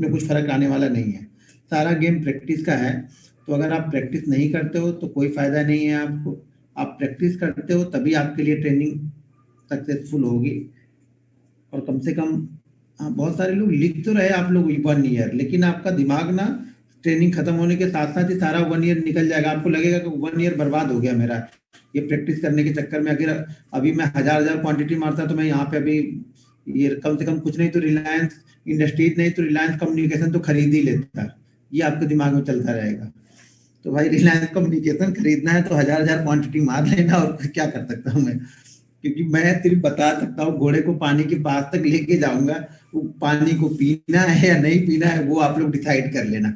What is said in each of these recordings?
इसमें कुछ फर्क आने वाला नहीं है। सारा गेम प्रैक्टिस का है। तो अगर आप प्रैक्टिस नहीं करते हो तो कोई फायदा नहीं है आपको। आप प्रैक्टिस करते हो तभी आपके लिए ट्रेनिंग सक्सेसफुल होगी। और कम से कम बहुत सारे लोग लिख तो रहे आप लोग 1 ईयर, लेकिन आपका दिमाग ना ट्रेनिंग खत्म होने के साथ साथ ही सारा 1 ईयर निकल जाएगा। आपको लगेगा कि 1 ईयर बर्बाद हो गया मेरा ये प्रैक्टिस करने के चक्कर में। अगर अभी मैं हजार क्वांटिटी मारता तो मैं यहाँ पे अभी ये कम से कम कुछ नहीं तो रिलायंस इंडस्ट्रीज नहीं तो रिलायंस कम्युनिकेशन तो खरीद ही लेता। ये आपके दिमाग में चलता रहेगा। तो भाई रिलायंस कम्युनिकेशन खरीदना है तो हजार क्वांटिटी मार लेना, और क्या कर सकता हूँ मैं। क्योंकि मैं सिर्फ बता सकता हूँ, घोड़े को पानी के पास तक लेके जाऊंगा। वो पानी को पीना है या नहीं पीना है वो आप लोग डिसाइड कर लेना।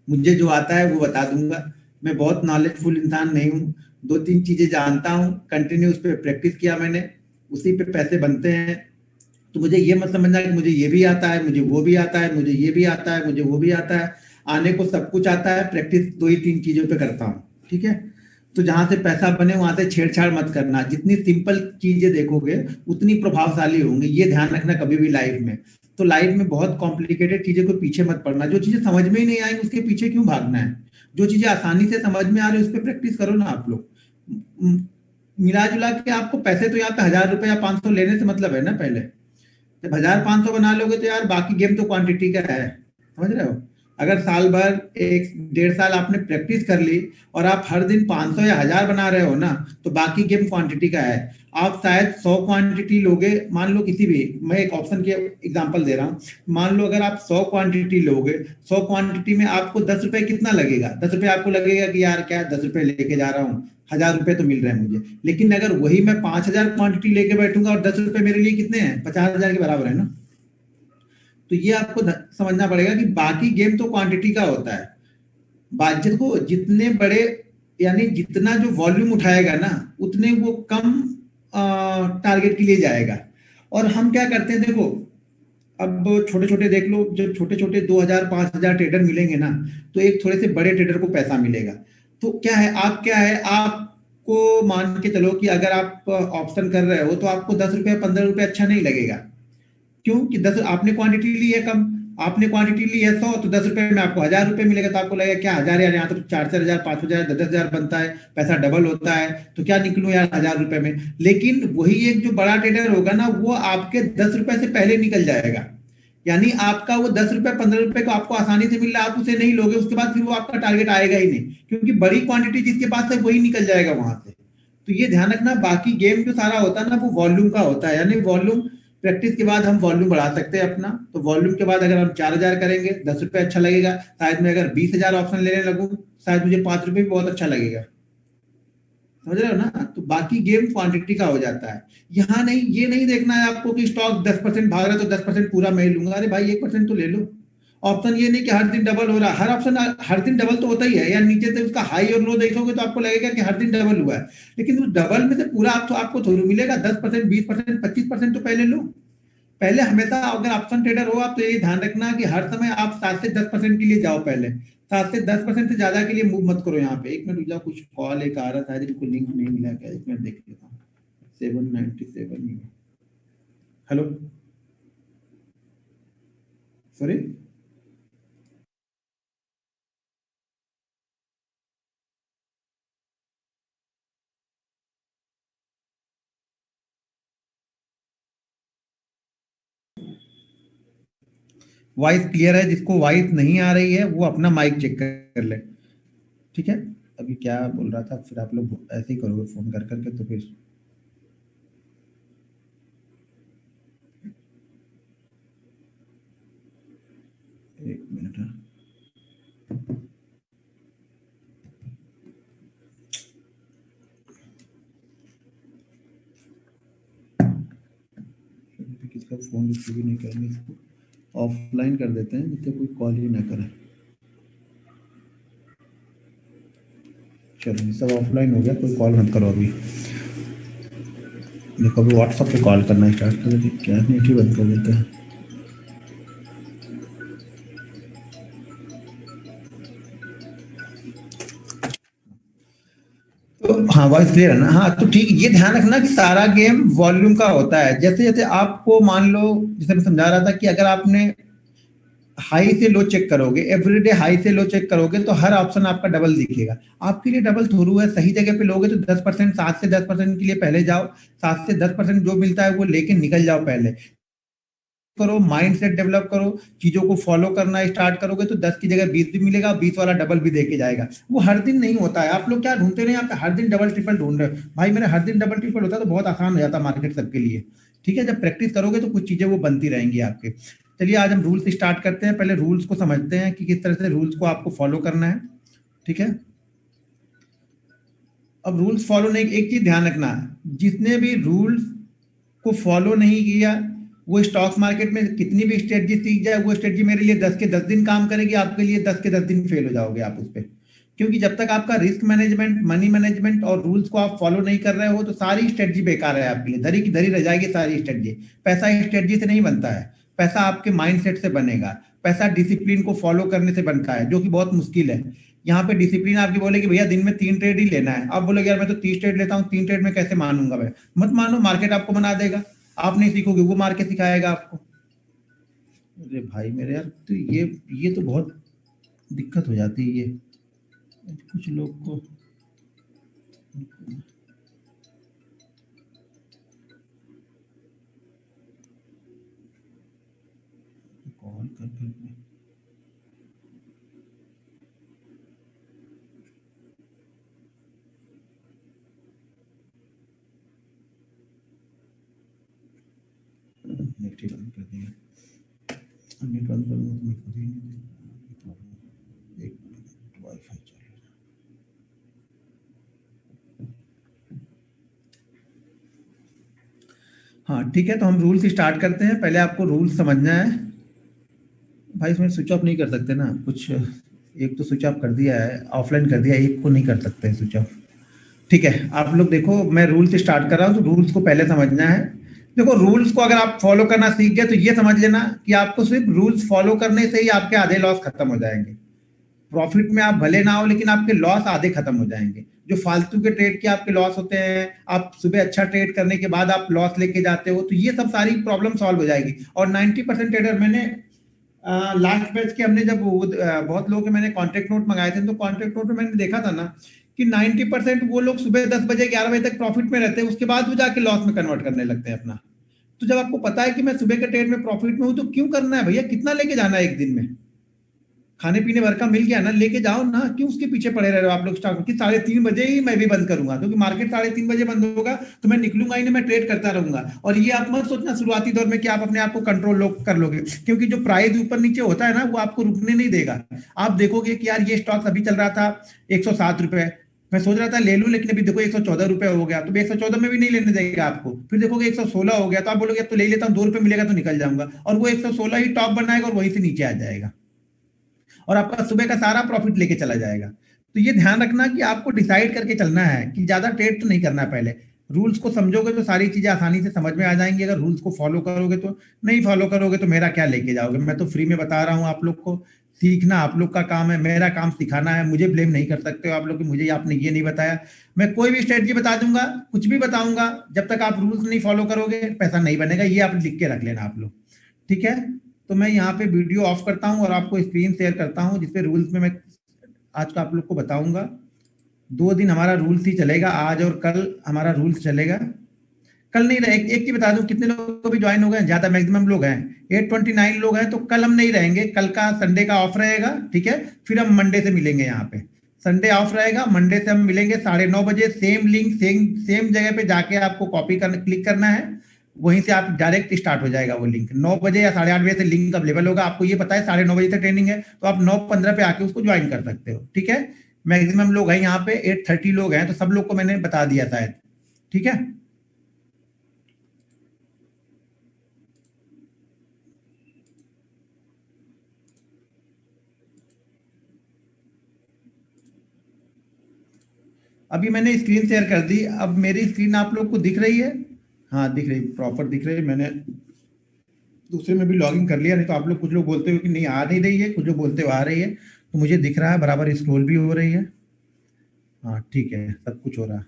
मुझे जो आता है वो बता दूंगा। मैं बहुत नॉलेजफुल इंसान नहीं हूँ। 2-3 चीजें जानता हूँ, कंटिन्यू उस पर प्रैक्टिस किया मैंने, उसी पे पैसे बनते हैं। तो मुझे ये मत समझना कि मुझे ये भी आता है, मुझे वो भी आता है, मुझे ये भी आता है, मुझे वो भी आता है। आने को सब कुछ आता है, प्रैक्टिस 2 ही 3 चीजों पे करता हूँ। ठीक है। तो जहां से पैसा बने वहां से छेड़छाड़ मत करना। जितनी सिंपल चीजें देखोगे उतनी प्रभावशाली होंगी, ये ध्यान रखना कभी भी लाइफ में। तो लाइफ में बहुत कॉम्प्लिकेटेड चीजें को पीछे मत पड़ना। जो चीजें समझ में ही नहीं आएंगी उसके पीछे क्यों भागना है। जो चीजें आसानी से समझ में आ रही है उस पर प्रैक्टिस करो ना आप लोग। मिला जुला के आपको पैसे तो यहाँ पे 1000 रुपए या 500 लेने से मतलब है ना। पहले जब 1500 बना लोगे तो यार बाकी गेम तो क्वांटिटी का है, समझ रहे हो। अगर साल भर 1-1.5 साल आपने प्रैक्टिस कर ली और आप हर दिन 500 या 1000 बना रहे हो ना, तो बाकी गेम क्वांटिटी का है। आप शायद 100 क्वांटिटी लोगे, मान लो किसी भी, मैं एक ऑप्शन के एग्जांपल दे रहा हूँ। मान लो अगर आप 100 क्वांटिटी लोगे, 100 क्वांटिटी में आपको 10 रुपए कितना लगेगा। 10 रुपए आपको लगेगा कि यार क्या 10 रुपए लेके जा रहा हूँ, 1000 रुपए तो मिल रहे हैं मुझे। लेकिन अगर वही मैं 5000 क्वांटिटी लेके बैठूंगा और 10 रुपए मेरे लिए कितने हैं, 50,000 के बराबर है ना। तो ये आपको समझना पड़ेगा कि बाकी गेम तो क्वांटिटी का होता है। बातचीत को जितने बड़े, यानी जितना जो वॉल्यूम उठाएगा ना उतने वो कम टारगेट के लिए जाएगा। और हम क्या करते हैं देखो, अब छोटे छोटे देख लो, जब छोटे छोटे 2000-5000 ट्रेडर मिलेंगे ना, तो एक थोड़े से बड़े ट्रेडर को पैसा मिलेगा। तो क्या है आपको मान के चलो कि अगर आप ऑप्शन कर रहे हो तो आपको 10 रुपया 15 रुपया अच्छा नहीं लगेगा। क्यों कि 10 आपने क्वांटिटी ली है कम, आपने क्वांटिटी ली है 100, तो 10 रुपए में आपको 1000 रुपए मिलेगा। तो आपको लगेगा क्या 1000 यार, यहाँ तो 4-4 हजार 5 हजार 10-10 हजार बनता है, पैसा डबल होता है, तो क्या निकलूं यार 1000 रुपए में। लेकिन वही एक जो बड़ा ट्रेडर होगा ना, वो आपके 10 रुपए से पहले निकल जाएगा। यानी आपका वो 10 रुपए 15 रुपए को आपको आसानी से मिल रहा है, आप उसे नहीं लोगे, उसके बाद फिर वो आपका टारगेट आएगा ही नहीं, क्योंकि बड़ी क्वांटिटी जिसके पास है वही निकल जाएगा वहां से। तो ये ध्यान रखना। बाकी गेम जो सारा होता है ना वो वॉल्यूम का होता है, यानी वॉल्यूम प्रैक्टिस के बाद हम वॉल्यूम बढ़ा सकते हैं अपना। तो वॉल्यूम के बाद अगर हम 4000 करेंगे, 10 रुपए अच्छा लगेगा। शायद मैं अगर 20,000 ऑप्शन लेने लगूं, शायद मुझे 5 रुपए भी बहुत अच्छा लगेगा। समझ रहे हो ना। तो बाकी गेम क्वांटिटी का हो जाता है। यहाँ नहीं, ये नहीं देखना है आपको कि स्टॉक 10% भाग रहा है तो 10% पूरा मैं ही लूंगा। अरे भाई 1% तो ले लो। ऑप्शन ये नहीं कि हर दिन डबल हो रहा है, हर ऑप्शन हर दिन डबल तो होता ही है। या नीचे से उसका हाई और लो देखोगे तो आपको लगेगा कि हर दिन डबल हुआ है, लेकिन उस डबल में से पूरा आपको थोड़ी मिलेगा। 10%, 20%, 25% तो पहले लो। पहले हमेशा अगर ऑप्शन ट्रेडर हो आप, तो ये ध्यान रखना कि हर समय आप 7 से 10% के लिए जाओ। पहले 7 से 10% से ज्यादा के लिए मूव मत करो। यहाँ पे 1 मिनट रुक जाओ, कुछ कॉल एक आ रहा था, जिनको लिंक नहीं मिला क्या, 1 मिनट देख लेता हूँ। 797 हेलो, सॉरी। वॉइस क्लियर है? जिसको वॉइस नहीं आ रही है वो अपना माइक चेक कर ले। ठीक है। अभी क्या बोल रहा था, फिर आप लोग ऐसे ही करोगे फोन कर करके तो फिर। एक मिनट है। किसका फोन रिसीव ही नहीं करेंगे, इसको ऑफलाइन कर देते हैं जिससे कोई कॉल ही ना करे। चलो सब ऑफलाइन हो गया, कोई कॉल मत करो अभी। देखो अभी व्हाट्सएप पे कॉल करना स्टार्ट कर देते, क्या नेट ही बंद कर देते हैं। तो हाँ वॉइस क्लियर है ना। हाँ तो ठीक, ये ध्यान रखना कि सारा गेम वॉल्यूम का होता है। जैसे जैसे आपको मान लो, जैसे मैं समझा रहा था कि अगर आपने हाई से लो चेक करोगे, एवरीडे हाई से लो चेक करोगे तो हर ऑप्शन आपका डबल दिखेगा। आपके लिए डबल थोड़ू है, सही जगह पे लोगे तो 10%, 7 से 10% के लिए पहले जाओ, 7 से 10% जो मिलता है वो लेके निकल जाओ पहले। करो, माइंडसेट डेवलप करो, चीजों को फॉलो करना स्टार्ट करोगे तो 10 की जगह 20 भी मिलेगा, 20 वाला डबल भी देके जाएगा। वो हर दिन नहीं होता है। आप लोग क्या ढूंढते नहीं, आप हर दिन डबल ट्रिपल ढूंढ रहे हो। भाई मेरा हर दिन डबल ट्रिपल होता तो बहुत आसान हो जाता मार्केट सबके लिए। ठीक है, जब प्रैक्टिस करोगे तो कुछ चीजें वो बनती रहेंगी आपके। चलिए आज हम रूल्स स्टार्ट करते हैं। पहले रूल्स को समझते हैं कि किस तरह से रूल्स को आपको फॉलो करना है। ठीक है, अब रूल्स फॉलो नहीं, एक चीज ध्यान रखना, जिसने भी रूल्स को फॉलो नहीं किया वो स्टॉक मार्केट में कितनी भी स्ट्रेटजी सीख जाए, वो स्ट्रेटजी मेरे लिए 10 के 10 दिन काम करेगी, आपके लिए 10 के 10 दिन फेल हो जाओगे आप उस पर। क्योंकि जब तक आपका रिस्क मैनेजमेंट, मनी मैनेजमेंट और रूल्स को आप फॉलो नहीं कर रहे हो तो सारी स्ट्रेटजी बेकार है आपके लिए, धरी की धरी रह जाएगी सारी स्ट्रेटजी। पैसा स्ट्रेटजी से नहीं बनता है, पैसा आपके माइंडसेट से बनेगा। पैसा डिसिप्लिन को फॉलो करने से बनता है, जो कि बहुत मुश्किल है। यहाँ पे डिसिप्लिन आपकी बोले कि भैया दिन में 3 ट्रेड ही लेना है, आप बोलोगे यार मैं तो 30 ट्रेड लेता हूँ, 3 ट्रेड में कैसे मानूंगा मैं। मत मानो, मार्केट आपको बना देगा। आप नहीं सीखोगे, वो मार के सिखाएगा आपको। अरे भाई मेरे यार, तो ये तो बहुत दिक्कत हो जाती है ये कुछ लोग को। कॉल कर कर नेट ही बंद कर दिया। नेट बंद करूँगा तो मैं खुद ही नहीं देगा। एक मिनट, वाईफाई चल रहा है। हाँ ठीक है, तो हम रूल्स स्टार्ट करते हैं। पहले आपको रूल्स समझना है। भाई इसमें स्विच ऑफ नहीं कर सकते ना कुछ, एक तो स्विच ऑफ कर दिया है, ऑफलाइन कर दिया, एक को नहीं कर सकते स्विच ऑफ। ठीक है, आप लोग देखो, मैं रूल्स स्टार्ट कर रहा हूँ तो रूल्स को पहले समझना है। देखो, रूल्स को अगर आप फॉलो करना सीख गए तो ये समझ लेना कि आपको सिर्फ रूल्स फॉलो करने से ही आपके आधे लॉस खत्म हो जाएंगे। प्रॉफिट में आप भले ना हो लेकिन आपके लॉस आधे खत्म हो जाएंगे। जो फालतू के ट्रेड के आपके लॉस होते हैं, आप सुबह अच्छा ट्रेड करने के बाद आप लॉस लेके जाते हो, तो ये सब सारी प्रॉब्लम सॉल्व हो जाएगी। और 90% ट्रेडर मैंने लास्ट बैच के, हमने जब बहुत लोगों के मैंने कॉन्ट्रैक्ट नोट मंगाए थे, तो कॉन्ट्रैक्ट नोट में मैंने देखा था ना कि 90% वो लोग सुबह 10 बजे 11 बजे तक प्रॉफिट में रहते हैं, उसके बाद वो जाके लॉस में कन्वर्ट करने लगते हैं अपना। तो जब आपको पता है कि मैं सुबह के ट्रेड में प्रॉफिट में हूं तो क्यों करना है भैया, कितना लेके जाना है एक दिन में। खाने पीने भर का मिल गया ना, लेके जाओ ना, क्यों उसके पीछे पड़े रह रहे हो आप लोग। स्टॉक कि 3:30 बजे ही मैं भी बंद करूंगा, क्योंकि मार्केट 3:30 बजे बंद होगा तो मैं निकलूंगा ही नहीं, मैं ट्रेड करता रहूंगा। और ये आप मत सोचना शुरुआती दौर में कि आप अपने आप को कंट्रोल कर लोगे, क्योंकि जो प्राइस ऊपर नीचे होता है ना वो आपको रुकने नहीं देगा। आप देखोगे कि यार ये स्टॉक अभी चल रहा था 107 रुपए, मैं सोच रहा था ले लूं, लेकिन अभी देखो 114 रुपए हो गया, तो 114 में भी नहीं लेने देगा आपको। फिर देखोगे 116 हो गया, तो आप बोलोगे अब तो ले लेता हूँ, 2 रुपए मिलेगा तो निकल जाऊंगा, और वो 116 ही टॉप बनाएगा और वहीं से नीचे आ जाएगा और आपका सुबह का सारा प्रॉफिट लेके चला जाएगा। तो ये ध्यान रखना कि आपको डिसाइड करके चलना है कि ज्यादा ट्रेड तो नहीं करना है। पहले रूल्स को समझोगे तो सारी चीजें आसानी से समझ में आ जाएंगी। अगर रूल्स को फॉलो करोगे तो, नहीं फॉलो करोगे तो मेरा क्या लेके जाओगे। मैं तो फ्री में बता रहा हूँ आप लोग को, सीखना आप लोग का काम है, मेरा काम सिखाना है। मुझे ब्लेम नहीं कर सकते हो आप लोग कि मुझे आपने ये नहीं बताया। मैं कोई भी स्ट्रेटजी बता दूंगा, कुछ भी बताऊंगा, जब तक आप रूल्स नहीं फॉलो करोगे पैसा नहीं बनेगा। ये आप लिख के रख लेना आप लोग। ठीक है, तो मैं यहाँ पे वीडियो ऑफ करता हूँ और आपको स्क्रीन शेयर करता हूँ, जिसपे रूल्स में मैं आज का आप लोग को बताऊंगा। 2 दिन हमारा रूल्स ही चलेगा, आज और कल हमारा रूल्स चलेगा। कल नहीं रहे, एक चीज बता दूं, कितने लोग भी ज्वाइन हो गए, ज्यादा मैक्सिमम लोग हैं, 829 लोग हैं। तो कल हम नहीं रहेंगे, कल का संडे का ऑफ रहेगा। ठीक है, फिर हम मंडे से मिलेंगे यहाँ पे। संडे ऑफ रहेगा, मंडे से हम मिलेंगे 9:30 बजे, सेम लिंक सेम सेम जगह पे जाके आपको कॉपी करना, क्लिक करना है, वहीं से आप डायरेक्ट स्टार्ट हो जाएगा वो लिंक। 9 बजे या 8:30 बजे से लिंक अवेलेबल होगा। आपको ये पता है 9:30 बजे से ट्रेनिंग है, तो आप 9:15 पे आके उसको ज्वाइन कर सकते हो। ठीक है, मैक्सिमम लोग हैं यहाँ पे, 830 लोग हैं, तो सब लोग को मैंने बता दिया शायद। ठीक है, अभी मैंने स्क्रीन शेयर कर दी। अब मेरी स्क्रीन आप लोग को दिख रही है? हाँ दिख रही, प्रॉपर दिख रही है। मैंने दूसरे में भी लॉगिन कर लिया, नहीं तो आप लोग, कुछ लोग बोलते हो कि नहीं आ नहीं रही है, कुछ लोग बोलते हो आ रही है। तो मुझे दिख रहा है, बराबर स्क्रॉल भी हो रही है। हाँ ठीक है, सब कुछ हो रहा है।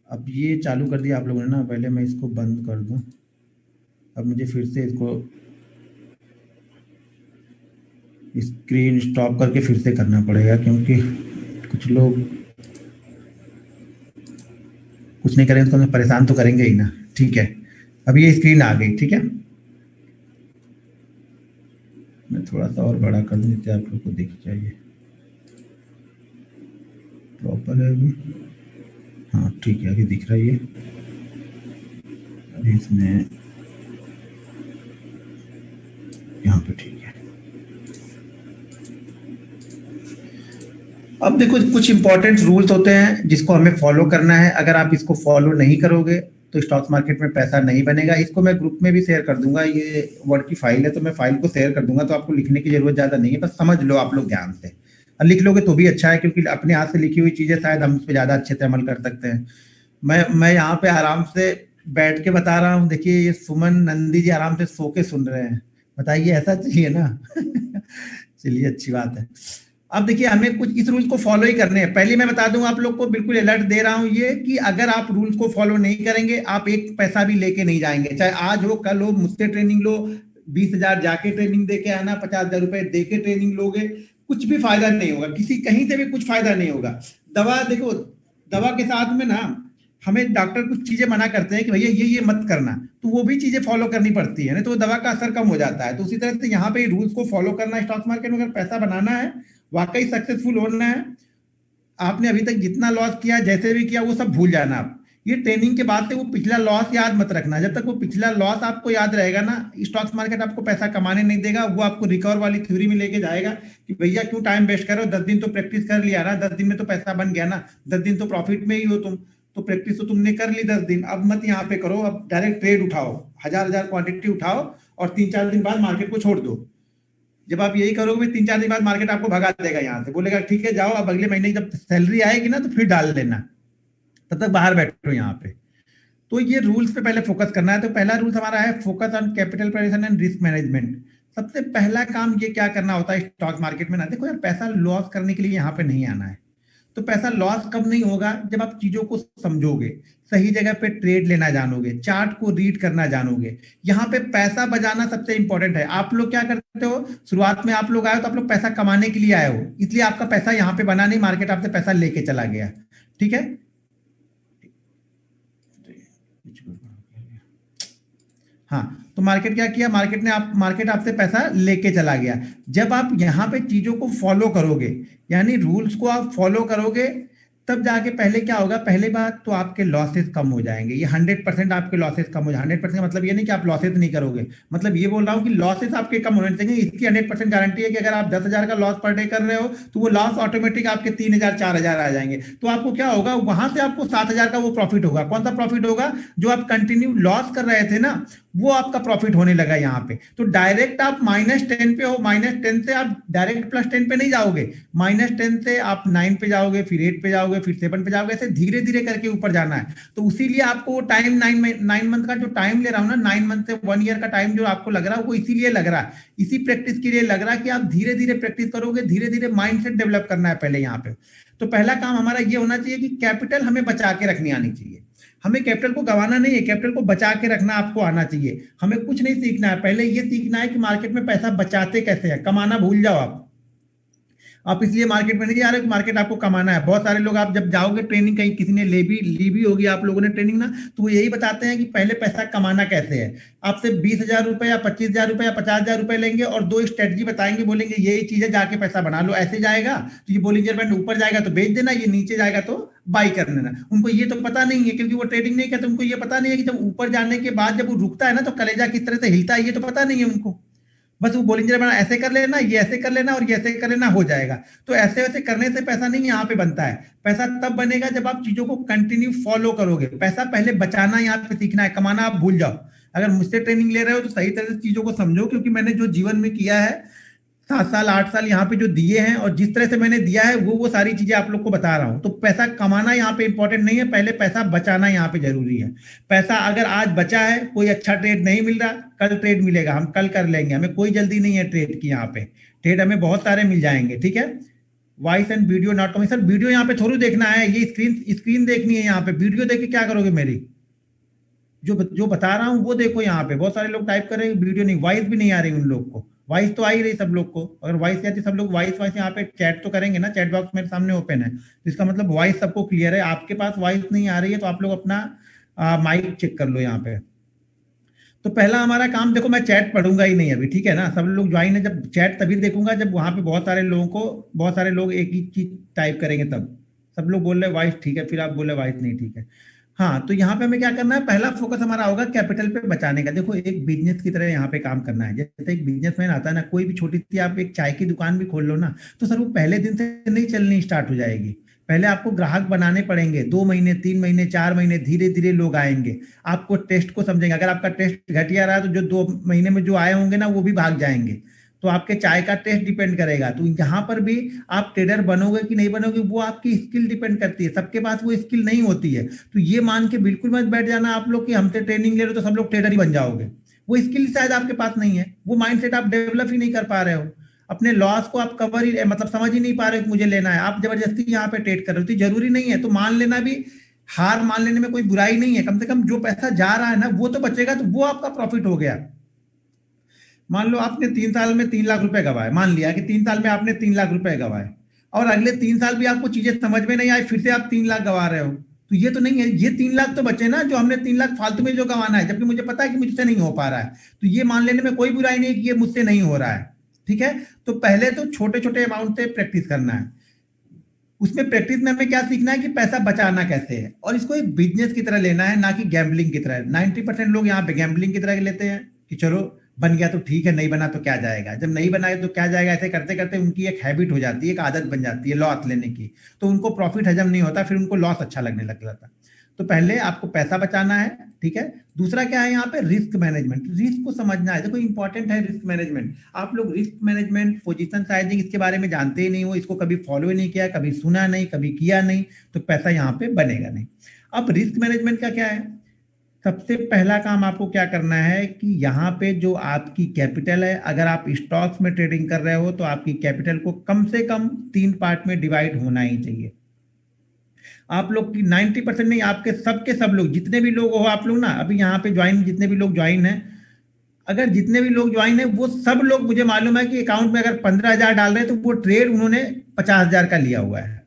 अब ये चालू कर दिया आप लोगों ने ना, पहले मैं इसको बंद कर दूं। अब मुझे फिर से इसको, स्क्रीन स्टॉप करके फिर से करना पड़ेगा, क्योंकि कुछ लोग कुछ नहीं करेंगे तो हमें परेशान तो करेंगे ही ना। ठीक है, अब ये स्क्रीन आ गई। ठीक है, मैं थोड़ा सा और बड़ा कर दूँ जिससे आप लोग को दिख जाइए प्रॉपर है अभी। हाँ ठीक है, अभी दिख रहा है ये। अभी इसमें यहाँ पे ठीक है। अब देखो, कुछ इंपॉर्टेंट रूल्स होते हैं जिसको हमें फॉलो करना है। अगर आप इसको फॉलो नहीं करोगे तो स्टॉक मार्केट में पैसा नहीं बनेगा। इसको मैं ग्रुप में भी शेयर कर दूंगा, ये वर्ड की फाइल है तो मैं फाइल को शेयर कर दूंगा, तो आपको लिखने की जरूरत ज्यादा नहीं है, बस समझ लो आप लोग ध्यान से। और लिख लोगे तो भी अच्छा है, क्योंकि अपने हाथ से लिखी हुई चीजें शायद हम उस पर ज्यादा अच्छे से अमल कर सकते हैं। मैं यहाँ पे आराम से बैठ के बता रहा हूँ, देखिए ये सुमन नंदी जी आराम से सो के सुन रहे हैं। बताइए, ऐसा चाहिए ना। चलिए, अच्छी बात है। अब देखिए, हमें कुछ इस रूल को फॉलो ही करने हैं। पहले मैं बता दूं आप लोग को, बिल्कुल अलर्ट दे रहा हूं ये, कि अगर आप रूल्स को फॉलो नहीं करेंगे आप एक पैसा भी लेके नहीं जाएंगे। चाहे आज हो, कल हो, मुझसे ट्रेनिंग लो, 20,000 जाके ट्रेनिंग दे के आना, 50,000 रुपए दे के ट्रेनिंग लोगे, कुछ भी फायदा नहीं होगा, किसी कहीं से भी कुछ फायदा नहीं होगा। दवा देखो, दवा के साथ में ना हमें डॉक्टर कुछ चीजें मना करते हैं कि भैया ये मत करना, तो वो भी चीजें फॉलो करनी पड़ती है ना, तो दवा का असर कम हो जाता है। तो उसी तरह से यहाँ पे रूल्स को फॉलो करना, स्टॉक मार्केट में अगर पैसा बनाना है, वाकई सक्सेसफुल होना है, आपने अभी तक जितना लॉस किया, जैसे भी किया, वो सब भूल जाना आप। ये ट्रेनिंग के बाद से वो पिछला लॉस याद मत रखना। जब तक वो पिछला लॉस आपको याद रहेगा ना, स्टॉक मार्केट आपको पैसा कमाने नहीं देगा। वो आपको रिकवर वाली थ्योरी में लेके जाएगा कि भैया क्यों टाइम वेस्ट करो, 10 दिन तो प्रैक्टिस कर लिया ना, 10 दिन में तो पैसा बन गया ना, 10 दिन तो प्रॉफिट में ही हो तुम, तो प्रैक्टिस तो तुमने कर ली 10 दिन। अब मत यहाँ पे करो, अब डायरेक्ट ट्रेड उठाओ, हजार क्वांटिटी उठाओ और 3-4 दिन बाद मार्केट को छोड़ दो। जब आप यही करोगे, 3-4 दिन बाद मार्केट आपको भगा देगा, यहाँ से बोलेगा ठीक है जाओ, अब अगले महीने जब सैलरी आएगी ना तो फिर डाल देना, तब तक बाहर बैठो यहाँ पे। तो ये रूल्स पे पहले फोकस करना है। तो पहला रूल हमारा है focus on capital preparation and risk management. सबसे पहला काम ये क्या करना होता है स्टॉक मार्केट में ना, देखो यार, पैसा लॉस करने के लिए यहाँ पे नहीं आना है। तो पैसा लॉस कब नहीं होगा, जब आप चीजों को समझोगे, सही जगह पे ट्रेड लेना जानोगे, चार्ट को रीड करना जानोगे। यहाँ पे पैसा बचाना सबसे इंपॉर्टेंट है। आप लोग क्या करते हो, शुरुआत में आप लोग आए तो आप लोग पैसा कमाने के लिए आए हो, इसलिए आपका पैसा यहाँ पे बना नहीं, मार्केट आपसे पैसा लेके चला गया। ठीक है, हाँ, तो मार्केट क्या किया, मार्केट आपसे पैसा लेके चला गया। जब आप यहाँ पे चीजों को फॉलो करोगे, यानी रूल्स को आप फॉलो करोगे, तब जाके पहले क्या होगा, पहले बात तो आपके लॉसेस कम हो जाएंगे। ये 100% आपके लॉसेस कम हो जाएंगे। 100% मतलब ये नहीं कि आप लॉसेस नहीं करोगे, मतलब ये बोल रहा हूँ कि लॉसेस आपके कम होने चाहिए। इसकी 100% गारंटी है कि अगर आप 10,000 का लॉस पर डे कर रहे हो तो वो लॉस ऑटोमेटिक आपके 3,000 4,000 आ जाएंगे। तो आपको क्या होगा, वहां से आपको 7,000 का वो प्रॉफिट होगा। कौन सा प्रॉफिट होगा, जो आप कंटिन्यू लॉस कर रहे थे ना, वो आपका प्रॉफिट होने लगा यहाँ पे। तो डायरेक्ट आप -10 पे हो, -10 से आप डायरेक्ट +10 पे नहीं जाओगे, -10 से आप 9 पे जाओगे, फिर 8 पे जाओगे, फिर 7 पे जाओगे, ऐसे धीरे धीरे करके ऊपर जाना है। तो इसीलिए आपको वो टाइम 9 मंथ का जो टाइम ले रहा हूँ ना, 9 मंथ से 1 ईयर का टाइम जो आपको लग रहा है, वो इसीलिए लग रहा है, इसी प्रैक्टिस के लिए लग रहा है कि आप धीरे धीरे प्रैक्टिस करोगे, धीरे धीरे माइंडसेट डेवलप करना है पहले यहाँ पे। तो पहला काम हमारा ये होना चाहिए कि कैपिटल हमें बचा के रखनी आनी चाहिए। हमें कैपिटल को गंवाना नहीं है, कैपिटल को बचा के रखना आपको आना चाहिए। हमें कुछ नहीं सीखना है, पहले ये सीखना है कि मार्केट में पैसा बचाते कैसे हैं। कमाना भूल जाओ आप इसलिए मार्केट में नहीं जा रहे कि मार्केट आपको कमाना है। बहुत सारे लोग, आप जब जाओगे ट्रेनिंग, कहीं किसी ने ली भी होगी आप लोगों ने ट्रेनिंग ना, तो वो यही बताते हैं कि पहले पैसा कमाना कैसे है। आपसे 20,000 रुपए या 25,000 रुपए या 50,000 रुपए लेंगे और 2 स्ट्रेटजी बताएंगे, बोलेंगे यही चीज है, जाके पैसा बना लो। ऐसे जाएगा तो ये बोलिंजर बैंड ऊपर जाएगा तो बेच देना, ये नीचे जाएगा तो बाई कर लेना। उनको ये तो पता नहीं है, क्योंकि वो ट्रेडिंग नहीं करते। उनको ये पता नहीं है कि जब ऊपर जाने के बाद जब वो रुकता है ना, तो कलेजा किस तरह से हिलता है, ये तो पता नहीं है उनको। बस वो बोलिंजर बना, ऐसे कर लेना, ये ऐसे कर लेना और ये ऐसे कर लेना, हो जाएगा। तो ऐसे वैसे करने से पैसा नहीं यहाँ पे बनता है। पैसा तब बनेगा जब आप चीजों को कंटिन्यू फॉलो करोगे। पैसा पहले बचाना यहाँ पे सीखना है, कमाना आप भूल जाओ। अगर मुझसे ट्रेनिंग ले रहे हो तो सही तरह से चीजों को समझो, क्योंकि मैंने जो जीवन में किया है, 7 साल 8 साल यहाँ पे जो दिए हैं, और जिस तरह से मैंने दिया है, वो सारी चीजें आप लोग को बता रहा हूँ। तो पैसा कमाना यहाँ पे इंपॉर्टेंट नहीं है, पहले पैसा बचाना यहाँ पे जरूरी है। पैसा अगर आज बचा है, कोई अच्छा ट्रेड नहीं मिल रहा, कल ट्रेड मिलेगा, हम कल कर लेंगे, हमें कोई जल्दी नहीं है ट्रेड की। यहाँ पे ट्रेड हमें बहुत सारे मिल जाएंगे। ठीक है, voice and video not coming. Sir video यहाँ पे थोड़ी देखना है, ये स्क्रीन देखनी है। यहाँ पे वीडियो देख के क्या करोगे, मेरी जो बता रहा हूँ वो देखो। यहाँ पे बहुत सारे लोग टाइप कर रहे हैं वीडियो नहीं, वॉइस भी नहीं आ रही उन लोग को, वॉइस तो आ ही रही सब लोग को, अगर वॉइस आती सब लोग वॉइस यहाँ पे चैट तो करेंगे ना, चैट बॉक्स मेरे सामने ओपन है, तो इसका मतलब वॉइस सबको क्लियर है। आपके पास वॉइस नहीं आ रही है तो आप लोग अपना माइक चेक कर लो यहाँ पे। तो पहला हमारा काम, देखो मैं चैट पढ़ूंगा ही नहीं अभी, ठीक है ना, सब लोग ज्वाइन है, जब चैट तभी देखूंगा जब वहां पे बहुत सारे लोगों को, बहुत सारे लोग एक ही चीज टाइप करेंगे तब। सब लोग बोल रहे वॉइस ठीक है, फिर आप बोल रहे वॉइस नहीं ठीक है। हाँ, तो यहाँ पे हमें क्या करना है, पहला फोकस हमारा होगा कैपिटल पे बचाने का। देखो एक बिजनेस की तरह यहाँ पे काम करना है, जैसे एक बिजनेसमैन आता है ना, कोई भी छोटी सी आप एक चाय की दुकान भी खोल लो ना, तो सर वो पहले दिन से नहीं चलनी स्टार्ट हो जाएगी। पहले आपको ग्राहक बनाने पड़ेंगे, 2 महीने 3 महीने 4 महीने, धीरे धीरे लोग आएंगे, आपको टेस्ट को समझेंगे। अगर आपका टेस्ट घटिया रहा तो जो 2 महीने में जो आए होंगे ना वो भी भाग जाएंगे। तो आपके चाय का टेस्ट डिपेंड करेगा। तो यहाँ पर भी आप ट्रेडर बनोगे कि नहीं बनोगे वो आपकी स्किल डिपेंड करती है, सबके पास वो स्किल नहीं होती है। तो ये मान के बिल्कुल मत बैठ जाना आप लोग कि हमसे ट्रेनिंग ले रहे हो तो सब लोग ट्रेडर ही बन जाओगे। वो स्किल शायद आपके पास नहीं है, वो माइंडसेट आप डेवलप ही नहीं कर पा रहे हो, अपने लॉस को आप कवर ही मतलब समझ ही नहीं पा रहे हो कि मुझे लेना है, आप जबरदस्ती यहाँ पे ट्रेड कर रहे हो। तो जरूरी नहीं है, तो मान लेना भी, हार मान लेने में कोई बुराई नहीं है, कम से कम जो पैसा जा रहा है ना वो तो बचेगा, तो वो आपका प्रॉफिट हो गया। मान लो आपने 3 साल में 3 लाख रुपए गवाए, मान लिया कि 3 साल में आपने 3 लाख रुपए गवाए, और अगले 3 साल भी आपको चीजें समझ में नहीं आई, फिर से आप 3 लाख गवा रहे हो, तो ये तो नहीं है। ये 3 लाख तो बचे ना, जो हमने 3 लाख फालतू में जो गंवाना है, जबकि मुझे पता है कि मुझसे नहीं हो पा रहा है। तो ये मान लेने में कोई बुराई नहीं कि ये मुझसे नहीं हो रहा है, ठीक है। तो पहले तो छोटे छोटे अमाउंट से प्रैक्टिस करना है। उसमें प्रैक्टिस में हमें क्या सीखना है कि पैसा बचाना कैसे है, और इसको एक बिजनेस की तरह लेना है, ना कि गैम्बलिंग की तरह। 90% लोग यहाँ पे गैम्बलिंग की तरह लेते हैं कि चलो बन गया तो ठीक है, नहीं बना तो क्या जाएगा, जब नहीं बना तो क्या जाएगा, ऐसे करते करते उनकी एक हैबिट हो जाती है, एक आदत बन जाती है लॉस लेने की। तो उनको प्रॉफिट हजम नहीं होता, फिर उनको लॉस अच्छा लगने लग जाता। तो पहले आपको पैसा बचाना है, ठीक है। दूसरा क्या है यहाँ पे, रिस्क मैनेजमेंट, रिस्क को समझना है। देखो इंपॉर्टेंट है रिस्क मैनेजमेंट। आप लोग रिस्क मैनेजमेंट, पोजीशन साइजिंग, इसके बारे में जानते ही नहीं हो, इसको कभी फॉलो ही नहीं किया, कभी सुना नहीं, कभी किया नहीं, तो पैसा यहाँ पे बनेगा नहीं। अब रिस्क मैनेजमेंट का क्या है, सबसे पहला काम आपको क्या करना है कि यहाँ पे जो आपकी कैपिटल है, अगर आप स्टॉक्स में ट्रेडिंग कर रहे हो तो आपकी कैपिटल को कम से कम 3 पार्ट में डिवाइड होना ही चाहिए। आप लोग की 90% नहीं, आपके सबके सब लोग, जितने भी लोग हो आप लोग ना, अभी यहाँ पे ज्वाइन, जितने भी लोग ज्वाइन है, अगर जितने भी लोग ज्वाइन है वो सब लोग, मुझे मालूम है कि अकाउंट में अगर 15,000 डाल रहे हैं तो वो ट्रेड उन्होंने 50,000 का लिया हुआ है।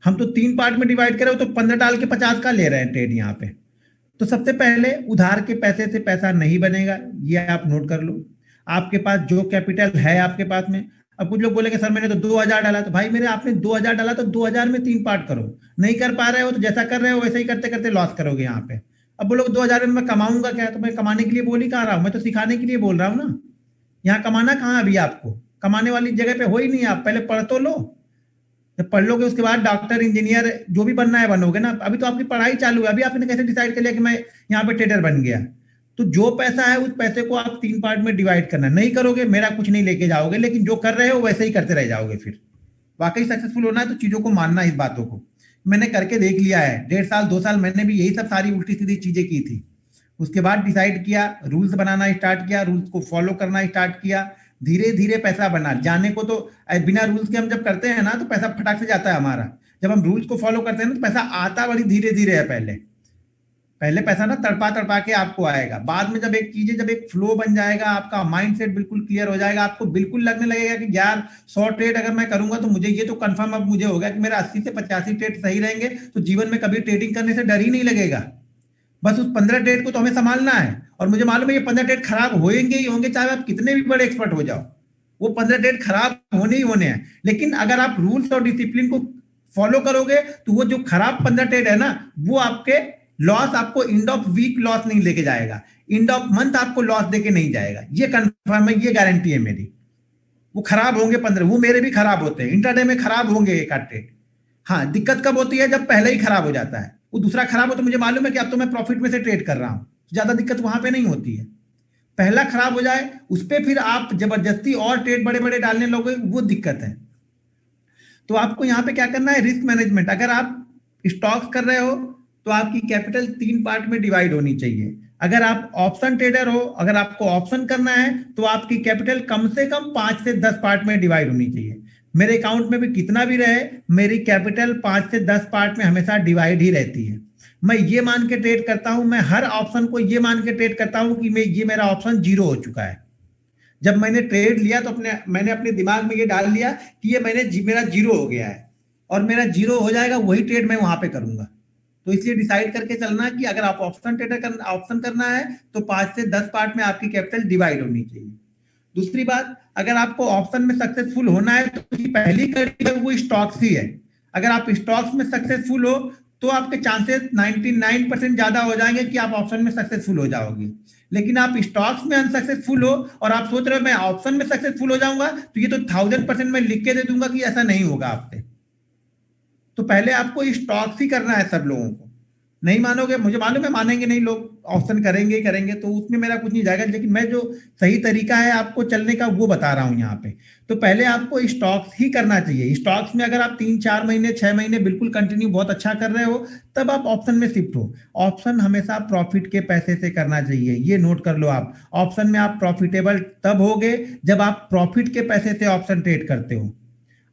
हम तो 3 पार्ट में डिवाइड करें तो 15 डाल के 50 का ले रहे हैं ट्रेड यहाँ पे। तो सबसे पहले उधार के पैसे से पैसा नहीं बनेगा, ये आप नोट कर लो। आपके पास जो कैपिटल है आपके पास में, अब कुछ लोग बोलेंगे सर मैंने तो 2,000 डाला, तो भाई मेरे आपने 2,000 डाला तो 2,000 में 3 पार्ट करो। नहीं कर पा रहे हो तो जैसा कर रहे हो वैसे ही करते करते लॉस करोगे यहाँ पे। अब बोलोगे 2,000 में मैं कमाऊंगा क्या, तो मैं कमाने के लिए बोल ही कहाँ रहा हूँ, मैं तो सिखाने के लिए बोल रहा हूँ ना। यहाँ कमाना कहाँ, अभी आपको कमाने वाली जगह पे हो ही नहीं, आप पहले पढ़ तो लो। जब पढ़ लोगे उसके बाद डॉक्टर इंजीनियर जो भी बनना है बनोगे ना। अभी तो आपकी पढ़ाई चालू है, अभी आपने कैसे डिसाइड कर लिया कि मैं यहाँ पे ट्रेडर बन गया। तो जो पैसा है उस पैसे को आप 3 पार्ट में डिवाइड करना, नहीं करोगे मेरा कुछ नहीं लेके जाओगे, लेकिन जो कर रहे हो वैसे ही करते रह जाओगे। फिर वाकई सक्सेसफुल होना है तो चीजों को मानना, इस बातों को मैंने करके देख लिया है। 1.5 साल 2 साल मैंने भी यही सब सारी उल्टी सीधी चीजें की थी। उसके बाद डिसाइड किया, रूल्स बनाना स्टार्ट किया, रूल्स को फॉलो करना स्टार्ट किया, धीरे धीरे पैसा बना। जाने को तो बिना रूल्स के हम जब करते हैं ना तो पैसा फटाक से जाता है हमारा। जब हम रूल्स को फॉलो करते हैं ना तो पैसा आता बड़ी धीरे धीरे है। पहले पहले पैसा ना तड़पा तड़पा के आपको आएगा, बाद में जब एक चीजें, जब एक फ्लो बन जाएगा, आपका माइंड सेट बिल्कुल क्लियर हो जाएगा, आपको बिल्कुल लगने लगेगा कि यार 100 ट्रेड अगर मैं करूंगा तो मुझे ये तो कंफर्म अब मुझे हो गया कि मेरा 80 से 85 ट्रेड सही रहेंगे, तो जीवन में कभी ट्रेडिंग करने से डर ही नहीं लगेगा। बस उस 15 ट्रेड को तो हमें संभालना है, और मुझे मालूम है ये 15 ट्रेड खराब होंगे ही होंगे, चाहे आप कितने भी बड़े एक्सपर्ट हो जाओ, वो 15 ट्रेड खराब होने ही होने हैं। लेकिन अगर आप रूल्स और डिसिप्लिन को फॉलो करोगे तो वो जो खराब 15 ट्रेड है ना, वो आपके लॉस, आपको एंड ऑफ वीक लॉस नहीं लेके जाएगा, एंड ऑफ मंथ आपको लॉस देके नहीं जाएगा, ये कंफर्म है, ये गारंटी है मेरी। वो खराब होंगे 15, वो मेरे भी खराब होते हैं, इंटरडे में खराब होंगे एक आध ट्रेड। हाँ, दिक्कत कब होती है, जब पहले ही खराब हो जाता है, वो दूसरा खराब हो तो मुझे मालूम है कि अब तो मैं प्रॉफिट में से ट्रेड कर रहा हूं, ज्यादा दिक्कत वहां पे नहीं होती है। पहला खराब हो जाए उस पर फिर आप जबरदस्ती और ट्रेड बड़े बड़े डालने लोगे, वो दिक्कत है। तो आपको यहाँ पे क्या करना है, रिस्क मैनेजमेंट। अगर आप स्टॉक्स कर रहे हो तो आपकी कैपिटल 3 पार्ट में डिवाइड होनी चाहिए। अगर आप ऑप्शन ट्रेडर हो, अगर आपको ऑप्शन करना है तो आपकी कैपिटल कम से कम 5 से 10 पार्ट में डिवाइड होनी चाहिए। मेरे अकाउंट में भी कितना भी रहे, मेरी कैपिटल 5 से 10 पार्ट में हमेशा डिवाइड ही रहती है। मैं ये मान के ट्रेड करता हूं, मैं हर ऑप्शन को ये मान के ट्रेड करता हूं कि मैं ये मेरा ऑप्शन 0 हो चुका है। जब मैंने ट्रेड लिया तो मैंने अपने दिमाग में ये डाल लिया कि ये मेरा जीरो हो गया है और मेरा जीरो हो जाएगा, वही ट्रेड मैं वहां पे करूंगा। तो इसलिए डिसाइड करके चलना कि अगर आप ऑप्शन करना है तो 5 से 10 पार्ट में आपकी कैपिटल डिवाइड होनी चाहिए। दूसरी बात, अगर आपको ऑप्शन में सक्सेसफुल होना है तो पहली कड़ी है वो स्टॉक्स ही है। अगर आप स्टॉक्स में सक्सेसफुल हो तो आपके चांसेस 99% ज्यादा हो जाएंगे कि आप ऑप्शन में सक्सेसफुल हो जाओगे। लेकिन आप स्टॉक्स में अनसक्सेसफुल हो और आप सोच रहे हो मैं ऑप्शन में सक्सेसफुल हो जाऊंगा, तो ये तो 1000% मैं लिख के दे दूंगा कि ऐसा नहीं होगा आपसे। तो पहले आपको स्टॉक्स ही करना है सब लोगों को। नहीं मानोगे, मुझे मालूम है मानेंगे नहीं लोग, ऑप्शन करेंगे ही करेंगे, तो उसमें मेरा कुछ नहीं जाएगा, लेकिन मैं जो सही तरीका है आपको चलने का वो बता रहा हूं यहाँ पे। तो पहले आपको स्टॉक्स ही करना चाहिए। स्टॉक्स में अगर आप 3-4 महीने 6 महीने बिल्कुल कंटिन्यू बहुत अच्छा कर रहे हो, तब आप ऑप्शन में शिफ्ट हो। ऑप्शन हमेशा प्रॉफिट के पैसे से करना चाहिए, ये नोट कर लो आप। ऑप्शन में आप प्रॉफिटेबल तब होगे जब आप प्रॉफिट के पैसे से ऑप्शन ट्रेड करते हो।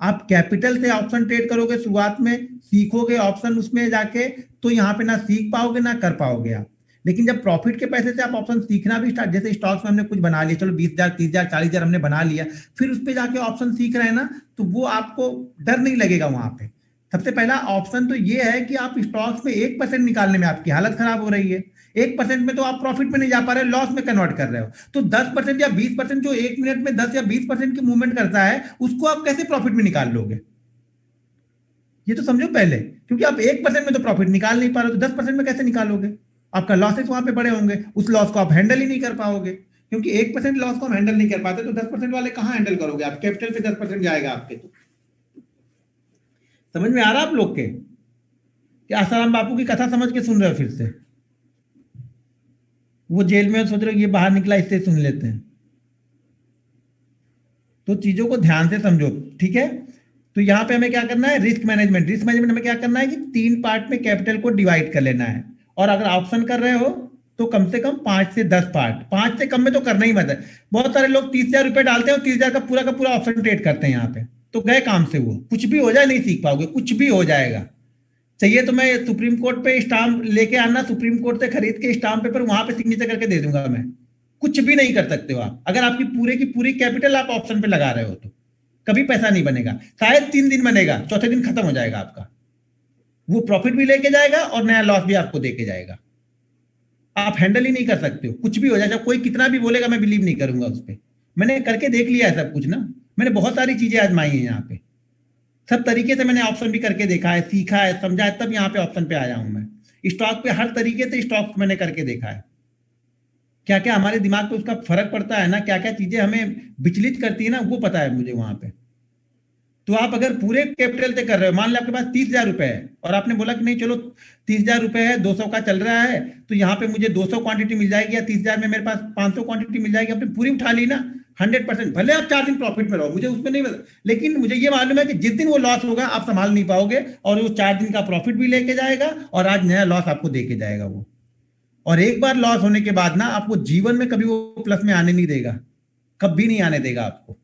आप कैपिटल से ऑप्शन ट्रेड करोगे शुरुआत में, सीखोगे ऑप्शन उसमें जाके, तो यहाँ पे ना सीख पाओगे ना कर पाओगे आप। लेकिन जब प्रॉफिट के पैसे से आप ऑप्शन सीखना भी स्टार्ट, जैसे स्टॉक्स में हमने कुछ बना लिया, चलो 20,000 30,000 40,000 हमने बना लिया, फिर उस पर जाके ऑप्शन सीख रहे हैं ना, तो वो आपको डर नहीं लगेगा वहां पे। सबसे पहला ऑप्शन तो ये है कि आप स्टॉक्स में 1% निकालने में आपकी हालत खराब हो रही है। 1% में तो आप प्रॉफिट में नहीं जा पा रहे, लॉस में कन्वर्ट कर रहे हो। तो 10% या 20% जो 1 मिनट में 10 या 20% की मूवमेंट करता है, उसको आप कैसे प्रॉफिट में निकाल लोगे? ये तो समझो पहले, क्योंकि आप 1% में तो प्रॉफिट निकाल नहीं पा रहे हो, तो 10% में कैसे निकालोगे? आपका लॉसेस वहां पे बड़े होंगे, उस लॉस को आप हैंडल ही नहीं कर पाओगे। क्योंकि 1% लॉस को हम हैंडल नहीं कर पाते, तो 10% वाले कहां हैंडल करोगे आप? कैपिटल पे 10% जाएगा आपके। तो समझ में आ रहा आप लोग के? कि आसाराम बापू की कथा समझ के सुन रहे हो फिर से? वो जेल में सोच रहे हो ये बाहर निकला, इससे सुन लेते हैं। तो चीजों को ध्यान से समझो, ठीक है? तो यहाँ पे हमें क्या करना है, रिस्क मैनेजमेंट। रिस्क मैनेजमेंट में क्या करना है कि 3 पार्ट में कैपिटल को डिवाइड कर लेना है। और अगर ऑप्शन कर रहे हो तो कम से कम 5 से 10 पार्ट, 5 से कम में तो करना ही मत है। बहुत सारे लोग 30,000 रुपए डालते हैं और 30,000 का पूरा ऑप्शन ट्रेड करते हैं यहाँ पे, तो गए काम से। वो कुछ भी हो जाए नहीं सीख पाओगे, कुछ भी हो जाएगा। चाहिए तो मैं सुप्रीम कोर्ट पे स्टाम्प लेके आना, सुप्रीम कोर्ट से खरीद के स्टाम्प पेपर वहां पे सिग्नेचर करके दे दूंगा मैं। कुछ भी नहीं कर सकते हो आप, अगर आपकी पूरे की पूरी कैपिटल आप ऑप्शन पे लगा रहे हो तो कभी पैसा नहीं बनेगा। शायद 3 दिन बनेगा, चौथे दिन खत्म हो जाएगा आपका। वो प्रॉफिट भी लेके जाएगा और नया लॉस भी आपको देके जाएगा। आप हैंडल ही नहीं कर सकते हो, कुछ भी हो जाएगा। कोई कितना भी बोलेगा मैं बिलीव नहीं करूंगा उस पर। मैंने करके देख लिया है सब कुछ ना, मैंने बहुत सारी चीजें आजमाई है यहाँ पे। सब तरीके से मैंने ऑप्शन भी करके देखा है, सीखा है, समझा है, तब यहाँ पे ऑप्शन पे आया हूं मैं। स्टॉक पे हर तरीके से स्टॉक मैंने करके देखा है, क्या क्या हमारे दिमाग पे उसका फर्क पड़ता है ना, क्या क्या चीजें हमें विचलित करती है ना, वो पता है मुझे वहां पे। तो आप अगर पूरे कैपिटल से कर रहे हो, मान लो आपके पास 30,000 रुपए है और आपने बोला कि नहीं चलो 30,000 रुपए है, 200 का चल रहा है, तो यहाँ पे मुझे 200 क्वांटिटी मिल जाएगी, या 30,000 में मेरे पास 500 क्वांटिटी मिल जाएगी, आपने पूरी उठा ली ना 100%। भले आप 4 दिन प्रॉफिट में रहो, मुझे उसमें नहीं, लेकिन मुझे ये मालूम है कि जिस दिन वो लॉस होगा आप संभाल नहीं पाओगे, और वो 4 दिन का प्रॉफिट भी लेके जाएगा और आज नया लॉस आपको देके जाएगा वो। और एक बार लॉस होने के बाद ना आपको जीवन में कभी वो प्लस में आने नहीं देगा, कभी नहीं आने देगा आपको।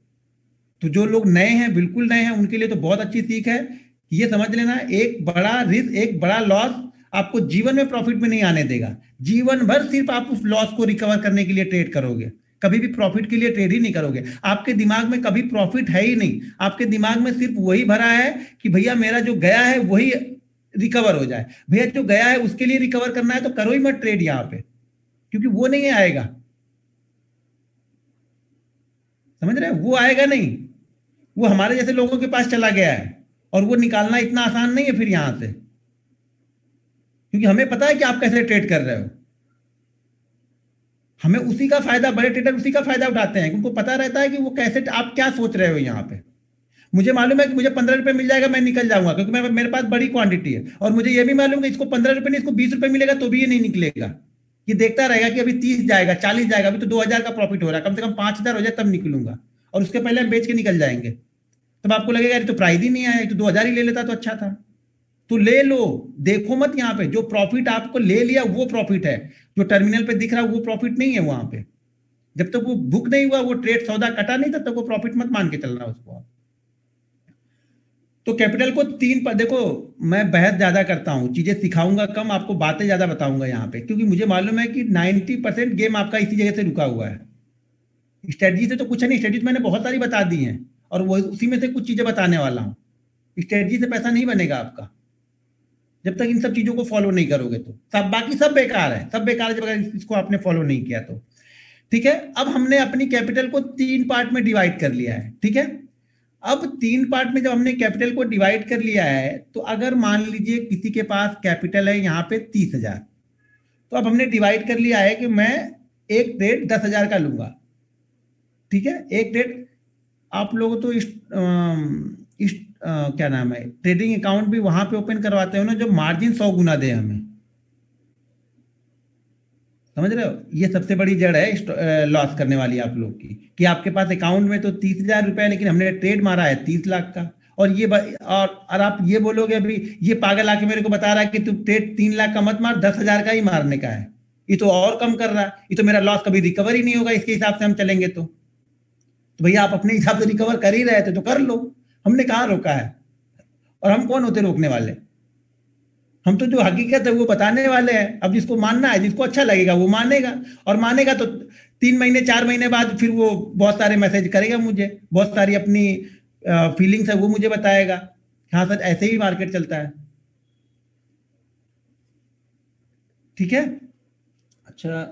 तो जो लोग नए हैं, बिल्कुल नए हैं, उनके लिए तो बहुत अच्छी सीख है। ये समझ लेना, एक बड़ा रिस्क, एक बड़ा लॉस आपको जीवन में प्रॉफिट में नहीं आने देगा। जीवन भर सिर्फ आप उस लॉस को रिकवर करने के लिए ट्रेड करोगे, कभी भी प्रॉफिट के लिए ट्रेड ही नहीं करोगे। आपके दिमाग में कभी प्रॉफिट है ही नहीं, आपके दिमाग में सिर्फ वही भरा है कि भैया मेरा जो गया है वही रिकवर हो जाए। भैया जो गया है उसके लिए रिकवर करना है तो करो ही मत ट्रेड यहाँ पे, क्योंकि वो नहीं आएगा। समझ रहे हैं? वो आएगा नहीं, वो हमारे जैसे लोगों के पास चला गया है, और वो निकालना इतना आसान नहीं है फिर यहां से, क्योंकि हमें पता है कि आप कैसे ट्रेड कर रहे हो। हमें उसी का फायदा, बड़े ट्रेडर उसी का फायदा उठाते हैं, उनको पता रहता है कि वो कैसे, आप क्या सोच रहे हो यहाँ पे। मुझे मालूम है कि मुझे 15 रुपए मिल जाएगा, मैं निकल जाऊंगा, क्योंकि मेरे पास बड़ी क्वांटिटी है। और मुझे ये भी मालूम है इसको 15 रुपए नहीं, इसको 20 रुपए मिलेगा तो भी ये नहीं निकलेगा। ये देखता रहेगा कि अभी 30 जाएगा, 40 जाएगा, अभी तो 2,000 का प्रॉफिट हो रहा है, कम से कम 5,000 हो जाए तब निकलूंगा। और उसके पहले हम बेच के निकल जाएंगे, तब आपको लगेगा ये तो प्राइस ही नहीं आया, तो 2,000 ही ले लेता तो अच्छा था। तो ले लो, देखो मत यहाँ पे, जो प्रॉफिट आपको ले लिया वो प्रॉफिट है, जो टर्मिनल पे दिख रहा है वो प्रॉफिट नहीं है वहां पे। जब तक वो बुक नहीं हुआ, वो ट्रेड सौदा कटा नहीं, तब तक वो प्रॉफिट मत मान के चलना उसको आप। तो कैपिटल को 3 पर देखो, मैं बहस ज्यादा करता हूँ, चीजें सिखाऊंगा कम, आपको बातें ज्यादा बताऊंगा यहाँ पे, क्योंकि मुझे मालूम है कि 90% गेम आपका इसी जगह से रुका हुआ है। स्ट्रेटजी से तो कुछ नहीं, स्ट्रेटजी मैंने बहुत सारी बता दी हैं और वो उसी में से कुछ चीजें बताने वाला हूँ। स्ट्रेटजी से पैसा नहीं बनेगा आपका जब तक इन सब चीजों को फॉलो नहीं करोगे। तो सब बाकी सब बेकार है, सब बेकार है जब अगर इसको आपने फॉलो नहीं किया तो। ठीक है, अब हमने अपनी कैपिटल को 3 पार्ट में डिवाइड कर लिया है। ठीक है, अब 3 पार्ट में जब हमने कैपिटल को डिवाइड कर लिया है, तो अगर मान लीजिए किसी के पास कैपिटल है यहाँ पे 30,000, तो अब हमने डिवाइड कर लिया है कि मैं एक ट्रेड 10,000 का लूंगा। ठीक है, एक ट्रेड आप लोग तो क्या नाम है, ट्रेडिंग अकाउंट भी वहां पे ओपन करवाते हो ना जो मार्जिन 100 गुना दे हमें। समझ रहे हो, ये सबसे बड़ी जड़ है लॉस करने वाली आप लोग की, कि आपके पास अकाउंट में तो 30,000 रुपए है, लेकिन हमने ट्रेड मारा है 30 लाख का। और ये और आप ये बोलोगे अभी ये पागल आके मेरे को बता रहा है कि तू ट्रेड 3 लाख का मत मार, 10,000 का ही मारने का है, ये तो और कम कर रहा है, ये तो मेरा लॉस कभी रिकवर ही नहीं होगा इसके हिसाब से हम चलेंगे। तो भैया आप अपने हिसाब से रिकवर कर ही रहे थे तो कर लो, हमने कहाँ रोका है, और हम कौन होते रोकने वाले। हम तो जो हकीकत है वो बताने वाले हैं। अब जिसको मानना है, जिसको अच्छा लगेगा वो मानेगा, और मानेगा तो 3 महीने 4 महीने बाद फिर वो बहुत सारे मैसेज करेगा मुझे, बहुत सारी अपनी फीलिंग्स है वो मुझे बताएगा। हाँ सर ऐसे ही मार्केट चलता है। ठीक है, अच्छा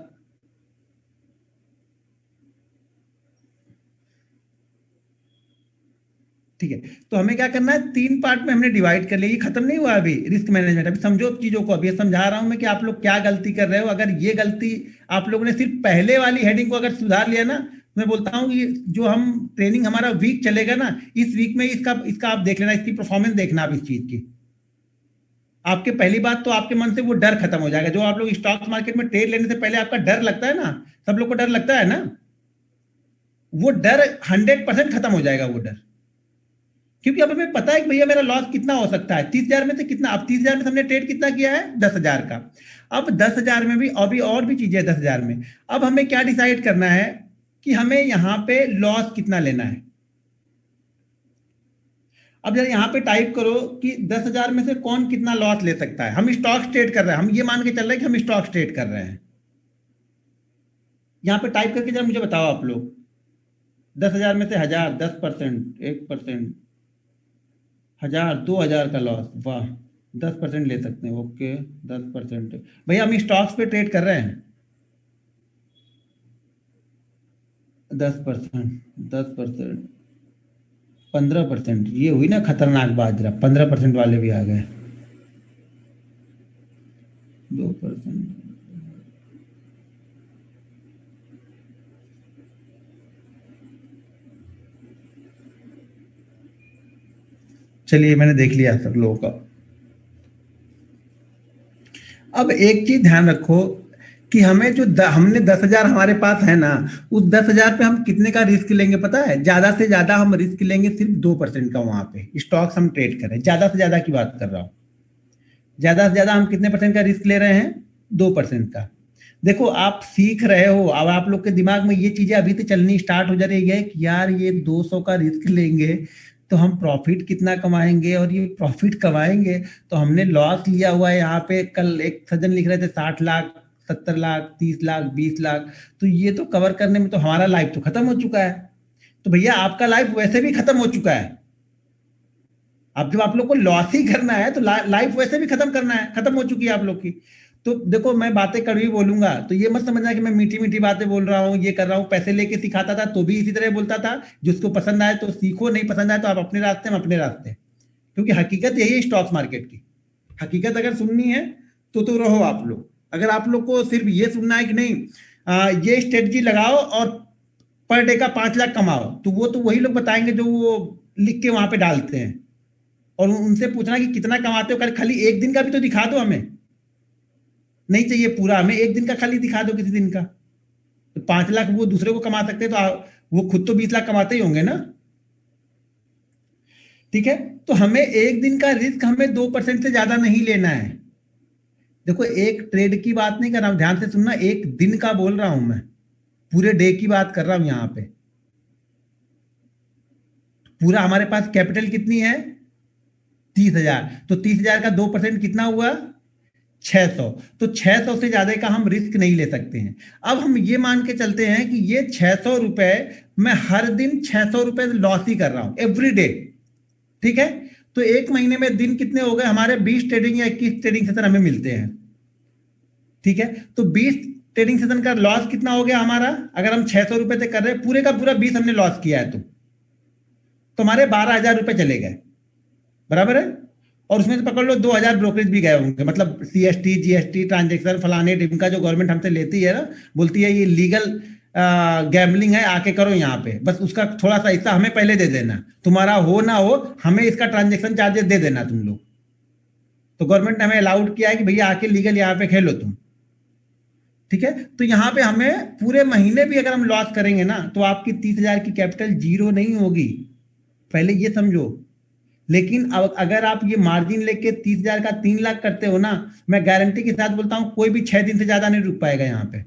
ठीक है, तो हमें क्या करना है, 3 पार्ट में हमने डिवाइड कर लिया। ये खत्म नहीं हुआ अभी रिस्क मैनेजमेंट, अभी समझो चीजों को। अभी समझा रहा हूं मैं कि आप लोग क्या गलती कर रहे हो। अगर ये गलती आप लोगों ने सिर्फ पहले वाली हेडिंग को अगर सुधार लिया ना, मैं बोलता हूँ कि जो हम ट्रेनिंग हमारा वीक चलेगा ना, इस वीक में इसका इसका आप देख लेना, इसकी परफॉर्मेंस देखना आप इस चीज की। आपके पहली बात तो आपके मन से वो डर खत्म हो जाएगा। जो आप लोग स्टॉक मार्केट में ट्रेड लेने से पहले आपका डर लगता है ना, सब लोग को डर लगता है ना, वो डर 100% खत्म हो जाएगा वो डर। क्योंकि अब हमें पता है कि भैया मेरा लॉस कितना हो सकता है, 30,000 में से कितना। अब 30,000 में से हमने ट्रेड कितना किया है, 10,000 का। अब 10,000 में भी अभी और भी चीजें है 10,000 में। अब हमें क्या डिसाइड करना है कि हमें यहाँ पे लॉस कितना लेना है। अब जरा यहाँ पे टाइप करो कि 10,000 में से कौन कितना लॉस ले सकता है। हम स्टॉक ट्रेड कर रहे हैं, हम ये मान के चल रहे हैं कि हम स्टॉक ट्रेड कर रहे हैं। यहाँ पे टाइप करके जरा मुझे बताओ आप लोग, 10,000 में से 1,000, 10%, 1%, 1,000, 2,000 का लॉस, वाह, 10% ले सकते हैं। ओके 10%, भैया हम स्टॉक्स पे ट्रेड कर रहे हैं। 10%, 10%, 15%, ये हुई ना खतरनाक बात। जरा 15% वाले भी आ गए, 2%। चलिए मैंने देख लिया सब लोगों का। अब एक चीज ध्यान रखो कि हमें जो हमने 10,000 हमारे पास है ना, उस 10,000 पे हम कितने का रिस्क लेंगे पता है। ज्यादा से ज्यादा हम रिस्क लेंगे सिर्फ 2% का। वहां पे स्टॉक्स हम ट्रेड कर रहे हैं, ज्यादा से ज्यादा की बात कर रहा हूँ। ज्यादा से ज्यादा हम कितने परसेंट का रिस्क ले रहे हैं, 2% का। देखो आप सीख रहे हो, अब आप लोग के दिमाग में ये चीजें अभी तो चलनी स्टार्ट हो जा रही है कि यार ये 200 का रिस्क लेंगे तो हम प्रॉफिट कितना कमाएंगे, और ये प्रॉफिट कमाएंगे तो हमने लॉस लिया हुआ है। यहाँ पे कल एक सज्जन लिख रहे थे 60 लाख, 70 लाख, 30 लाख, 20 लाख, तो ये तो कवर करने में तो हमारा लाइफ तो खत्म हो चुका है। तो भैया आपका लाइफ वैसे भी खत्म हो चुका है। अब जब आप लोग को लॉस ही करना है तो लाइफ वैसे भी खत्म करना है, खत्म हो चुकी है आप लोग की। तो देखो मैं बातें कड़वी बोलूंगा तो ये मत समझना कि मैं मीठी मीठी बातें बोल रहा हूँ, ये कर रहा हूँ। पैसे लेके सिखाता था तो भी इसी तरह बोलता था। जिसको पसंद आए तो सीखो, नहीं पसंद आए तो आप अपने रास्ते में अपने रास्ते। क्योंकि हकीकत यही है स्टॉक मार्केट की। हकीकत अगर सुननी है तो रहो आप लोग। अगर आप लोग को सिर्फ ये सुनना है कि नहीं ये स्ट्रेटजी लगाओ और पर डे का 5 लाख कमाओ, तो वो तो वही लोग बताएंगे जो वो लिख के वहां पे डालते हैं। और उनसे पूछना कि कितना कमाते हो, खाली एक दिन का भी तो दिखा दो हमें। नहीं चाहिए पूरा, हमें एक दिन का खाली दिखा दो, किसी दिन का। तो 5 लाख वो दूसरे को कमा सकते हैं तो वो खुद तो 20 लाख कमाते ही होंगे ना। ठीक है, तो हमें एक दिन का रिस्क हमें 2% से ज्यादा नहीं लेना है। देखो एक ट्रेड की बात नहीं कर रहा हूं, ध्यान से सुनना, एक दिन का बोल रहा हूं मैं, पूरे डे की बात कर रहा हूं यहां पे। पूरा हमारे पास कैपिटल कितनी है, 30,000, तो 30,000 का 2% कितना हुआ, 600। तो 600 से ज्यादा का हम रिस्क नहीं ले सकते हैं। अब हम ये मान के चलते हैं कि ये 600 रुपए मैं हर दिन 600 रुपए लॉस ही कर रहा हूं एवरी डे, ठीक है। तो एक महीने में दिन कितने हो गए हमारे? 20 ट्रेडिंग या 21 ट्रेडिंग सेशन हमें मिलते हैं, ठीक है। तो 20 ट्रेडिंग सेशन का लॉस कितना हो गया हमारा? अगर हम 600 रुपए से कर रहे हैं, पूरे का पूरा 20 हमने लॉस किया है, तो हमारे 12,000 रुपए चले गए, बराबर है। और उसमें से पकड़ लो 2,000 ब्रोकरेज भी गए होंगे, मतलब सीएसटी जीएसटी ट्रांजेक्शन फलाने ढिमका जो गवर्नमेंट हमसे लेती है ना, बोलती है ये लीगल गैम्बलिंग है, आके करो यहाँ पे, बस उसका थोड़ा सा हिस्सा हमें पहले दे देना, तुम्हारा हो ना हो हमें इसका ट्रांजेक्शन चार्जेस दे देना तुम लोग। तो गवर्नमेंट ने हमें अलाउड किया है कि भैया आके लीगल यहाँ पे खेलो तुम, ठीक है। तो यहाँ पे हमें पूरे महीने भी अगर हम लॉस करेंगे ना, तो आपकी 30,000 की कैपिटल जीरो नहीं होगी, पहले ये समझो। लेकिन अब अगर आप ये मार्जिन लेके 30,000 का 3 लाख करते हो ना, मैं गारंटी के साथ बोलता हूं कोई भी 6 दिन से ज्यादा नहीं रुक पाएगा यहाँ पे।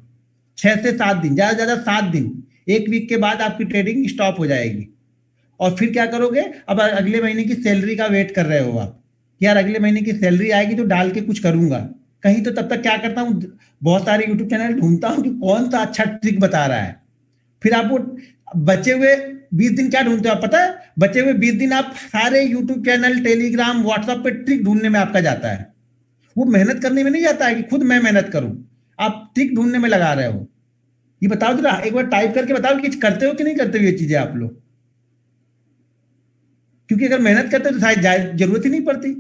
6 से 7 दिन, ज्यादा से ज्यादा 7 दिन, एक वीक के बाद आपकी ट्रेडिंग स्टॉप हो जाएगी। और फिर क्या करोगे? अब अगले महीने की सैलरी का वेट कर रहे हो आप, यार अगले महीने की सैलरी आएगी तो डाल के कुछ करूंगा कहीं। तो तब तक क्या करता हूँ, बहुत सारे यूट्यूब चैनल ढूंढता हूँ कि कौन सा अच्छा ट्रिक बता रहा है। फिर आपको बचे हुए 20 दिन क्या ढूंढते हो आप पता है? बचे हुए 20 दिन आप सारे यूट्यूब चैनल टेलीग्राम व्हाट्सएप पे ट्रिक ढूंढने में आपका जाता है। वो मेहनत करने में नहीं जाता है कि खुद मैं मेहनत करूं, आप ट्रिक ढूंढने में लगा रहे हो। ये बताओ जरा, एक बार टाइप करके बताओ कि करते हो कि नहीं करते हो ये चीजें आप लोग। क्योंकि अगर मेहनत करते हो तो शायद जरूरत ही नहीं पड़ती।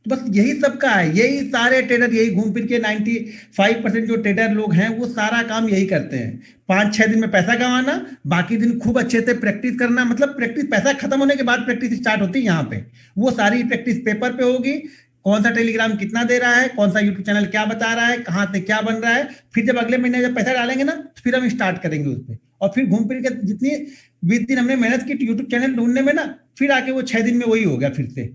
तो बस यही सबका है, यही सारे ट्रेडर यही घूम फिर के 95% जो ट्रेडर लोग हैं वो सारा काम यही करते हैं। 5-6 दिन में पैसा कमाना, बाकी दिन खूब अच्छे से प्रैक्टिस करना। मतलब प्रैक्टिस, पैसा खत्म होने के बाद प्रैक्टिस स्टार्ट होती है यहाँ पे। वो सारी प्रैक्टिस पेपर पे होगी, कौन सा टेलीग्राम कितना दे रहा है, कौन सा यूट्यूब चैनल क्या बता रहा है, कहाँ से क्या बन रहा है। फिर जब अगले महीने जब पैसा डालेंगे ना, फिर हम स्टार्ट करेंगे उस पर। और फिर घूम फिर के जितनी 20 दिन हमने मेहनत की यूट्यूब चैनल ढूंढने में ना, फिर आके वो 6 दिन में वही हो गया फिर से।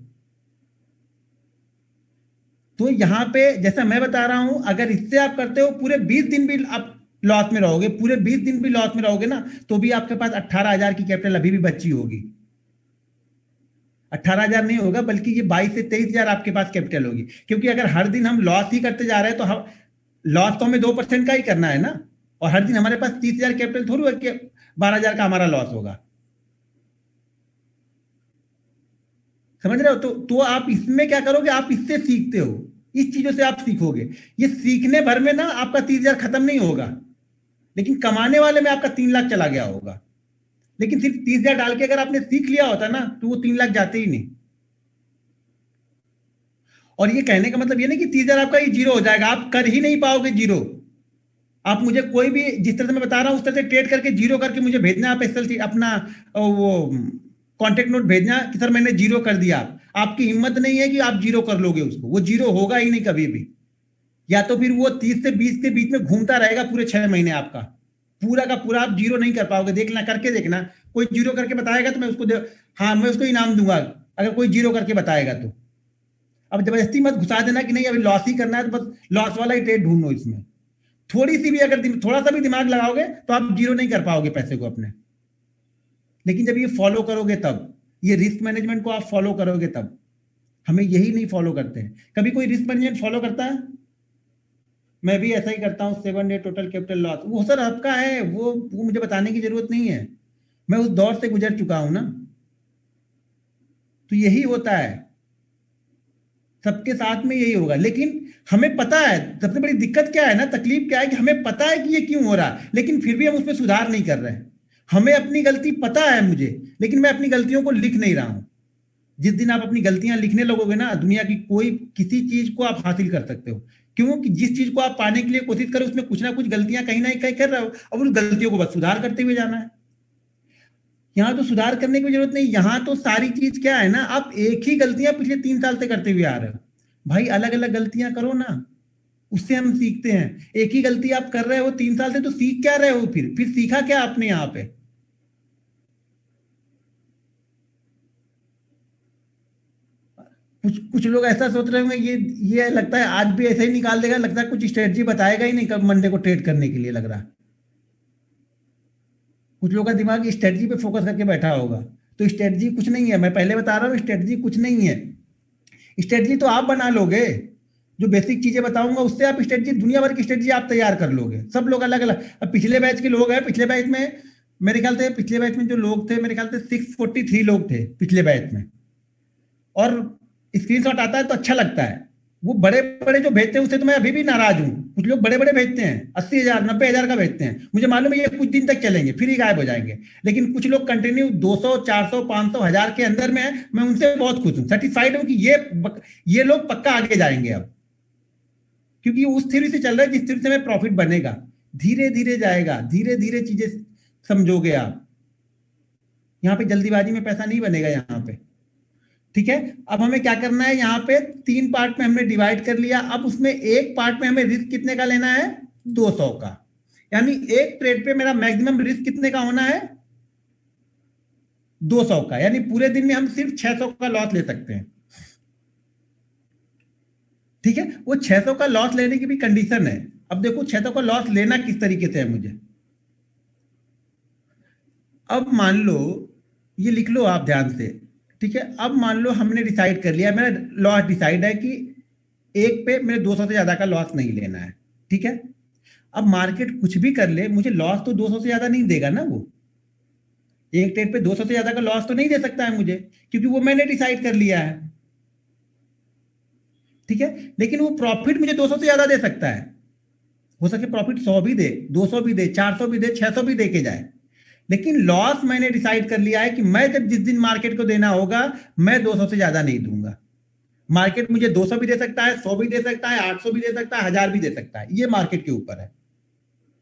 तो यहाँ पे जैसा मैं बता रहा हूं, अगर इससे आप करते हो पूरे 20 दिन भी आप लॉस में रहोगे, पूरे 20 दिन भी लॉस में रहोगे ना, तो भी आपके पास 18,000 की कैपिटल अभी भी बची होगी। 18,000 नहीं होगा, बल्कि ये 22 से 23,000 आपके पास कैपिटल होगी। क्योंकि अगर हर दिन हम लॉस ही करते जा रहे हैं तो हम लॉस तो हमें 2% का ही करना है ना। और हर दिन हमारे पास 30,000 कैपिटल थोड़ी है कि 12,000 का हमारा लॉस होगा। समझ रहे हो? तो आप इसमें क्या करोगे, आप इससे सीखते हो, इस चीजों से आप सीखोगे। ये सीखने भर में ना आपका 30,000 खत्म नहीं होगा, लेकिन कमाने वाले में आपका 3 लाख चला गया होगा। लेकिन सिर्फ 30,000 डाल के अगर आपने सीख लिया होता ना, तो वो 3 लाख जाते ही नहीं। और ये कहने का मतलब ये नहीं कि 30,000 आपका ही जीरो हो जाएगा, आप कर ही नहीं पाओगे जीरो। आप मुझे कोई भी, जिस तरह से मैं बता रहा हूं उस तरह से ट्रेड करके जीरो करके मुझे भेजना, आप एसएल अपना वो कॉन्टेक्ट नोट भेजना कि सर मैंने जीरो कर दिया। आपकी हिम्मत नहीं है कि आप जीरो कर लोगे उसको, वो जीरो होगा ही नहीं कभी भी। या तो फिर वो 30 से 20 के बीच में घूमता रहेगा पूरे 6 महीने, आपका पूरा का पूरा आप जीरो नहीं कर पाओगे। देखना, करके देखना, कोई जीरो करके बताएगा तो मैं उसको हाँ मैं उसको इनाम दूंगा, अगर कोई जीरो करके बताएगा तो। अब जबरदस्ती मत घुसा देना कि नहीं अभी लॉस ही करना है, तो बस लॉस वाला ही ट्रेड ढूंढो इसमें। थोड़ी सी भी अगर थोड़ा सा भी दिमाग लगाओगे तो आप जीरो नहीं कर पाओगे पैसे को अपने। लेकिन जब ये फॉलो करोगे तब, ये रिस्क मैनेजमेंट को आप फॉलो करोगे तब। हमें यही नहीं फॉलो करते हैं। कभी कोई रिस्क मैनेजमेंट फॉलो करता है? मैं भी ऐसा ही करता हूँ, 7 डे टोटल कैपिटल लॉस, वो सर आपका है, वो मुझे बताने की जरूरत नहीं है, मैं उस दौर से गुजर चुका हूं ना। तो यही होता है, सबके साथ में यही होगा। लेकिन हमें पता है, सबसे बड़ी दिक्कत क्या है ना, तकलीफ क्या है कि हमें पता है कि ये क्यों हो रहा है, लेकिन फिर भी हम उसमें सुधार नहीं कर रहे हैं। हमें अपनी गलती पता है मुझे, लेकिन मैं अपनी गलतियों को लिख नहीं रहा हूं। जिस दिन आप अपनी गलतियां लिखने लगोगे ना, दुनिया की कोई किसी चीज को आप हासिल कर सकते हो। क्योंकि जिस चीज को आप पाने के लिए कोशिश करो उसमें कुछ ना कुछ गलतियां कहीं ना कहीं कर रहे हो, और उन गलतियों को बस सुधार करते हुए जाना है। यहाँ तो सुधार करने की जरूरत नहीं, यहाँ तो सारी चीज क्या है ना, आप एक ही गलतियां पिछले 3 साल से करते हुए आ रहे हो। भाई अलग अलग गलतियां करो ना, उससे हम सीखते हैं। एक ही गलती आप कर रहे हो 3 साल से, तो सीख क्या रहे हो? फिर सीखा क्या आपने यहाँ पे? कुछ कुछ लोग ऐसा सोच रहे होंगे, ये लगता है आज भी ऐसे ही निकाल देगा, लगता है कुछ स्ट्रेटजी बताएगा ही नहीं कब मंडे को ट्रेड करने के लिए, लग रहा है। कुछ लोगों का दिमाग स्ट्रेटजी पे फोकस करके बैठा होगा। तो स्ट्रेटजी कुछ नहीं है, मैं पहले बता रहा हूँ, स्ट्रेटजी कुछ नहीं है। स्ट्रेटजी तो आप बना लोगे, जो बेसिक चीजें बताऊंगा उससे आप स्ट्रेटजी, दुनिया भर की स्ट्रेटजी आप तैयार कर लोगे। सब लोग अलग अलग, अब पिछले बैच के लोग हैं, पिछले बैच में मेरे ख्याल से, पिछले बैच में जो लोग थे मेरे ख्याल से 643 लोग थे पिछले बैच में। और स्क्रीनशॉट आता है तो अच्छा लगता है, वो बड़े बड़े जो भेजते हैं उससे तो मैं अभी भी नाराज हूँ। कुछ लोग बड़े बड़े भेजते हैं, 80,000 90,000 का भेजते हैं, मुझे मालूम है ये कुछ दिन तक चलेंगे फिर ही गायब हो जाएंगे। लेकिन कुछ लोग कंटिन्यू 200 400 500 1000 के अंदर में है, मैं उनसे बहुत खुश हूँ, सेटिस्फाइड हूँ कि ये लोग पक्का आगे जाएंगे अब, क्योंकि उस थ्योरी से चल रहा है जिस थ्योरी से हमें प्रॉफिट बनेगा। धीरे धीरे जाएगा, धीरे धीरे चीजें समझोगे आप। यहाँ पे जल्दीबाजी में पैसा नहीं बनेगा यहाँ पे, ठीक है। अब हमें क्या करना है, यहाँ पे 3 पार्ट में हमने डिवाइड कर लिया। अब उसमें एक पार्ट में हमें रिस्क कितने का लेना है, 200 का, यानी एक ट्रेड पे मेरा मैक्सिमम रिस्क कितने का होना है, 200 का, यानी पूरे दिन में हम सिर्फ 600 का लॉस ले सकते हैं, ठीक है। वो 600 का लॉस लेने की भी कंडीशन है। अब देखो 600 का लॉस लेना किस तरीके से है मुझे। अब मान लो, ये लिख लो आप ध्यान से, ठीक है। अब मान लो हमने डिसाइड कर लिया, मेरा लॉस डिसाइड है कि एक पे मेरे 200 से ज्यादा का लॉस नहीं लेना है, ठीक है। अब मार्केट कुछ भी कर ले, मुझे लॉस तो 200 से ज्यादा नहीं देगा ना। वो एक ट्रेड पे 200 से ज्यादा का लॉस तो नहीं दे सकता है मुझे, क्योंकि वो मैंने डिसाइड कर लिया है, ठीक है। लेकिन वो प्रॉफिट मुझे 200 से ज्यादा दे सकता है। हो सके प्रॉफिट 100 भी दे, 200 भी दे, 400 भी दे, 600 भी दे के जाए। लेकिन लॉस मैंने डिसाइड कर लिया है कि मैं जब जिस दिन मार्केट को देना होगा, मैं 200 से ज्यादा नहीं दूंगा। मार्केट मुझे 200 भी दे सकता है, 100 भी दे सकता है, 800 भी दे सकता है, 1000 भी दे सकता है, ये मार्केट के ऊपर है।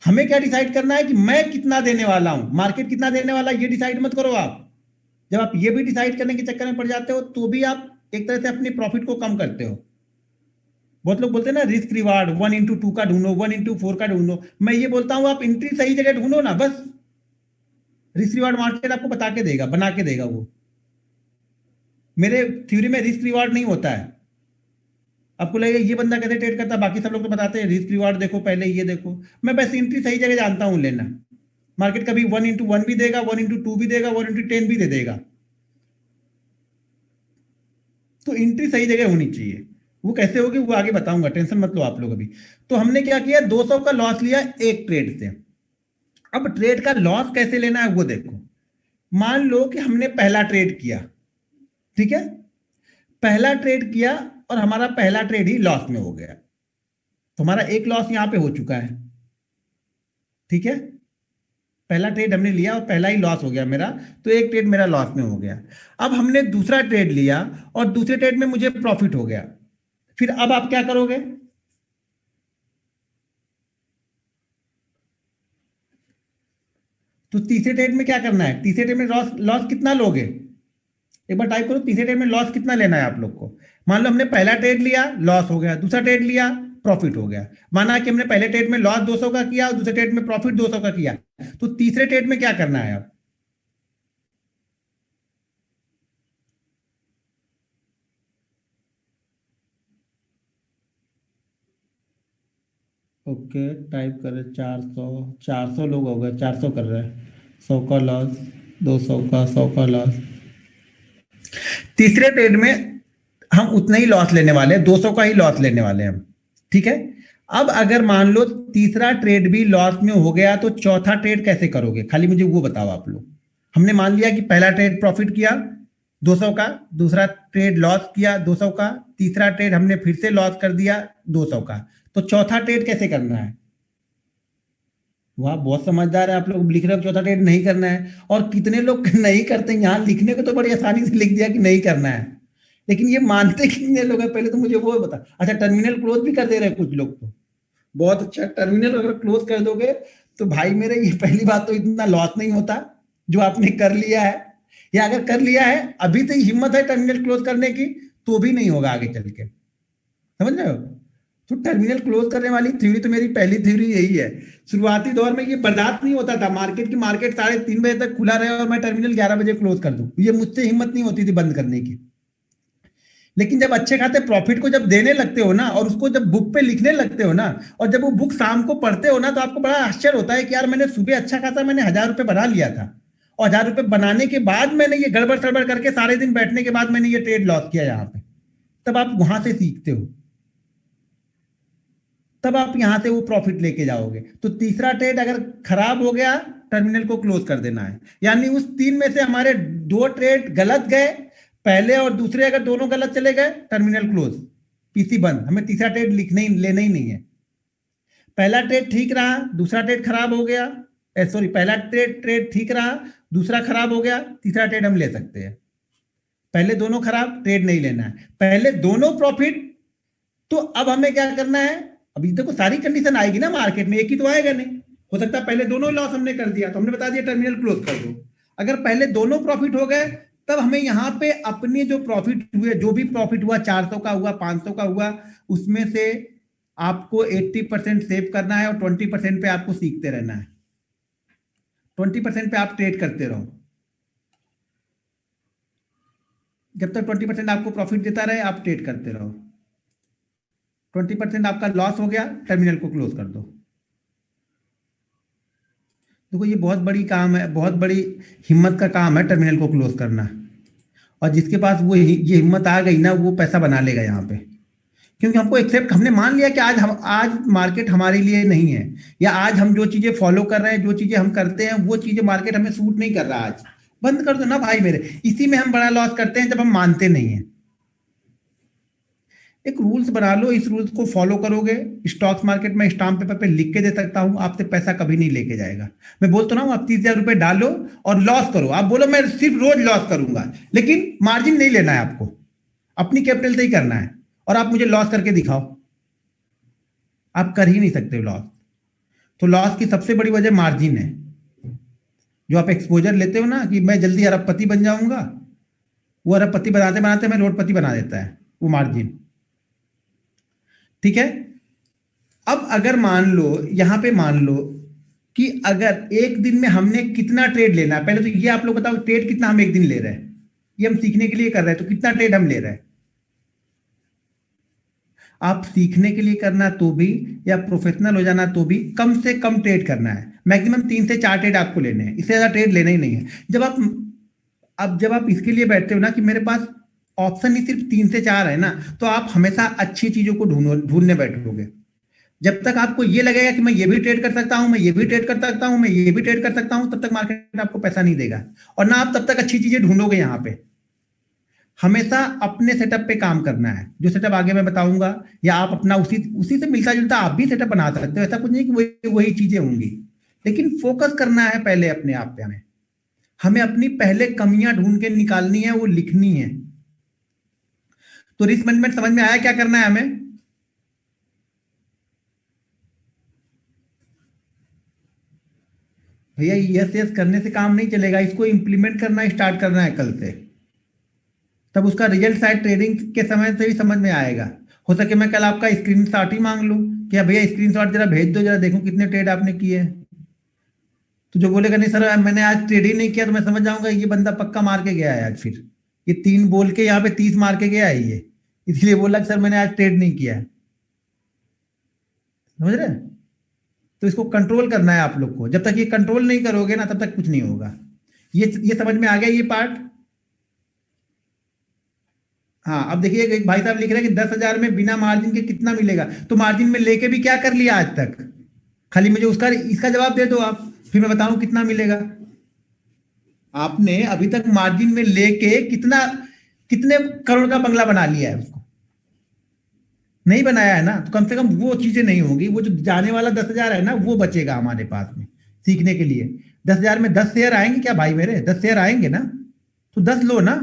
हमें क्या डिसाइड करना है कि मैं कितना देने वाला हूं, मार्केट कितना देने वाला है ये डिसाइड मत करो आप। जब आप ये भी डिसाइड करने के चक्कर में पड़ जाते हो तो भी आप एक तरह से अपनी प्रॉफिट को कम करते हो। बहुत लोग बोलते हैं ना रिस्क रिवार्ड 1:2 का ढूंढो, 1:4 का ढूंढो। मैं ये बोलता हूं आप एंट्री सही जगह ढूंढो ना, बस। रिस्क रिवार्ड मार्केट आपको बता के देगा, बना के देगा वो। मेरे थ्योरी में रिस्क रिवार्ड नहीं होता है। आपको लगेगा ये बंदा कैसे ट्रेड करता है, बाकी सब लोग तो बताते हैं रिस्क रिवार्ड देखो, पहले ये देखो। मैं बस एंट्री सही जगह जानता हूं लेना। मार्केट कभी 1:1 भी देगा, 1:2 भी देगा, 1:10 भी दे देगा। तो एंट्री सही जगह होनी चाहिए। वो कैसे होगी वो आगे बताऊंगा, टेंशन मत लो आप लोग अभी। तो हमने क्या किया, 200 का लॉस लिया एक ट्रेड से। अब ट्रेड का लॉस कैसे लेना है वो देखो। मान लो कि हमने पहला ट्रेड किया, ठीक है। पहला ट्रेड किया और हमारा पहला ट्रेड ही लॉस में हो गया, तो हमारा एक लॉस यहां पे हो चुका है, ठीक है। पहला ट्रेड हमने लिया और पहला ही लॉस हो गया मेरा, तो एक ट्रेड मेरा लॉस में हो गया। अब हमने दूसरा ट्रेड लिया और दूसरे ट्रेड में मुझे प्रॉफिट हो गया। फिर अब आप क्या करोगे, तो तीसरे ट्रेड में क्या करना है, तीसरे ट्रेड में लॉस लॉस कितना लोगे, एक बार टाइप करो तीसरे ट्रेड में लॉस कितना लेना है आप लोग को। मान लो हमने पहला ट्रेड लिया लॉस हो गया, दूसरा ट्रेड लिया प्रॉफिट हो गया। माना कि हमने पहले ट्रेड में लॉस 200 का किया और दूसरे ट्रेड में प्रॉफिट 200 का किया, तो तीसरे ट्रेड में क्या करना है अब। ओके टाइप करें 400, 400 लोग हो गए, 400 कर रहे हैं, 100 का लॉस, 200 का, 100 का लॉस। तीसरे ट्रेड में हम उतना ही लॉस लेने वाले हैं, 200 का ही लॉस लेने वाले हैं हम, ठीक है। अब अगर मान लो तीसरा ट्रेड भी लॉस में हो गया तो चौथा ट्रेड कैसे करोगे, खाली मुझे वो बताओ आप लोग। हमने मान लिया कि पहला ट्रेड प्रॉफिट किया 200 का, दूसरा ट्रेड लॉस किया 200 का, तीसरा ट्रेड हमने फिर से लॉस कर दिया 200 का, तो चौथा ट्रेड कैसे करना है। वाह बहुत समझदार है आप लोग, लिख रहे हो चौथा ट्रेड नहीं करना है। और कितने लोग नहीं करते, यहाँ लिखने को तो बड़ी आसानी से लिख दिया कि नहीं करना है, लेकिन ये मानते कितने लोग हैं पहले तो मुझे वो बता। अच्छा टर्मिनल क्लोज भी कर दे रहे हैं कुछ लोग तो, बहुत अच्छा। टर्मिनल अगर क्लोज कर दोगे तो भाई मेरे, ये पहली बात तो इतना लॉस नहीं होता जो आपने कर लिया है, या अगर कर लिया है अभी तो हिम्मत है टर्मिनल क्लोज करने की, तो भी नहीं होगा आगे चल के, समझ रहे हो। तो टर्मिनल क्लोज करने वाली थ्योरी तो मेरी पहली थ्योरी यही है। शुरुआती दौर में ये बर्दाश्त नहीं होता था, मार्केट 3:30 बजे तक खुला रहे और मैं टर्मिनल 11 बजे क्लोज कर दूं, ये मुझसे हिम्मत नहीं होती थी बंद करने की। लेकिन जब अच्छे खाते प्रॉफिट को जब देने लगते हो ना, और उसको जब बुक पे लिखने लगते हो ना, और जब वो बुक शाम को पढ़ते हो ना, तो आपको बड़ा आश्चर्य होता है कि यार मैंने सुबह अच्छा खासा मैंने 1000 रुपये बना लिया था, और 1000 रुपये बनाने के बाद मैंने ये गड़बड़ सड़बड़ करके सारे दिन बैठने के बाद मैंने ये ट्रेड लॉस किया यहाँ पे। तब आप वहां से सीखते हो, तब आप यहां से वो प्रॉफिट लेके जाओगे। तो तीसरा ट्रेड अगर खराब हो गया, टर्मिनल को क्लोज कर देना है। यानी उस 3 में से हमारे 2 ट्रेड गलत गए, पहले और दूसरे अगर दोनों गलत चले गए, टर्मिनल क्लोज, पीसी बंद। हमें तीसरा ट्रेड लिखने लेना ही नहीं है। पहला ट्रेड ठीक रहा, दूसरा ट्रेड खराब हो गया, सॉरी, पहला ट्रेड ठीक रहा, दूसरा खराब हो गया, तीसरा ट्रेड हम ले सकते हैं। पहले दोनों खराब, ट्रेड नहीं लेना है। पहले दोनों प्रॉफिट, तो अब हमें क्या करना है? अभी देखो सारी कंडीशन आएगी ना मार्केट में, एक ही तो आएगा नहीं। हो सकता है पहले दोनों लॉस हमने कर दिया, तो हमने बता दिया टर्मिनल क्लोज कर दो। अगर पहले दोनों प्रॉफिट हो गए, तब हमें यहाँ पे अपने जो प्रॉफिट हुए, जो भी प्रॉफिट हुआ, 400 का हुआ, 500 का हुआ, उसमें से आपको 80% सेव करना है और 20% पे आपको सीखते रहना है। 20% पे आप ट्रेड करते रहो, जब तक 20% आपको प्रॉफिट देता रहे आप ट्रेड करते रहो। 20% आपका लॉस हो गया, टर्मिनल को क्लोज कर दो। देखो ये बहुत बड़ी काम है, बहुत बड़ी हिम्मत का काम है टर्मिनल को क्लोज करना। और जिसके पास वो ये हिम्मत आ गई ना, वो पैसा बना लेगा यहाँ पे। क्योंकि हमको एक्सेप्ट, हमने मान लिया कि आज मार्केट हमारे लिए नहीं है, या आज हम जो चीजें फॉलो कर रहे हैं, जो चीजें हम करते हैं, वो चीजें मार्केट हमें सूट नहीं कर रहा। आज बंद कर दो ना भाई मेरे। इसी में हम बड़ा लॉस करते हैं, जब हम मानते नहीं है। एक रूल्स बना लो, इस रूल्स को फॉलो करोगे। स्टॉक्स मार्केट में स्टाम्प पेपर पे लिख के दे सकता हूं, आपसे पैसा कभी नहीं लेके जाएगा। मैं बोलता ना हूं, आप 30,000 रुपए डालो और लॉस करो। आप बोलो मैं सिर्फ रोज लॉस करूंगा, लेकिन मार्जिन नहीं लेना है आपको, अपनी कैपिटल से ही करना है। और आप मुझे लॉस करके दिखाओ, आप कर ही नहीं सकते लॉस। तो लॉस की सबसे बड़ी वजह मार्जिन है। जो आप एक्सपोजर लेते हो ना कि मैं जल्दी अरबपति बन जाऊंगा, वो अरबपति बनाते बनाते मैं रोडपति बना देता है, वो मार्जिन। ठीक है। अब अगर मान लो, यहां पे मान लो कि अगर एक दिन में हमने कितना ट्रेड लेना है, पहले तो ये आप लोग बताओ, ट्रेड कितना हम एक दिन ले रहे हैं? ये हम सीखने के लिए कर रहे हैं, तो कितना ट्रेड हम ले रहे हैं? आप सीखने के लिए करना तो भी, या प्रोफेशनल हो जाना तो भी, कम से कम ट्रेड करना है। मैक्सिमम 3 से 4 ट्रेड आपको लेने हैं, इससे ज्यादा ट्रेड लेना ही नहीं है। जब आप इसके लिए बैठते हो ना कि मेरे पास ऑप्शन ही सिर्फ 3 से 4 है ना, तो आप हमेशा अच्छी चीजों को ढूंढने बैठोगे। जब तक आपको ये लगेगा कि मैं ये भी ट्रेड कर सकता हूं, मैं ये भी ट्रेड कर सकता हूं, मैं ये भी ट्रेड कर सकता हूं, तब तक मार्केट आपको पैसा नहीं देगा, और ना आप तब तक अच्छी चीजें ढूंढोगे। यहां पे हमेशा अपने सेटअप पे काम करना है, जो सेटअप आगे मैं बताऊंगा, या आप अपना उसी से मिलता जुलता आप भी सेटअप बना सकते हो। ऐसा कुछ नहीं कि वही चीजें होंगी, लेकिन फोकस करना है पहले अपने आप पे। हमें अपनी पहले कमियां ढूंढ के निकालनी है, वो लिखनी है। तो रिस्क मैनेजमेंट समझ में आया क्या करना है हमें? भैया यस यस करने से काम नहीं चलेगा, इसको इंप्लीमेंट करना स्टार्ट करना है कल से। तब उसका रिजल्ट शायद ट्रेडिंग के समय से ही समझ में आएगा। हो सके मैं कल आपका स्क्रीनशॉट ही मांग लूं कि भैया स्क्रीनशॉट जरा भेज दो, जरा देखो कितने ट्रेड आपने किए हैं। तो जो बोलेगा नहीं सर मैंने आज ट्रेड ही नहीं किया, तो मैं समझ जाऊंगा ये बंदा पक्का मार के गया है आज। फिर ये 3 बोल के यहाँ पे 30 मार के गया है ये, इसलिए बोला कि सर मैंने आज ट्रेड नहीं किया है। समझ रहे? तो इसको कंट्रोल करना है आप लोग को। जब तक ये कंट्रोल नहीं करोगे ना, तब तक कुछ नहीं होगा। ये समझ में आ गया ये पार्ट? हाँ, अब देखिए एक भाई साहब लिख रहे हैं कि 10,000 में बिना मार्जिन के कितना मिलेगा। तो मार्जिन में लेके भी क्या कर लिया आज तक? खाली मुझे इसका जवाब दे दो आप, फिर मैं बताऊं कितना मिलेगा। आपने अभी तक मार्जिन में लेके कितने करोड़ का बंगला बना लिया है? उसको नहीं बनाया है ना, तो कम से कम वो चीजें नहीं होंगी। वो जो जाने वाला 10,000 है ना, वो बचेगा हमारे पास में सीखने के लिए। 10,000 में 10 शेयर आएंगे क्या भाई मेरे? 10 शेयर आएंगे ना, तो 10 लो ना।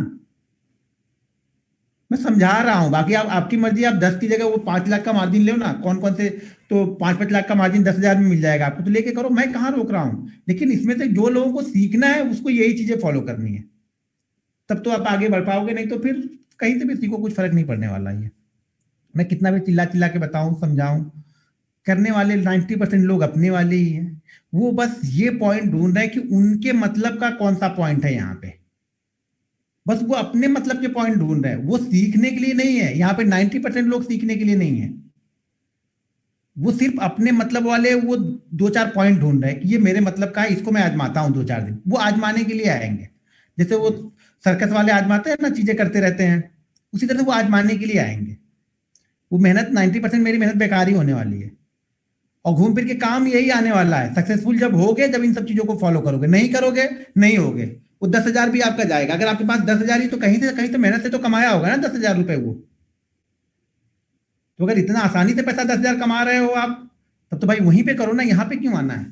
मैं समझा रहा हूं, बाकी आपकी मर्जी। आप 10 की जगह वो 5 लाख का मार्जिन लो ना, कौन कौन से, तो 5-5 लाख का मार्जिन 10,000 में मिल जाएगा आपको, तो लेके करो, मैं कहाँ रोक रहा हूं। लेकिन इसमें से जो लोगों को सीखना है उसको यही चीजें फॉलो करनी है, तब तो आप आगे बढ़ पाओगे। नहीं तो फिर कहीं से भी सीखो, कुछ फर्क नहीं पड़ने वाला है। मैं कितना भी चिल्ला चिल्ला के बताऊं, समझाऊं, करने वाले 90% लोग अपने वाले ही हैं। वो बस ये पॉइंट ढूंढ रहे हैं कि उनके मतलब का कौन सा पॉइंट है यहाँ पे। बस वो अपने मतलब के पॉइंट ढूंढ रहे हैं, वो सीखने के लिए नहीं है। यहाँ पे 90% लोग सीखने के लिए नहीं है, वो सिर्फ अपने मतलब वाले वो 2-4 पॉइंट ढूंढ रहे हैं कि ये मेरे मतलब का है, इसको मैं आजमाता हूँ 2-4 दिन। वो आजमाने के लिए आएंगे, जैसे वो सर्कस वाले आजमाते हैं ना, चीजें करते रहते हैं। उसी तरह से वो आजमाने के लिए आएंगे। वो मेहनत 90% मेरी मेहनत बेकार ही होने वाली है, और घूम फिर के काम यही आने वाला है। सक्सेसफुल जब होगे, जब इन सब चीजों को फॉलो करोगे, नहीं करोगे नहीं होगे। वो 10,000 भी आपका जाएगा। अगर आपके पास 10,000 ही, तो कहीं तो मेहनत से तो कमाया होगा ना 10,000 रुपए वो। तो अगर इतना आसानी से पैसा 10,000 कमा रहे हो आप, तब तो भाई वहीं पे करो ना, यहाँ पे क्यों आना है?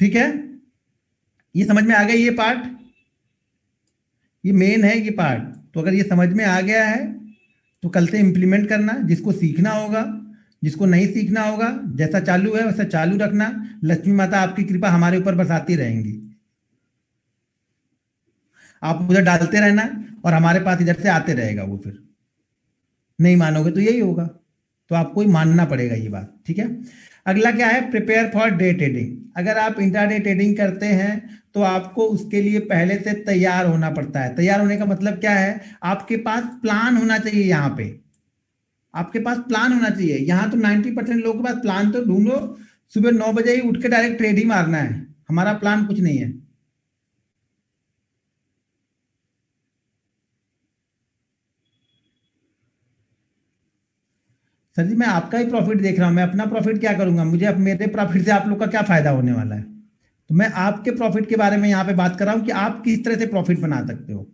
ठीक है, ये समझ में आ गया ये पार्ट? ये मेन है ये पार्ट। तो अगर ये समझ में आ गया है तो कल से इंप्लीमेंट करना। जिसको सीखना होगा, जिसको नहीं सीखना होगा, जैसा चालू है वैसा चालू रखना। लक्ष्मी माता आपकी कृपा हमारे ऊपर बरसाती रहेंगी। आप उधर डालते रहना और हमारे पास इधर से आते रहेगा वो। फिर नहीं मानोगे तो यही होगा। तो आपको ही मानना पड़ेगा ये बात। ठीक है, अगला क्या है? Prepare for day trading. अगर आप इंट्राडे ट्रेडिंग करते हैं तो आपको उसके लिए पहले से तैयार होना पड़ता है। तैयार होने का मतलब क्या है? आपके पास प्लान होना चाहिए। यहाँ पे आपके पास प्लान होना चाहिए। यहाँ तो 90% लोगों के पास प्लान तो ढूंढो, सुबह 9 बजे ही उठ के डायरेक्ट ट्रेड ही मारना है। हमारा प्लान कुछ नहीं है। सर जी, मैं आपका ही प्रॉफिट देख रहा हूं। मैं अपना प्रॉफिट क्या करूंगा? मुझे अब मेरे प्रॉफिट से आप लोग का क्या फायदा होने वाला है? तो मैं आपके प्रॉफिट के बारे में यहाँ पे बात कर रहा हूँ कि आप किस तरह से प्रॉफिट बना सकते हो।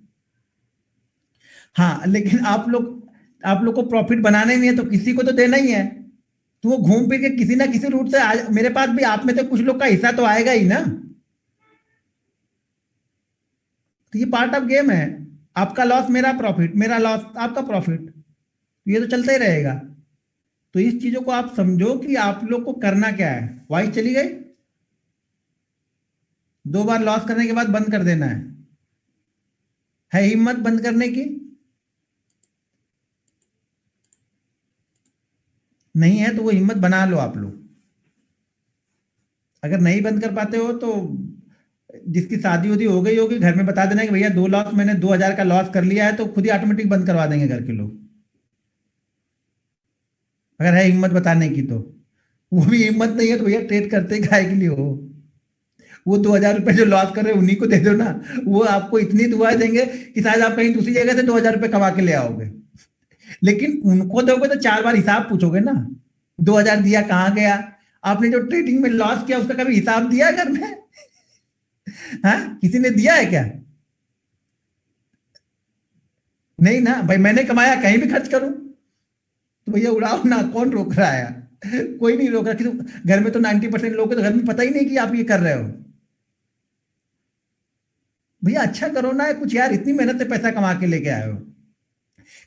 हाँ, लेकिन आप लोग को प्रॉफिट बनाना ही नहीं है तो किसी को तो देना ही है। तो वो घूम फिर के किसी ना किसी रूट से मेरे पास भी आप में से कुछ लोग का हिस्सा तो आएगा ही ना। तो ये पार्ट ऑफ गेम है। आपका लॉस मेरा प्रॉफिट, मेरा लॉस आपका प्रॉफिट, ये तो चलता ही रहेगा। तो इस चीजों को आप समझो कि आप लोग को करना क्या है। वॉइस चली गई? 2 बार लॉस करने के बाद बंद कर देना है हिम्मत बंद करने की? नहीं है तो वो हिम्मत बना लो आप लोग। अगर नहीं बंद कर पाते हो तो जिसकी शादी उदी हो गई होगी, घर में बता देना कि भैया 2 लाख, मैंने 2,000 का लॉस कर लिया है, तो खुद ही ऑटोमेटिक बंद करवा देंगे घर के लोग। अगर है हिम्मत बताने की तो। वो भी हिम्मत नहीं है तो भैया ट्रेड करते काहे के लिए हो? वो 2,000 रुपए जो लॉस कर रहे हैं उन्हीं को दे दो ना। वो आपको इतनी दुआएं देंगे कि शायद आप कहीं दूसरी जगह से 2,000 रुपए कमा के ले आओगे। लेकिन उनको दोगे तो 4 बार हिसाब पूछोगे ना। 2,000 दिया कहाँ गया? आपने जो ट्रेडिंग में लॉस किया उसका कभी हिसाब दिया घर में? हाँ, किसी ने दिया है क्या? नहीं ना भाई, मैंने कमाया कहीं भी खर्च करूं तो भैया उड़ाओ ना, कौन रोक रहा है? कोई नहीं रोक रहा। घर में तो 90% लोग हैं, तो घर में पता ही नहीं कि आप ये कर रहे हो। भैया अच्छा करो ना कुछ यार, इतनी मेहनत से पैसा कमा के लेके आए हो।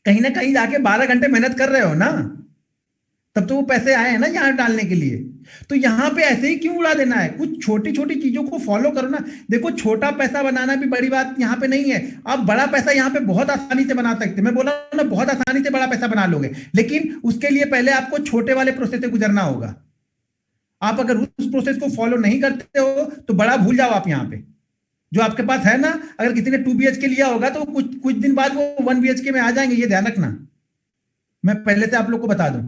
कहीं ना कहीं जाके 12 घंटे मेहनत कर रहे हो ना, तब तो वो पैसे आए हैं ना यहाँ डालने के लिए। तो यहाँ पे ऐसे ही क्यों उड़ा देना है? कुछ छोटी छोटी चीजों को फॉलो करो ना। देखो, छोटा पैसा बनाना भी बड़ी बात यहाँ पे नहीं है। आप बड़ा पैसा यहाँ पे बहुत आसानी से बना सकते हैं। मैं बोला ना, बहुत आसानी से बड़ा पैसा बना लोगे, लेकिन उसके लिए पहले आपको छोटे वाले प्रोसेस से गुजरना होगा। आप अगर उस प्रोसेस को फॉलो नहीं करते हो तो बड़ा भूल जाओ आप यहाँ पे। जो आपके पास है ना, अगर किसी ने 2 BHK लिया होगा तो कुछ कुछ दिन बाद वो 1 BHK में आ जाएंगे, ये ध्यान रखना। मैं पहले से आप लोग को बता दूं,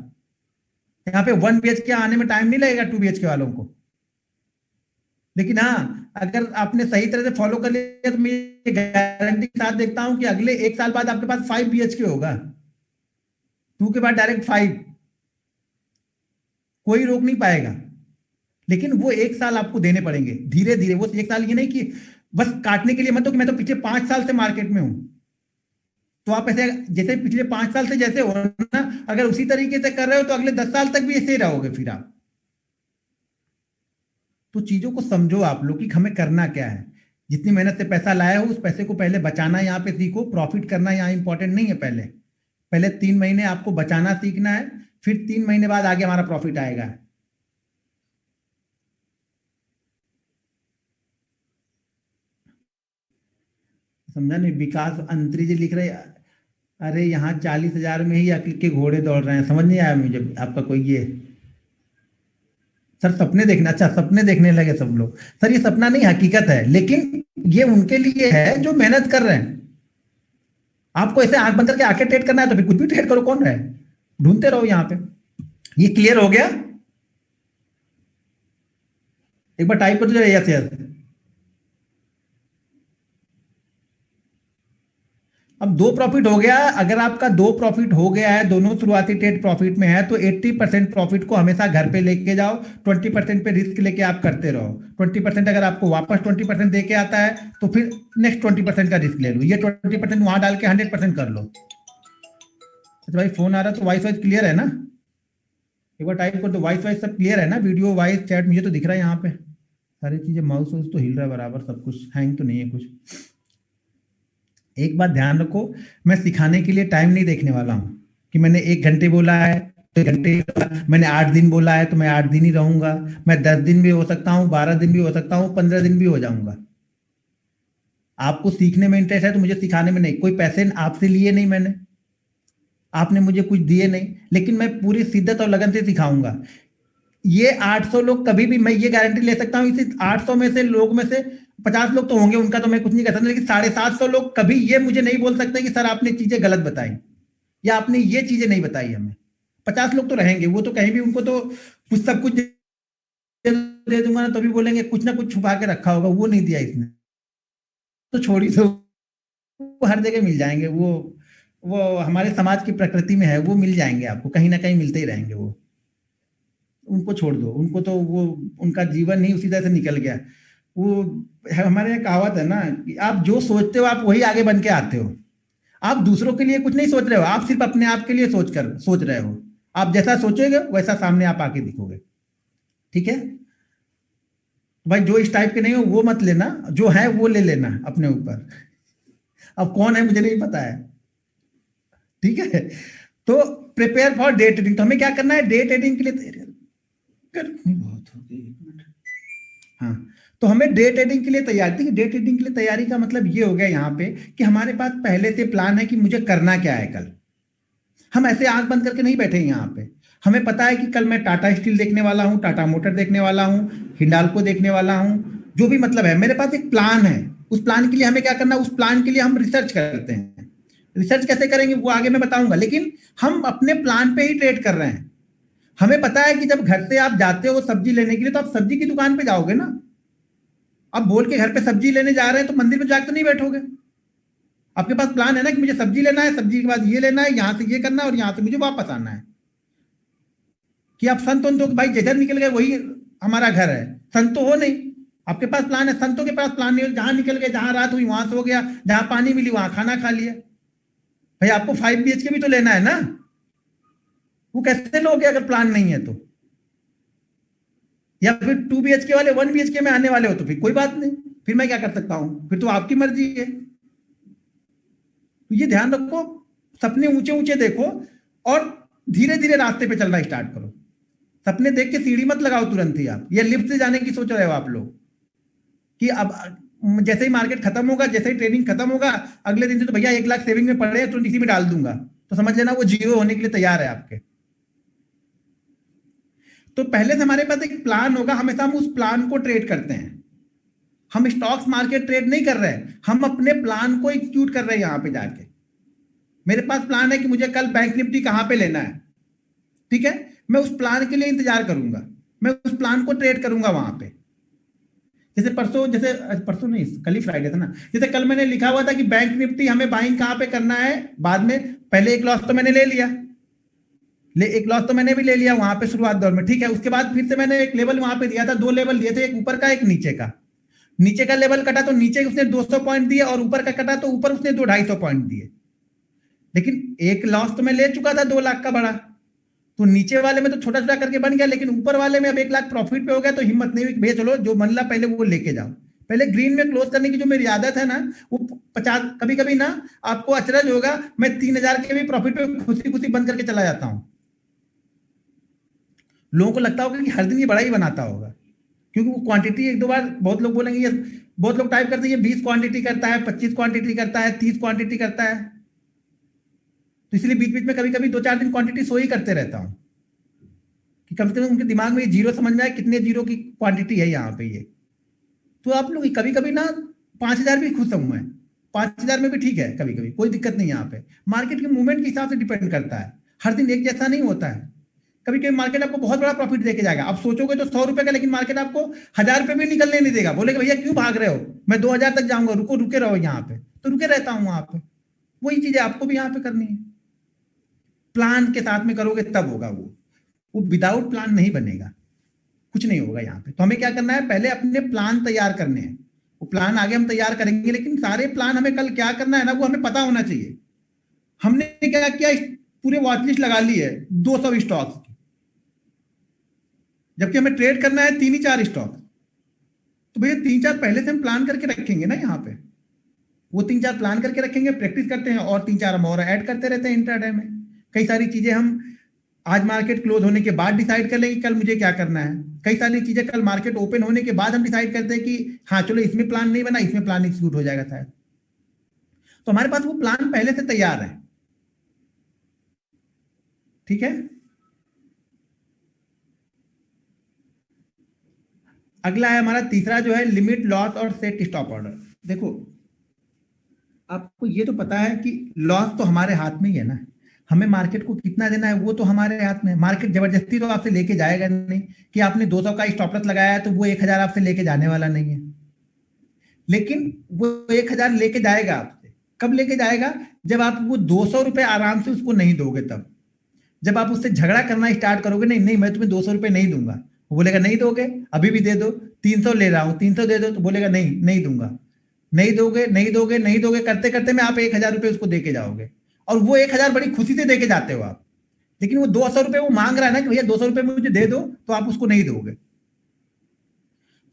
यहाँ पे 1 BHK आने में टाइम नहीं लगेगा 2 BHK वालों को। लेकिन हाँ, अगर आपने सही तरह से फॉलो कर लिया तो मैं ये गारंटी के साथ देखता हूं कि अगले 1 साल बाद आपके पास 5 BHK होगा। 2 के बाद डायरेक्ट 5, कोई रोक नहीं पाएगा। लेकिन वो 1 साल आपको देने पड़ेंगे धीरे धीरे। वो 1 साल ये नहीं कि बस काटने के लिए मत हो कि मैं तो पिछले 5 साल से मार्केट में हूं। तो आप ऐसे जैसे पिछले 5 साल से जैसे हो ना, अगर उसी तरीके से कर रहे हो तो अगले 10 साल तक भी ऐसे ही रहोगे फिर आप। तो चीजों को समझो आप लोग कि हमें करना क्या है। जितनी मेहनत से पैसा लाए हो उस पैसे को पहले बचाना यहाँ पे सीखो। प्रॉफिट करना यहाँ इंपॉर्टेंट नहीं है। पहले पहले 3 महीने आपको बचाना सीखना है, फिर 3 महीने बाद आगे हमारा प्रॉफिट आएगा। समझा नहीं? विकास अंतरी जी लिख रहे, अरे यहाँ 40,000 में ही अकल के घोड़े दौड़ रहे हैं। समझ नहीं आया मुझे आपका कोई ये। सर सपने देखना, अच्छा सपने देखने लगे सब लोग। सर ये सपना नहीं, हकीकत है। लेकिन ये उनके लिए है जो मेहनत कर रहे हैं। आपको ऐसे आंख बंद करके आके ट्रेड करना है तो फिर कुछ भी ट्रेड करो, कौन रहे? ढूंढते रहो यहाँ पे। ये क्लियर हो गया? एक बार टाइप कर दो यस यस। अब 2 प्रॉफिट हो गया। अगर आपका 2 प्रॉफिट हो गया है, दोनों शुरुआती ट्रेड प्रॉफिट में है, तो 80% प्रॉफिट को हमेशा घर पे लेके जाओ। 20% पे रिस्क लेके आप करते रहो। 20% अगर आपको वापस 20% दे के आता है, तो फिर नेक्स्ट 20% का रिस्क ले लो। ये 20% वहां डाल के 100% कर लो। अच्छा भाई, फोन आ रहा है तो वॉइस वाइस क्लियर है ना? एक बार टाइप कर दो, वॉइस वाइस सब क्लियर है ना? वीडियो वॉइस चैट मुझे तो दिख रहा है यहाँ पे सारी चीजें। माउस वाउस तो हिल रहा है बराबर, सब कुछ हैंग तो नहीं है कुछ। एक बात ध्यान रखो, मैं सिखाने के लिए टाइम नहीं देखने वाला हूँ कि मैंने 1 घंटे बोला है तो 1 घंटे ही बोला। मैंने 8 दिन बोला है तो मैं 8 दिन ही रहूंगा। मैं 10 दिन भी हो सकता हूँ, 12 दिन भी हो सकता हूँ, 15 दिन भी हो जाऊंगा। आपको सीखने में इंटरेस्ट है तो मुझे सिखाने में नहीं। कोई पैसे आपसे लिए नहीं मैंने, आपने मुझे कुछ दिए नहीं, लेकिन मैं पूरी शिद्दत और लगन से सिखाऊंगा। ये 800 लोग कभी भी, मैं ये गारंटी ले सकता हूँ, इस 800 में से लोग में से 50 लोग तो होंगे, उनका तो मैं कुछ नहीं कर सकता, लेकिन 750 लोग कभी ये मुझे नहीं बोल सकते कि सर आपने चीजें गलत बताई या आपने ये चीजें नहीं बताई हमें। 50 लोग तो रहेंगे, वो तो कहीं भी उनको तो कुछ सब कुछ दे दूंगा ना, तभी बोलेंगे कुछ ना कुछ छुपा के रखा होगा, वो नहीं दिया इसने, तो छोड़ी दो। वो हर जगह मिल जाएंगे। वो हमारे समाज की प्रकृति में है, वो मिल जाएंगे आपको, कहीं ना कहीं मिलते ही रहेंगे वो। उनको छोड़ दो, उनको तो वो, उनका जीवन ही उसी तरह से निकल गया। वो हमारे यहाँ कहावत है ना कि आप जो सोचते हो आप वही आगे बन के आते हो। आप दूसरों के लिए कुछ नहीं सोच रहे हो, आप सिर्फ अपने आप के लिए सोच रहे हो। आप जैसा सोचोगे वैसा सामने आप आके दिखोगे। ठीक है भाई, जो इस टाइप के नहीं हो वो मत लेना, जो है वो ले लेना अपने ऊपर। अब कौन है मुझे नहीं पता है। ठीक है, तो प्रिपेयर फॉर डे ट्रेडिंग। तो हमें क्या करना है डे ट्रेडिंग के लिए? गर्मी बहुत हो गई, एक मिनट। हाँ, तो हमें डे ट्रेडिंग के लिए तैयारी थी। डे ट्रेडिंग के लिए तैयारी का मतलब ये हो गया यहाँ पे कि हमारे पास पहले से प्लान है कि मुझे करना क्या है कल। हम ऐसे आंख बंद करके नहीं बैठे यहाँ पे। हमें पता है कि कल मैं टाटा स्टील देखने वाला हूँ, टाटा मोटर देखने वाला हूँ, हिंडाल्को देखने वाला हूँ। जो भी मतलब है, मेरे पास एक प्लान है। उस प्लान के लिए हमें क्या करना है, उस प्लान के लिए हम रिसर्च करते हैं। रिसर्च कैसे करेंगे वो आगे मैं बताऊंगा, लेकिन हम अपने प्लान पे ही ट्रेड कर रहे हैं। हमें पता है कि जब घर से आप जाते हो सब्जी लेने के लिए, तो आप सब्जी की दुकान पे जाओगे ना। आप बोल के घर पे सब्जी लेने जा रहे हैं तो मंदिर में जाकर तो नहीं बैठोगे। आपके पास प्लान है ना कि मुझे सब्जी लेना है, सब्जी के बाद ये लेना है, यहां से ये करना है और यहां से मुझे वापस आना है। कि आप संत तो भाई जिधर निकल गए वही हमारा घर है, संत तो हो नहीं। आपके पास प्लान है, संतों के पास प्लान नहीं हो। जहां निकल गए, जहां रात हुई वहां सो गया, जहां पानी मिली वहां खाना खा लिया। भाई आपको 5 BHK भी तो लेना है ना। वो कैसे लोगे अगर प्लान नहीं है तो? या फिर 2 BHK वाले 1 BHK में आने वाले हो तो फिर कोई बात नहीं, फिर मैं क्या कर सकता हूं, फिर तो आपकी मर्जी है। तो ये ध्यान रखो, सपने ऊंचे ऊंचे देखो और धीरे धीरे रास्ते पे चलना स्टार्ट करो। सपने देख के सीढ़ी मत लगाओ तुरंत ही आप, ये लिफ्ट से जाने की सोच रहे हो आप लोग कि अब जैसे ही मार्केट खत्म होगा, जैसे ही ट्रेडिंग खत्म होगा, अगले दिन से तो भैया 1 लाख सेविंग में पड़े हैं, तुरंत इसी में डाल दूंगा, तो समझ लेना वो जीरो होने के लिए तैयार है आपके। तो पहले से हमारे पास एक प्लान होगा, हमेशा हम उस प्लान को ट्रेड करते हैं। हम स्टॉक्स मार्केट ट्रेड नहीं कर रहे हैं, हम अपने प्लान को एग्जीक्यूट कर रहे हैं यहाँ पे जाके। मेरे पास प्लान है कि मुझे कल बैंक निफ्टी कहां पे लेना है। ठीक है, मैं उस प्लान के लिए इंतजार करूंगा, मैं उस प्लान को ट्रेड करूंगा वहां पे। जैसे परसों, जैसे परसों नहीं, कल ही फ्राइडे था ना, जैसे कल मैंने लिखा हुआ था कि बैंक निफ्टी हमें बाइंग कहां पे करना है बाद में। पहले एक लॉस तो मैंने ले लिया, एक लॉस तो मैंने भी ले लिया वहां पे शुरुआत दौर में। ठीक है, उसके बाद फिर से मैंने एक लेवल वहां पे दिया था, 2 लेवल दिए थे, एक ऊपर का एक नीचे का। नीचे का लेवल कटा तो नीचे उसने 200 पॉइंट दिए, और ऊपर का कटा तो ऊपर उसने 250 पॉइंट दिए। लेकिन एक लॉस तो मैं ले चुका था 2 लाख का बड़ा, तो नीचे वाले में तो छोटा छोटा करके बन गया, लेकिन ऊपर वाले में अब 1 लाख प्रॉफिट पे हो गया, तो हिम्मत नहीं हुई भैया चलो जो मन ला पहले वो लेके जाओ। पहले ग्रीन में क्लोज करने की जो मेरी आदत है ना, वो 50, कभी कभी ना आपको अचरज होगा, मैं 3,000 के भी प्रॉफिट पे खुशी खुशी बंद करके चला जाता हूं। लोगों को लगता होगा कि हर दिन ये बड़ा ही बनाता होगा, क्योंकि वो क्वांटिटी एक दो बार, बहुत लोग बोलेंगे ये, बहुत लोग टाइप करते हैं ये 20 क्वांटिटी करता है, 25 क्वांटिटी करता है, 30 क्वांटिटी करता है। तो इसलिए बीच बीच में कभी कभी 2-4 दिन क्वांटिटी सो ही करते रहता हूँ कि कम से कम उनके दिमाग में ये जीरो समझ में आए, कितने जीरो की क्वांटिटी है यहाँ पे ये। तो आप लोग कभी कभी ना 5,000 भी खुश हूं मैं, 5,000 में भी ठीक है, कभी कभी कोई दिक्कत नहीं। यहाँ पे मार्केट के मूवमेंट के हिसाब से डिपेंड करता है, हर दिन एक जैसा नहीं होता है। कभी कभी मार्केट आपको बहुत बड़ा प्रॉफिट देके जाएगा, आप सोचोगे तो 100 रुपए का, लेकिन मार्केट आपको 1,000 रुपए भी निकलने नहीं देगा, बोलेगा भैया क्यों भाग रहे हो, मैं 2,000 तक जाऊंगा, रुको, रुके रहो यहाँ पे, तो रुके रहता हूँ वहां पे। वही चीजें आपको भी यहाँ पे करनी है। प्लान के साथ में करोगे तब होगा वो विदाउट प्लान नहीं बनेगा, कुछ नहीं होगा यहाँ पे। तो हमें क्या करना है, पहले अपने प्लान तैयार करने हैं। वो प्लान आगे हम तैयार करेंगे, लेकिन सारे प्लान हमें कल क्या करना है ना, वो हमें पता होना चाहिए। हमने क्या किया, पूरे वॉच लिस्ट लगा ली है 200 स्टॉक्स की, जबकि हमें ट्रेड करना है 3 ही 4 स्टॉक। तो भैया 3 4 पहले से हम प्लान करके रखेंगे ना यहाँ पे, वो 3 4 प्लान करके रखेंगे, प्रैक्टिस करते हैं, और 3 4 हम और ऐड करते रहते हैं इंट्राडे में। कई सारी चीजें हम आज मार्केट क्लोज होने के बाद डिसाइड कर लेंगे कल मुझे क्या करना है। कई सारी चीजें कल मार्केट ओपन होने के बाद हम डिसाइड करते हैं कि हाँ चलो इसमें प्लान नहीं बना, इसमें प्लान एग्जीक्यूट हो जाएगा शायद। तो हमारे पास वो प्लान पहले से तैयार है, ठीक है। अगला है हमारा तीसरा जो है लिमिट लॉस और सेट स्टॉप ऑर्डर। देखो आपको ये तो पता है कि लॉस तो हमारे हाथ में ही है ना, हमें मार्केट को कितना देना है वो तो हमारे हाथ में है। मार्केट जबरदस्ती तो आपसे लेके जाएगा नहीं, कि आपने 200 का स्टॉप लॉस लगाया है तो वो 1000 आपसे लेके जाने वाला नहीं है। लेकिन वो 1000 लेके जाएगा आपसे, कब लेके जाएगा, जब आप वो 200 रुपए आराम से उसको नहीं दोगे तब। जब आप उससे झगड़ा करना स्टार्ट करोगे, नहीं नहीं मैं तुम्हें 200 रुपए नहीं दूंगा, वो बोलेगा नहीं दोगे, अभी भी दे दो, 300 ले रहा हूं 300 दे दो, तो बोलेगा नहीं नहीं दूंगा, नहीं दोगे नहीं दोगे नहीं दोगे, करते करते में आप 1000 रुपए उसको देके जाओगे, और वो 1000 बड़ी खुशी से देके जाते हो आप। लेकिन वो 200 रुपए वो मांग रहा है ना कि भैया 200 रुपए मुझे दे दो, तो आप उसको नहीं दोगे।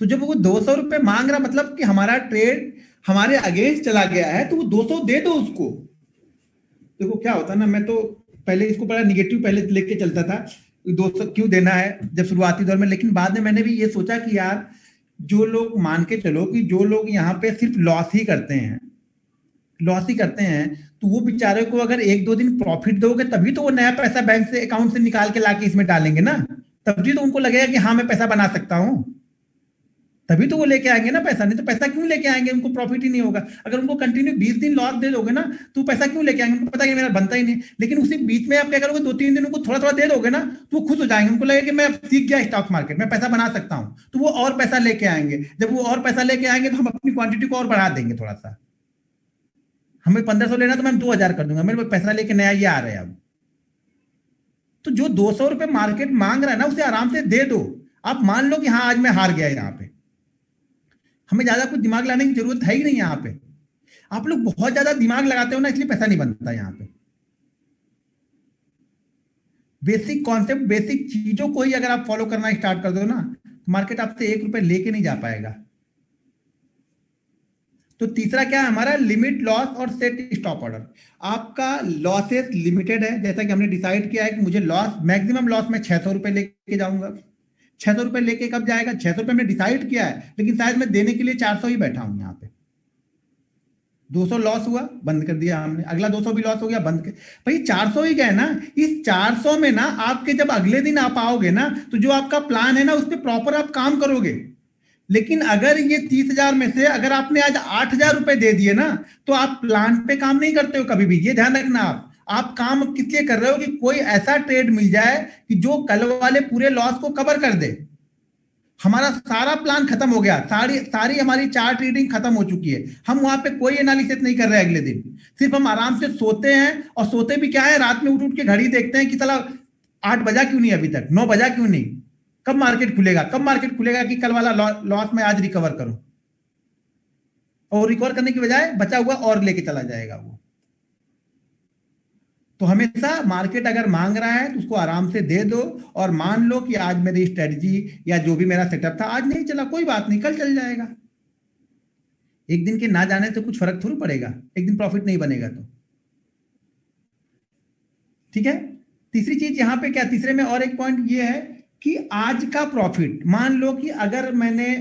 तो जब वो 200 रुपए मांग रहा, मतलब कि हमारा ट्रेड हमारे अगेंस्ट चला गया है, तो वो 200 दे दो उसको। देखो क्या होता है ना, मैं तो पहले इसको बड़ा निगेटिव पहले लेके चलता था, 200 क्यों देना है जब शुरुआती दौर में। लेकिन बाद में मैंने भी ये सोचा कि यार जो लोग, मान के चलो कि जो लोग यहाँ पे सिर्फ लॉस ही करते हैं, लॉस ही करते हैं, तो वो बेचारे को अगर 1 2 दिन प्रॉफिट दोगे तभी तो वो नया पैसा बैंक से अकाउंट से निकाल के लाके इसमें डालेंगे ना, तभी तो उनको लगेगा कि हाँ मैं पैसा बना सकता हूँ, तभी तो वो लेके आएंगे ना पैसा। नहीं तो पैसा क्यों लेके आएंगे, उनको प्रॉफिट ही नहीं होगा। अगर उनको कंटिन्यू 20 दिन लॉस दे दोगे ना, तो पैसा क्यों लेके आएंगे, उनको पता है मेरा बनता ही नहीं। लेकिन उसी बीच में आप क्या करोगे, 2 3 दिन उनको थोड़ा थोड़ा दे दोगे ना, तो वो खुश हो जाएंगे, उनको लगेगा कि मैं सीख गया स्टॉक मार्केट में पैसा बना सकता हूँ, तो वो और पैसा लेके आएंगे। जब वो और पैसा लेके आएंगे तो हम अपनी क्वांटिटी को और बढ़ा देंगे थोड़ा सा। हमें 1500 लेना तो मैं 2000 कर दूंगा, मेरे पैसा लेके नया ये आ रहा है अब। तो जो 200 रुपए मार्केट मांग रहा है ना, उसे आराम से दे दो। आप मान लो कि हाँ आज मैं हार गया यहाँ पे, हमें ज्यादा कुछ दिमाग लाने की जरूरत है ही नहीं यहाँ पे। आप लोग बहुत ज्यादा दिमाग लगाते हो ना, इसलिए पैसा नहीं बनता यहाँ पे। बेसिक कॉन्सेप्ट, बेसिक चीजों को ही अगर आप फॉलो करना स्टार्ट कर दो ना, तो मार्केट आपसे 1 रुपए लेके नहीं जा पाएगा। तो तीसरा क्या है हमारा, लिमिट लॉस और सेट स्टॉप ऑर्डर। आपका लॉसेस लिमिटेड है, जैसा कि हमने डिसाइड किया है कि मुझे लॉस, मैक्सिमम लॉस में 600 रुपए लेके जाऊंगा। 600 रुपए लेके कब जाएगा, 600 रुपए हमने डिसाइड किया है, लेकिन शायद मैं देने के लिए 400 ही बैठा हूं यहाँ पे। 200 लॉस हुआ, बंद कर दिया हमने, अगला 200 भी लॉस हो गया, बंद कर। भाई 400 ही गए ना, इस 400 में ना आपके जब अगले दिन आप आओगे ना, तो जो आपका प्लान है ना उस पर प्रॉपर आप काम करोगे। लेकिन अगर ये 30,000 में से अगर आपने आज 8,000 रुपए दे दिए ना, तो आप प्लान पे काम नहीं करते हो कभी भी, ये ध्यान रखना। आप काम किस लिए कर रहे हो कि कोई ऐसा ट्रेड मिल जाए कि जो कल वाले पूरे लॉस को कवर कर दे। हमारा सारा प्लान खत्म हो गया, सारी सारी हमारी चार्ट रीडिंग खत्म हो चुकी है, हम वहां पे कोई एनालिसिस नहीं कर रहे अगले दिन, सिर्फ हम आराम से सोते हैं। और सोते भी क्या है, रात में उठ उठ के घड़ी देखते हैं कि चला 8 बजा क्यों नहीं, अभी तक 9 बजा क्यों नहीं, कब मार्केट खुलेगा, कब मार्केट खुलेगा कि कल वाला लॉस मैं आज रिकवर करूं। और रिकवर करने की बजाय बचा हुआ और लेके चला जाएगा वो। तो हमेशा मार्केट अगर मांग रहा है तो उसको आराम से दे दो, और मान लो कि आज मेरी स्ट्रेटजी या जो भी मेरा सेटअप था आज नहीं चला, कोई बात नहीं, कल चल जाएगा। एक दिन के ना जाने से कुछ फर्क थोड़ी पड़ेगा, एक दिन प्रॉफिट नहीं बनेगा तो। ठीक है। तीसरी चीज यहाँ पे क्या, तीसरे में और एक पॉइंट ये है कि आज का प्रॉफिट, मान लो कि अगर मैंने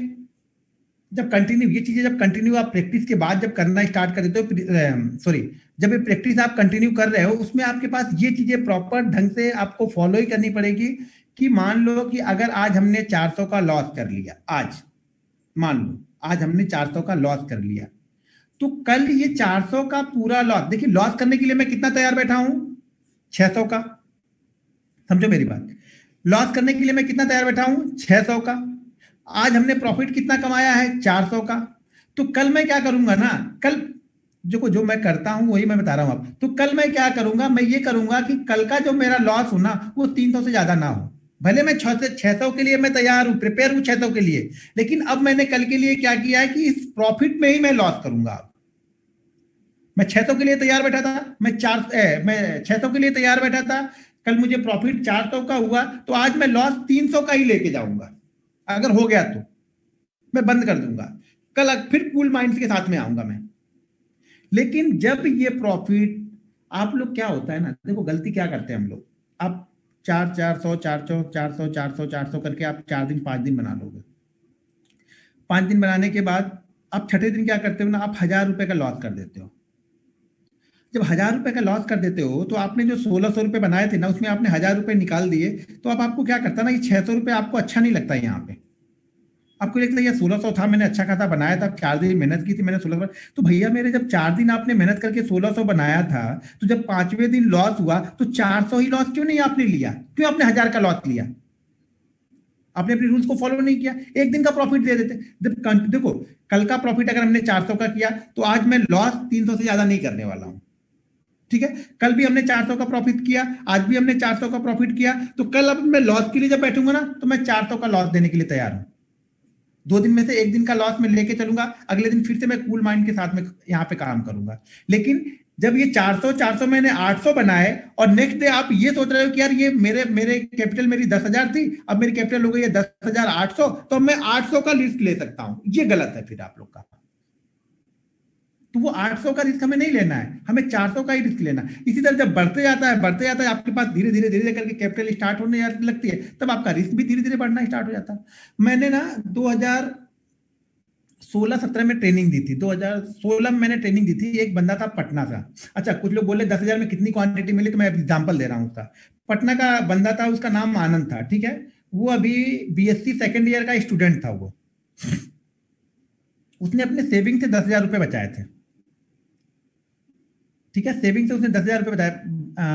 जब कंटिन्यू ये चीजें, जब कंटिन्यू आप प्रैक्टिस के बाद जब करना स्टार्ट कर देते हो, सॉरी, जब ये प्रैक्टिस आप कंटिन्यू कर रहे हो, उसमें आपके पास ये चीजें प्रॉपर ढंग से आपको फॉलो ही करनी पड़ेगी। कि मान लो कि अगर आज हमने 400 का लॉस कर लिया, आज मान लो आज हमने 400 का लॉस कर लिया, तो कल ये 400 का पूरा लॉस, देखिए लॉस करने के लिए मैं कितना तैयार बैठा हूं, 600 का, समझो मेरी बात। लॉस करने के लिए मैं कितना तैयार बैठा हूं, 600 का। आज हमने प्रॉफिट कितना कमाया है, 400 का। तो कल मैं क्या करूंगा ना, कल जो मैं करता हूं वही मैं बता रहा हूं आप। तो कल मैं क्या करूंगा, मैं ये करूंगा कि कल का जो मेरा लॉस हो ना वो 300 से ज्यादा ना हो। भले मैं 600 के लिए मैं तैयार हूं, प्रिपेयर हूं 600 के लिए, लेकिन अब मैंने कल के लिए क्या किया है कि इस प्रॉफिट में ही मैं लॉस करूंगा। मैं 600 के लिए तैयार बैठा था, मैं 600 के लिए तैयार बैठा था, कल मुझे प्रॉफिट 400 का हुआ, तो आज मैं लॉस 300 का ही लेके जाऊंगा। अगर हो गया तो मैं बंद कर दूंगा, कल फिर कूल माइंड के साथ में आऊंगा मैं। लेकिन जब ये प्रॉफिट, आप लोग क्या होता है ना, देखो गलती क्या करते हैं हम लोग, आप 400 करके आप 4 दिन 5 दिन बना लोगे। 5 दिन बनाने के बाद आप छठे दिन क्या करते हो ना, आप 1000 रुपए का लॉस कर देते हो। जब 1000 रुपए का लॉस कर देते हो तो आपने जो 1600 रुपए बनाए थे ना, उसमें आपने 1000 रुपए निकाल दिए, तो अब आपको क्या करता ना, ये 600 रुपए आपको अच्छा नहीं लगता यहाँ पे। आपको लगता है ये 1600 था, मैंने अच्छा खासा बनाया था, 4 दिन मेहनत की थी मैंने 1600। तो भैया मेरे जब 4 दिन आपने मेहनत करके 1600 बनाया था, तो जब 5वें दिन लॉस हुआ तो 400 ही लॉस क्यों नहीं आपने लिया, क्यों आपने 1000 का लॉस लिया? आपने अपने रूल्स को फॉलो नहीं किया, एक दिन का प्रॉफिट दे देते। जब देखो, कल का प्रॉफिट अगर हमने 400 का किया तो आज मैं लॉस 300 से ज्यादा नहीं करने वाला हूं। ठीक है, कल भी हमने 400 का प्रॉफिट किया, आज भी हमने 400 का प्रॉफिट किया, तो कल अब मैं लॉस के लिए जब बैठूंगा ना, तो मैं 400 का लॉस देने के लिए तैयार हूं। 2 दिन में से एक दिन का लॉस मैं लेके चलूंगा, अगले दिन फिर से मैं कूल माइंड के साथ में यहाँ पे काम करूंगा। लेकिन जब ये 400 मैंने 800 बनाए और नेक्स्ट डे आप ये सोच रहे हो कि यार ये मेरे मेरे कैपिटल मेरी 10,000 थी, अब मेरी कैपिटल हो गई है 10,800, तो मैं 800 का रिस्क ले सकता हूं, ये गलत है फिर आप लोग का। तो वो 800 का रिस्क हमें नहीं लेना है, हमें 400 का ही रिस्क लेना है। इसी तरह जब बढ़ते जाता है आपके पास धीरे धीरे धीरे धीरे करके कैपिटल स्टार्ट होने लगती है, तब आपका रिस्क भी धीरे धीरे बढ़ना स्टार्ट हो जाता है। मैंने ना 2016-17 में ट्रेनिंग दी थी, 2016 में मैंने ट्रेनिंग दी थी, एक बंदा था पटना का। अच्छा, कुछ लोग बोले 10,000 में कितनी क्वांटिटी मिली, तो मैं एग्जाम्पल दे रहा हूँ उसका। पटना का बंदा था, उसका नाम आनंद था, ठीक है। वो अभी बीएससी सेकेंड ईयर का स्टूडेंट था वो। उसने अपने सेविंग से 10,000 रुपए बचाए थे, ठीक है। सेविंग से उसने 10,000 रुपए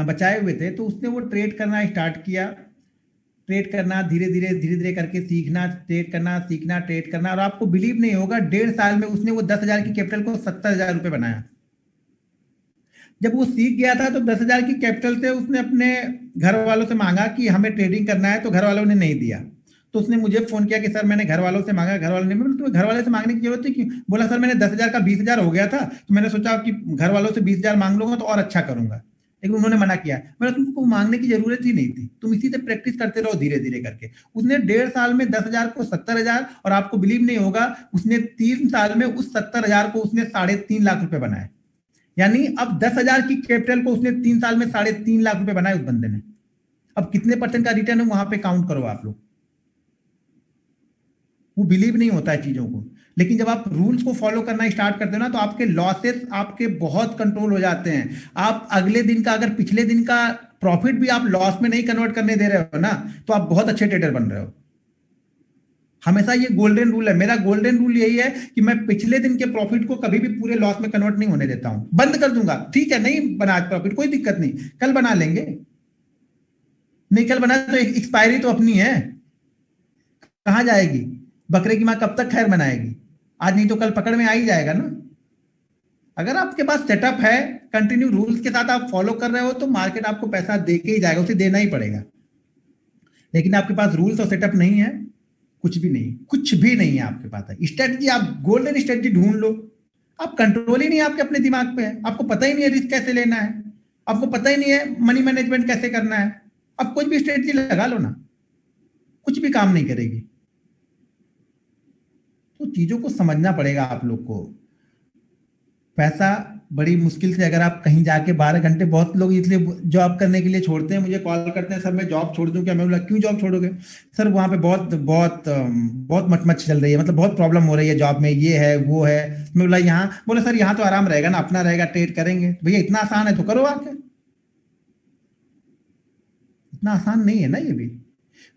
बचाए हुए थे, तो उसने वो ट्रेड करना स्टार्ट किया। ट्रेड करना धीरे धीरे करके सीखना, ट्रेड करना सीखना, ट्रेड करना, और आपको बिलीव नहीं होगा 1.5 साल में उसने वो 10,000 की कैपिटल को 70,000 रुपए बनाया। जब वो सीख गया था तो 10,000 की कैपिटल से उसने अपने घर वालों से मांगा कि हमें ट्रेडिंग करना है, तो घर वालों ने नहीं दिया। तो उसने मुझे फोन किया कि सर मैंने घर वालों से मांगा, घर वालों ने, मतलब तुम्हें घर वाले से मांगने की जरूरत है क्यों? बोला सर मैंने 10,000 का 20,000 हो गया था, तो मैंने सोचा कि घर वालों से 20,000 मांग लूंगा तो और अच्छा करूंगा, लेकिन उन्होंने मना किया। मैंने तुमको मांगने की जरूरत ही नहीं थी, तुम इसी से प्रैक्टिस करते रहो धीरे धीरे करके। उसने 1.5 साल में 10,000 को 70,000, और आपको बिलीव नहीं होगा उसने 3 साल में उस 70,000 को उसने 3.5 लाख रुपए बनाए। यानी अब 10,000 की कैपिटल को उसने 3 साल में 3.5 लाख रुपए बनाए उस बंदे ने। अब कितने परसेंट का रिटर्न है वहां पे काउंट करो आप लोग। वो बिलीव नहीं होता है चीजों को, लेकिन जब आप रूल्स को फॉलो करना स्टार्ट करते हो ना, तो आपके लॉसेस आपके बहुत कंट्रोल हो जाते हैं। आप अगले दिन का, अगर पिछले दिन का प्रॉफिट भी आप लॉस में नहीं कन्वर्ट करने दे रहे हो ना, तो आप बहुत अच्छे ट्रेडर बन रहे हो। हमेशा ये गोल्डन रूल है, मेरा गोल्डन रूल यही है कि मैं पिछले दिन के प्रॉफिट को कभी भी पूरे लॉस में कन्वर्ट नहीं होने देता हूं, बंद कर दूंगा। ठीक है, नहीं बना आज प्रॉफिट, कोई दिक्कत नहीं, कल बना लेंगे। नहीं कल बना तो एक्सपायरी तो अपनी है, कहां जाएगी? बकरे की मां कब तक खैर बनाएगी? आज नहीं तो कल पकड़ में आ ही जाएगा ना। अगर आपके पास सेटअप है, कंटिन्यू रूल्स के साथ आप फॉलो कर रहे हो, तो मार्केट आपको पैसा दे के ही जाएगा, उसे देना ही पड़ेगा। लेकिन आपके पास रूल्स और सेटअप नहीं है, कुछ भी नहीं, कुछ भी नहीं है आपके पास। है स्ट्रेटजी, आप गोल्डन स्ट्रेटजी ढूंढ लो। आप कंट्रोल ही नहीं आपके अपने दिमाग पे है, आपको पता ही नहीं है रिस्क कैसे लेना है, आपको पता ही नहीं है मनी मैनेजमेंट कैसे करना है। आप कुछ भी स्ट्रेटजी लगा लो ना, कुछ भी काम नहीं करेगी। तो चीजों को समझना पड़ेगा आप लोग को। पैसा बड़ी मुश्किल से, अगर आप कहीं जाके 12 घंटे, बहुत लोग इसलिए जॉब करने के लिए छोड़ते हैं, मुझे कॉल करते हैं सर मैं जॉब छोड़ दूं क्या? मैं बोला क्यों जॉब छोड़ोगे? सर वहां पे बहुत बहुत बहुत मचमच चल रही है, मतलब बहुत प्रॉब्लम हो रही है जॉब में, ये है वो है। मैं बोला यहाँ, बोले सर यहाँ तो आराम रहेगा ना, अपना रहेगा, ट्रेड करेंगे। भैया इतना आसान है तो करो आके, इतना आसान नहीं है ना ये भी।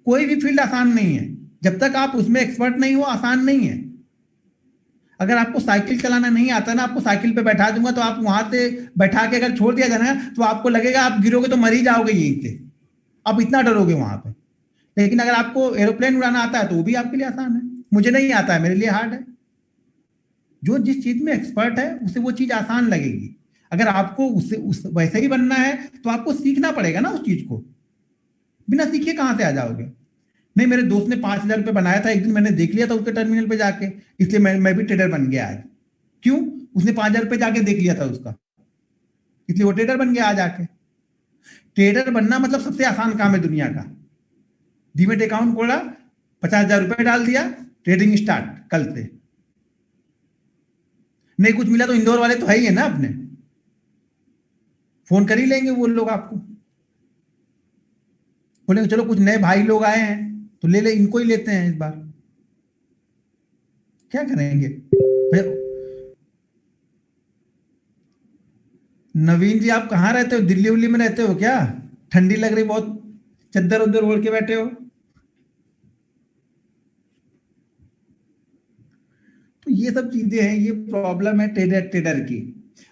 कोई भी फील्ड आसान नहीं है, जब तक आप उसमें एक्सपर्ट नहीं हो आसान नहीं है। अगर आपको साइकिल चलाना नहीं आता ना, आपको साइकिल पे बैठा दूंगा तो आप वहां से बैठा के अगर छोड़ दिया जाए ना, तो आपको लगेगा आप गिरोगे तो मर ही जाओगे यहीं से, आप इतना डरोगे वहां पे। लेकिन अगर आपको एरोप्लेन उड़ाना आता है तो वो भी आपके लिए आसान है, मुझे नहीं आता है, मेरे लिए हार्ड है। जो जिस चीज में एक्सपर्ट है उसे वो चीज आसान लगेगी। अगर आपको उस वैसे ही बनना है तो आपको सीखना पड़ेगा ना उस चीज को। बिना सीखे कहां से आ जाओगे? नहीं, मेरे दोस्त ने 5,000 रुपये बनाया था, एक दिन मैंने देख लिया था उसके टर्मिनल पे जाके, इसलिए मैं भी ट्रेडर बन गया आज। क्यों? उसने 5,000 रुपये जाके देख लिया था उसका, इसलिए वो ट्रेडर बन गया आज आके। ट्रेडर बनना मतलब सबसे आसान काम है दुनिया का। डीमेट अकाउंट खोला, 50,000 रुपये डाल दिया, ट्रेडिंग स्टार्ट कल से। नहीं कुछ मिला तो इंदौर वाले तो है ही है ना अपने, फोन कर ही लेंगे वो लोग आपको, बोलेंगे चलो कुछ नए भाई लोग आए हैं तो ले ले, इनको ही लेते हैं इस बार। क्या करेंगे भैया? नवीन जी आप कहाँ रहते हो? दिल्ली उल्ली में रहते हो क्या? ठंडी लग रही बहुत, चद्दर उद्दर ओढ़ के बैठे हो। तो ये सब चीजें हैं, ये प्रॉब्लम है ट्रेडर ट्रेडर की,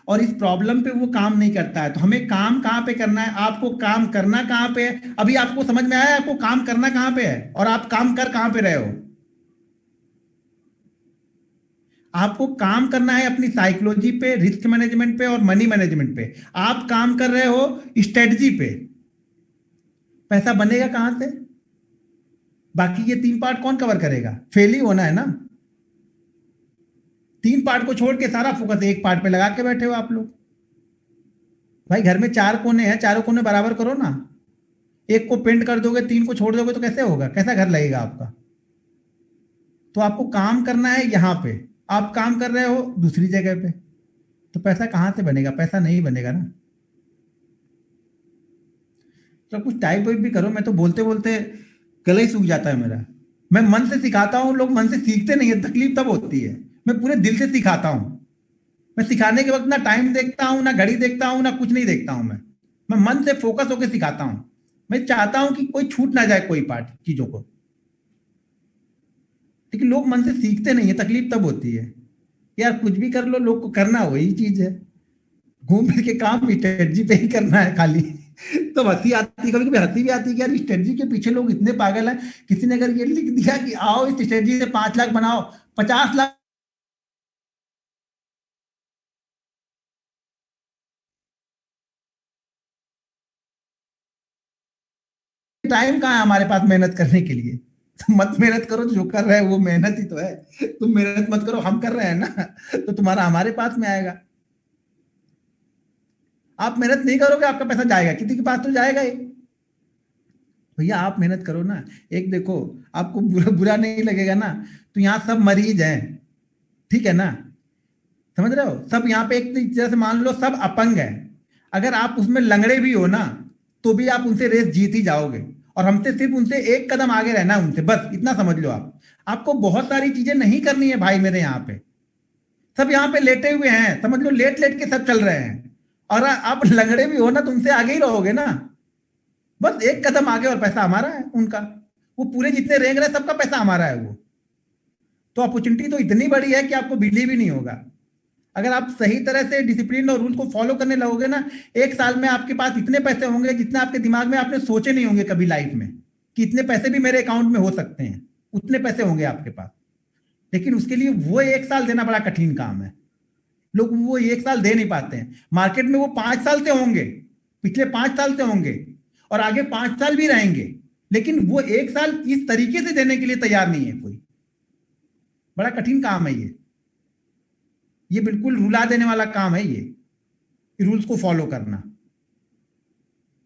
और इस प्रॉब्लम पे वो काम नहीं करता है। तो हमें काम कहाँ पे करना है? आपको काम करना कहाँ पे है? अभी आपको समझ में आया आपको काम करना कहाँ पे है और आप काम कर कहाँ पे रहे हो? आपको काम करना है अपनी साइकोलॉजी पे, रिस्क मैनेजमेंट पे और मनी मैनेजमेंट पे। आप काम कर रहे हो स्ट्रेटजी पे। पैसा बनेगा कहां से? बाकी ये 3 पार्ट कौन कवर करेगा? फेल ही होना है ना। 3 पार्ट को छोड़ के सारा फोकस एक पार्ट पे लगा के बैठे हो आप लोग। भाई घर में 4 कोने हैं, चारों कोने बराबर करो ना। एक को पेंट कर दोगे, 3 को छोड़ दोगे तो कैसे होगा? कैसा घर लगेगा आपका? तो आपको काम करना है यहाँ पे, आप काम कर रहे हो दूसरी जगह पे, तो पैसा कहां से बनेगा? पैसा नहीं बनेगा ना। तो कुछ टाइप वाइप भी करो। मैं तो बोलते बोलते गला ही सूख जाता है मेरा। मैं मन से सिखाता हूँ, लोग मन से सीखते नहीं है, तकलीफ तब होती है। मैं पूरे दिल से सिखाता हूँ। मैं सिखाने के वक्त ना टाइम देखता हूँ, ना घड़ी देखता हूँ, ना कुछ नहीं देखता हूँ। मैं मन से फोकस होकर सिखाता हूँ। मैं चाहता हूँ कि कोई छूट ना जाए कोई पार्ट चीजों को। लेकिन लोग मन से सीखते नहीं है, तकलीफ तब होती है। यार कुछ भी कर लो, लोग को करना वही चीज है। घूम फिर के काम स्ट्रेटजी पे ही करना है खाली। तो हंसी आती है, कभी कभी हंसी भी आती है कि यार स्ट्रेटजी के पीछे लोग इतने पागल हैं। किसी ने अगर ये लिख दिया कि आओ इस स्ट्रेटजी से 5 लाख बनाओ, 50 लाख, टाइम कहाँ है हमारे पास मेहनत करने के लिए? तो मत मेहनत करो, जो कर रहे हैं वो मेहनत ही तो है। तुम मेहनत मत करो, हम कर रहे हैं ना, तो तुम्हारा हमारे पास में आएगा। आप मेहनत नहीं करोगे, आपका पैसा जाएगा किसी के पास तो जाएगा ही। भैया आप मेहनत करो ना। एक देखो, आपको बुरा बुरा नहीं लगेगा ना, तो यहाँ सब मरीज हैं, ठीक है ना? समझ रहे हो? सब यहाँ पे एक तरह से मान लो सब अपंग है। अगर आप उसमें लंगड़े भी हो ना, तो भी आप उनसे रेस जीत ही जाओगे। और हमसे सिर्फ उनसे एक कदम आगे रहना है उनसे, बस इतना समझ लो आप। आपको बहुत सारी चीजें नहीं करनी है भाई मेरे यहाँ पे। सब यहाँ पे लेटे हुए हैं, समझ लो लेट लेट के सब चल रहे हैं। और आप लंगड़े भी हो ना, तो उनसे आगे ही रहोगे ना। बस एक कदम आगे, और पैसा हमारा है उनका। वो पूरे जितने रेंग रहे सबका पैसा हमारा है वो। तो अपॉर्चुनिटी तो इतनी बड़ी है कि आपको बिलीव ही नहीं होगा। अगर आप सही तरह से डिसिप्लिन और रूल को फॉलो करने लगोगे ना, 1 साल में आपके पास इतने पैसे होंगे जितने आपके दिमाग में आपने सोचे नहीं होंगे कभी लाइफ में, कि इतने पैसे भी मेरे अकाउंट में हो सकते हैं। उतने पैसे होंगे आपके पास। लेकिन उसके लिए वो 1 साल देना बड़ा कठिन काम है। लोग वो 1 साल दे नहीं पाते हैं। मार्केट में वो 5 साल से होंगे, पिछले 5 साल से होंगे, और आगे 5 साल भी रहेंगे। लेकिन वो 1 साल इस तरीके से देने के लिए तैयार नहीं है कोई। बड़ा कठिन काम है ये बिल्कुल रुला देने वाला काम है ये रूल्स को फॉलो करना।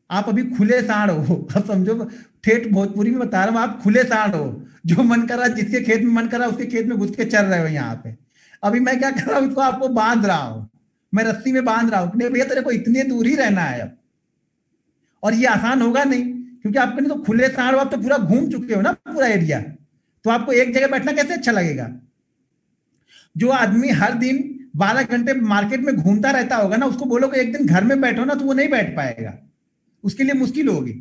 आप अभी खुले सांड हो, अब समझो, ठेठ भोजपुरी में बता रहा हूं, आप खुले सांड हो। जो मन करा, जिसके खेत में मन करा उसके खेत में घुस के चल रहे हो यहाँ पे। अभी मैं क्या कर रहा हूँ, इसको आपको बांध रहा हूँ, मैं रस्सी में बांध रहा हूँ। नहीं भैया तेरे को इतनी दूर ही रहना है अब। और ये आसान होगा नहीं, क्योंकि आपके लिए तो खुले सांड हो, आप तो पूरा घूम चुके हो ना पूरा एरिया। तो आपको एक जगह बैठना कैसे अच्छा लगेगा? जो आदमी हर दिन 12 घंटे मार्केट में घूमता रहता होगा ना, उसको बोलोगे एक दिन घर में बैठो ना, तो वो नहीं बैठ पाएगा, उसके लिए मुश्किल होगी।